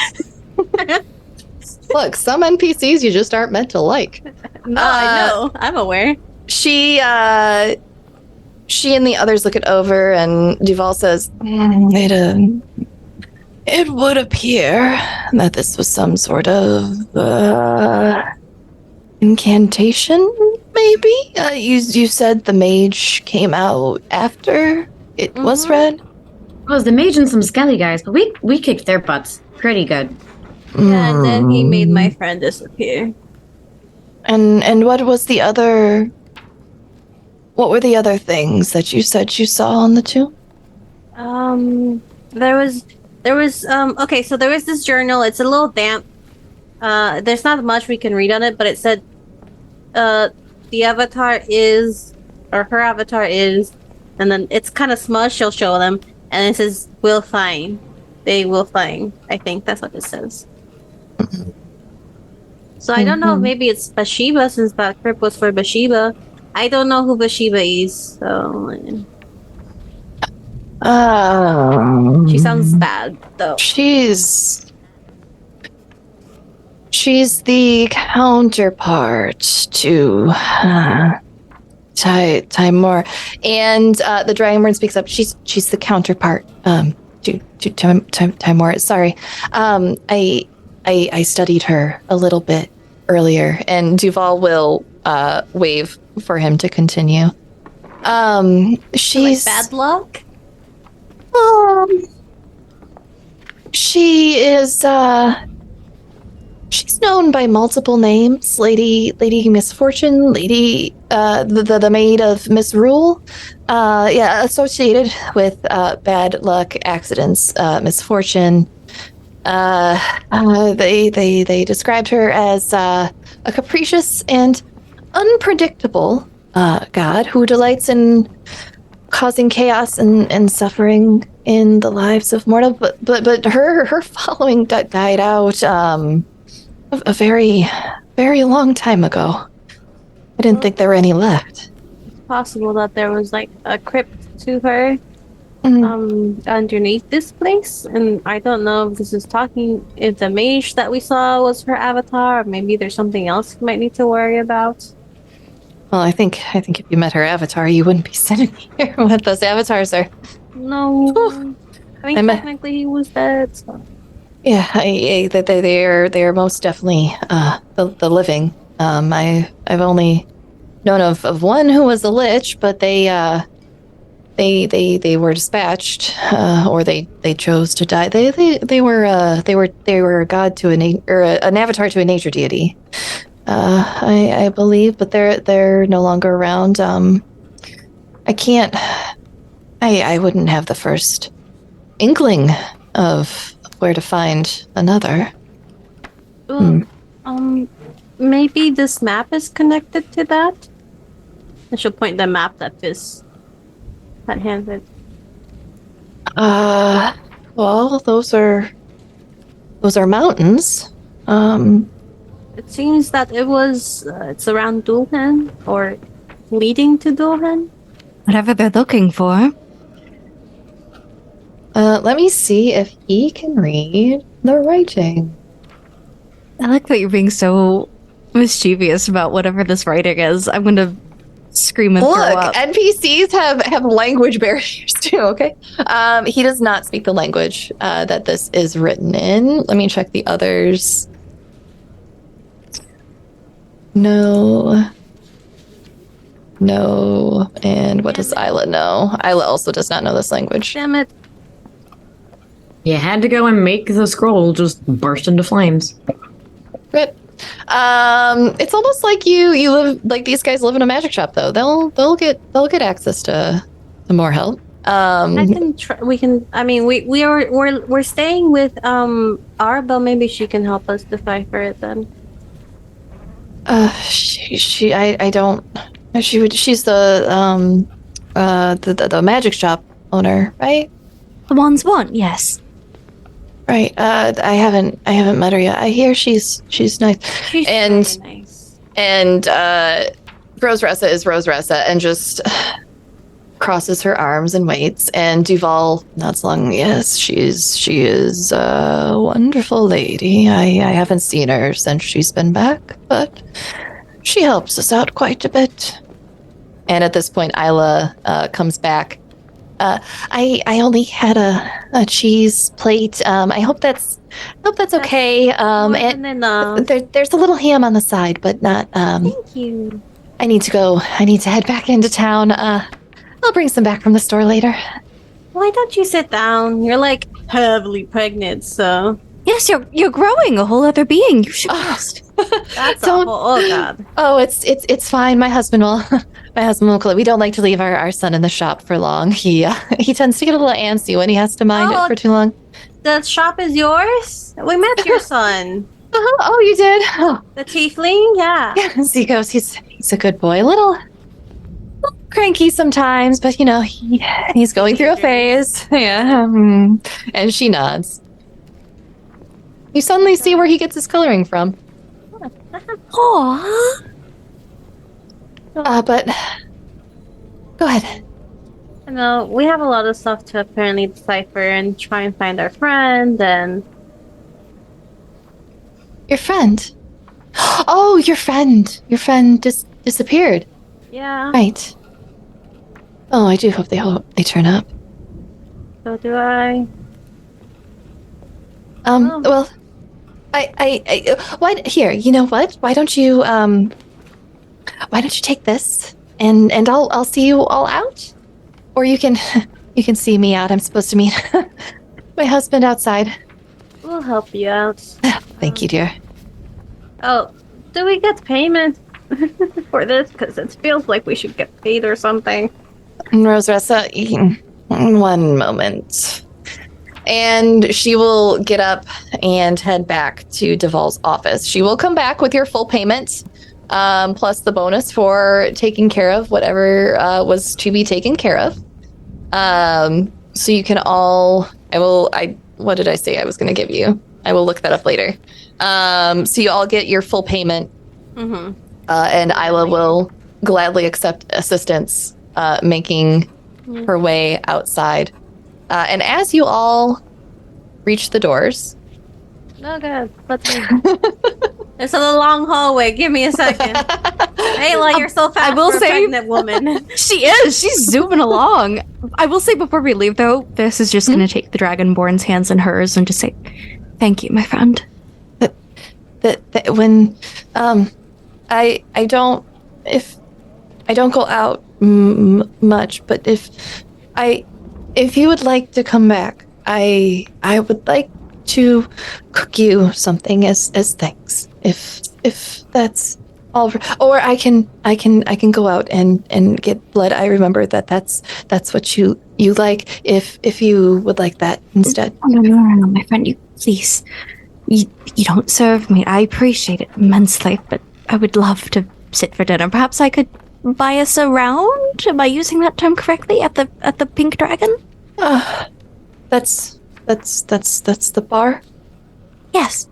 Look, some NPCs you just aren't meant to like. No, I know. I'm aware. She and the others look it over, and Duval says, it would appear that this was some sort of incantation, maybe? You said the mage came out after it was read? It was the mage and some skelly guys, but we kicked their butts pretty good. Yeah, and then he made my friend disappear. And what was the other... What were the other things that you said you saw on the tomb? There was okay, so there was this journal. It's a little damp. There's not much we can read on it, but it said the avatar is, or her avatar is, and then it's kind of smudged. She'll show them, and it says will find. They will find. I think that's what it says. So I don't know, maybe it's Bathsheba, since that crypt was for Bathsheba. I don't know who Bathsheba is, so... she sounds bad, though. She's the counterpart to Timor. And the Dragonborn speaks up. She's the counterpart to Timor. Sorry. I studied her a little bit earlier, and Duval will wave for him to continue. She's like bad luck? She is she's known by multiple names. Lady Misfortune, Lady the Maid of Misrule. Associated with bad luck, accidents, misfortune. They described her as a capricious and unpredictable god who delights in causing chaos and suffering in the lives of mortal. But her following died out a very, very long time ago. I didn't think there were any left. It's possible that there was like a crypt to her underneath this place, and I don't know if if the mage that we saw was her avatar, or maybe there's something else you might need to worry about. Well, I think if you met her avatar, you wouldn't be sitting here with those avatars are. No. I mean, technically he was dead, so. Yeah, they are most definitely the living. I've only known of one who was a lich, but they were dispatched, or they chose to die. They were a god to an avatar to a nature deity. I believe, but they're no longer around. I wouldn't have the first inkling of where to find another. Well, maybe this map is connected to that. I should point the map that Fizz had handed. Well, those are mountains. It seems that it's around Dulhan or leading to Dulhan. Whatever they're looking for. Let me see if he can read the writing. I like that you're being so mischievous about whatever this writing is. I'm gonna scream and throw up. NPCs have language barriers too, okay? He does not speak the language that this is written in. Let me check the others. No. And what does Isla know? Isla also does not know this language. Damn it. You had to go and make the scroll just burst into flames. Good. It's almost like you live like these guys live in a magic shop though. They'll get access to more help. I can try. We can. I mean, we're staying with Arba. Maybe she can help us decipher it then. I don't. She's the magic shop owner, right? The one's one, yes. Right. I haven't met her yet. I hear she's nice. She's And- very nice. And Rose Ressa is Rose Ressa and just crosses her arms and waits. And Duval nods along. Yes, she is a wonderful lady. I haven't seen her since she's been back, but she helps us out quite a bit. And at this point, Isla comes back. I only had a cheese plate. I hope that's okay. More And than enough. there's a little ham on the side, but not. Thank you. I need to head back into town. I'll bring some back from the store later. Why don't you sit down? You're like heavily pregnant, so Yes, you're growing a whole other being. You should rest. that's Don't- awful. Oh God. Oh, it's fine. My husband will. We don't like to leave our son in the shop for long. He tends to get a little antsy when he has to mind Oh. it for too long. The shop is yours? We met your son. Oh, you did. Oh, The tiefling? Yeah. yeah. Zikos, he's a good boy. A little cranky sometimes, but he's going through a phase. Yeah. And she nods. You suddenly see where he gets his coloring from. Aww. But go ahead. No, we have a lot of stuff to apparently decipher and try and find our friend and Your friend. Oh, your friend. Your friend disappeared. yeah. Right. Oh, I do hope they turn up. So do I. Oh. Well, why here? You know what? Why don't you take this and I'll see you all out, or you can see me out. I'm supposed to meet my husband outside. We'll help you out. Thank you, dear. Oh, do we get payment for this? Because it feels like we should get paid or something. Rose Ressa, one moment. And she will get up and head back to Duval's office. She will come back with your full payment, plus the bonus for taking care of whatever was to be taken care of. So you can all. What did I say I was going to give you? I will look that up later. So you all get your full payment, Mm-hmm. and Isla will gladly accept assistance, making her way outside. And as you all reach the doors, Oh god, let's It's a long hallway. Give me a second. Ayla, you're so fast. I will for a say- pregnant woman. She is. She's zooming along. I will say before we leave, though, this is just going to take the Dragonborn's hands in hers and just say, "Thank you, my friend." that when I don't go out much, but if you would like to come back, I would like to cook you something as thanks, if that's Or I can go out and get blood. I remember that's what you like. If you would like that instead. Oh, no, my friend, you please. You don't serve me. I appreciate it immensely, but I would love to sit for dinner. Perhaps I could buy us a round? Am I using that term correctly at the Pink Dragon? That's the bar. Yes.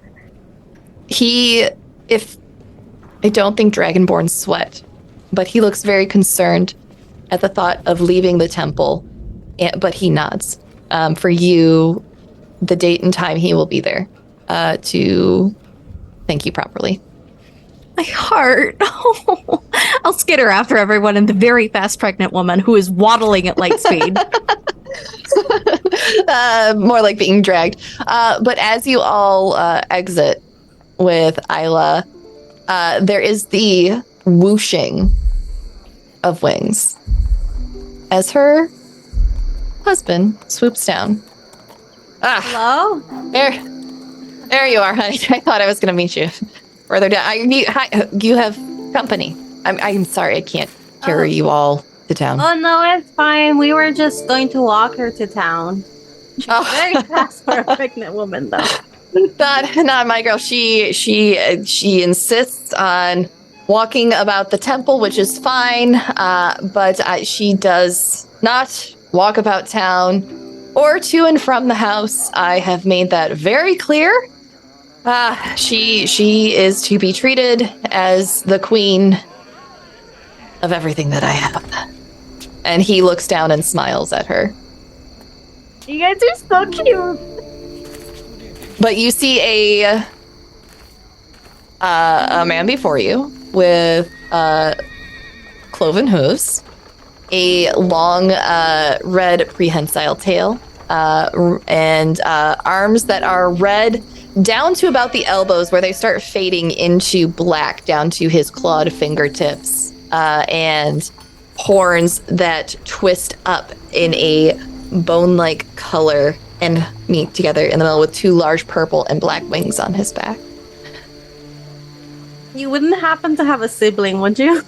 I don't think Dragonborn sweat, but he looks very concerned at the thought of leaving the temple, but he nods. For you, the date and time he will be there to thank you properly. My heart. I'll skitter after everyone and the very fast pregnant woman who is waddling at light speed. More like being dragged. But as you all exit with Isla, there is the whooshing of wings as her husband swoops down. Hello? There you are, honey. I thought I was going to meet you further down. You have company. I'm sorry, I can't carry you all to town. Oh, no, it's fine. We were just going to walk her to town. She's very fast for a pregnant woman, though. Not my girl. She insists on walking about the temple, which is fine, but she does not walk about town or to and from the house. I have made that very clear. She is to be treated as the queen of everything that I have. And he looks down and smiles at her. You guys are so cute. But you see a man before you with cloven hooves, a long red prehensile tail, and arms that are red down to about the elbows, where they start fading into black down to his clawed fingertips, and horns that twist up in a bone-like color and meet together in the middle with two large purple and black wings on his back. You wouldn't happen to have a sibling, would you?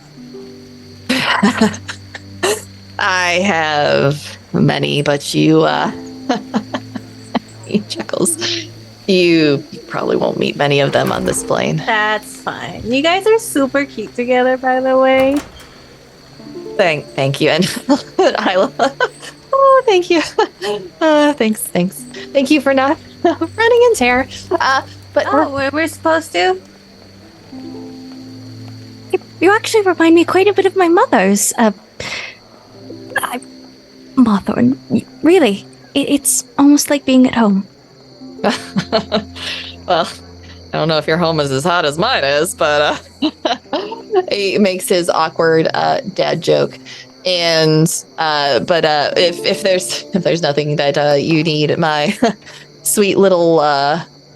I have many, but you, he chuckles. You probably won't meet many of them on this plane. That's fine. You guys are super cute together, by the way. Thank you. And Isla, oh, thank you. Thanks. Thank you for not running in terror. But we're supposed to? You actually remind me quite a bit of my mother's. Mawthorn, really, it's almost like being at home. Well, I don't know if your home is as hot as mine is, but he makes his awkward dad joke. And if there's nothing that you need, my sweet little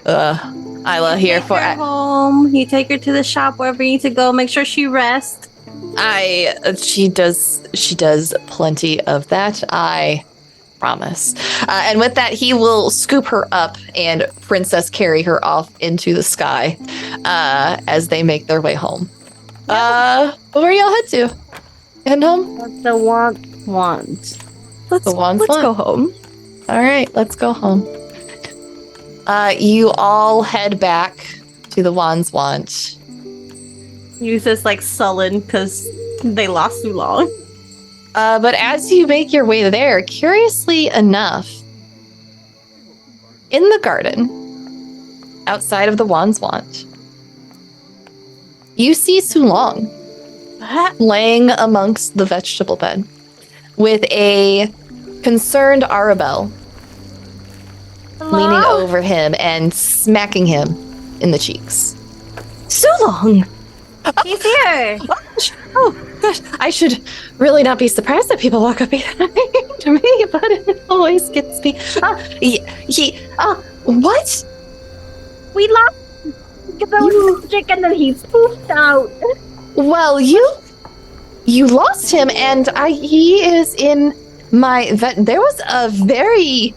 Isla here for home. You take her to the shop wherever you need to go. Make sure she rests. She does plenty of that, I promise. And with that, he will scoop her up and princess carry her off into the sky as they make their way home. Where y'all head to? Heading home? The want. Let's go home. All right, let's go home. You all head back to the Wands Want. Yuiza's like sullen because they lost too long. But as you make your way there, curiously enough, in the garden, outside of the Wands Want, you see Sulong laying amongst the vegetable bed with a concerned Arabelle leaning over him and smacking him in the cheeks. Sulong! He's here! Oh, gosh, I should really not be surprised that people walk up behind me, but it always gets me. What? We lost because I was sick and then he poofed out. Well, you lost him, and he is in my there was a very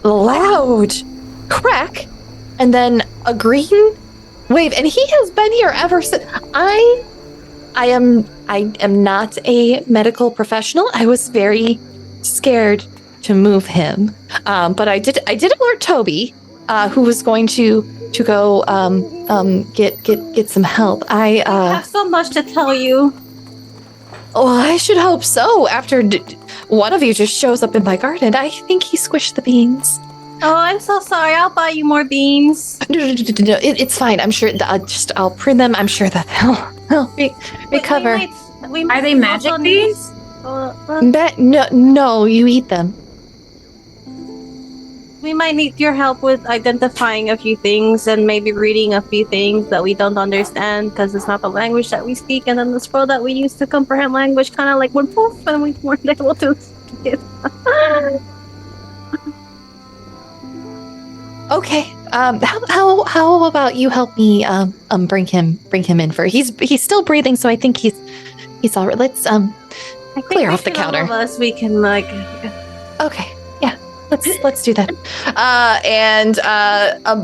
loud crack, and then a green wave, and he has been here ever since. I I am not a medical professional. I was very scared to move him, but I did alert Toby, who was going to go get some help. I have so much to tell you. Oh, I should hope so. After one of you just shows up in my garden, I think he squished the beans. Oh, I'm so sorry. I'll buy you more beans. No, it's fine. I'm sure. I'll prune them. I'm sure that they'll recover. Are they magic beans? No, you eat them. We might need your help with identifying a few things and maybe reading a few things that we don't understand because it's not the language that we speak, and then the scroll that we use to comprehend language kind of like went poof and we weren't able to speak it. Okay. How about you help me bring him in for he's still breathing, so I think he's all right. Let's clear off the counter. All of us, we can like. Okay. Yeah. Let's do that. And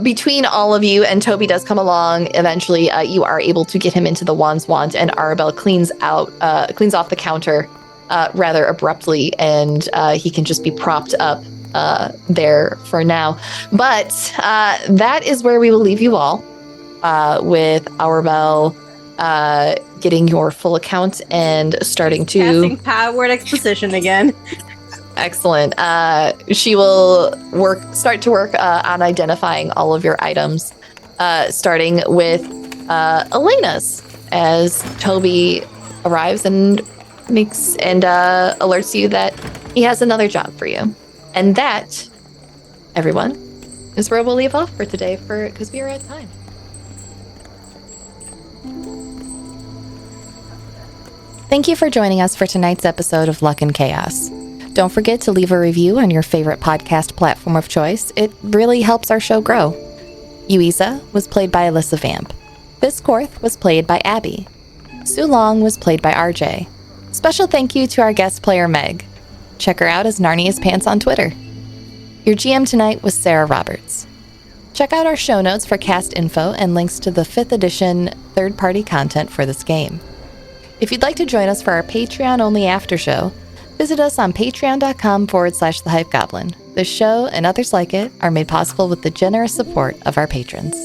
between all of you, and Toby does come along eventually, you are able to get him into the Wands Wand, and Arabelle cleans off the counter rather abruptly, and he can just be propped up there for now. But that is where we will leave you all with Arabelle getting your full account and starting to passing power exposition again. Excellent. She will start to work on identifying all of your items, starting with Elena's, as Toby arrives and alerts you that he has another job for you. And that, everyone, is where we'll leave off for today because we are at time. Thank you for joining us for tonight's episode of Luck and Chaos. Don't forget to leave a review on your favorite podcast platform of choice. It really helps our show grow. Yuiza was played by Alessa Vamp. Fisscourth was played by Abby. Su Long was played by RJ. Special thank you to our guest player Meg. Check her out as Narnia's Pants on Twitter. Your GM tonight was Sara Roberts. Check out our show notes for cast info and links to the 5th edition third-party content for this game. If you'd like to join us for our Patreon-only after show, visit us on patreon.com/The Hype Goblin. This show and others like it are made possible with the generous support of our patrons.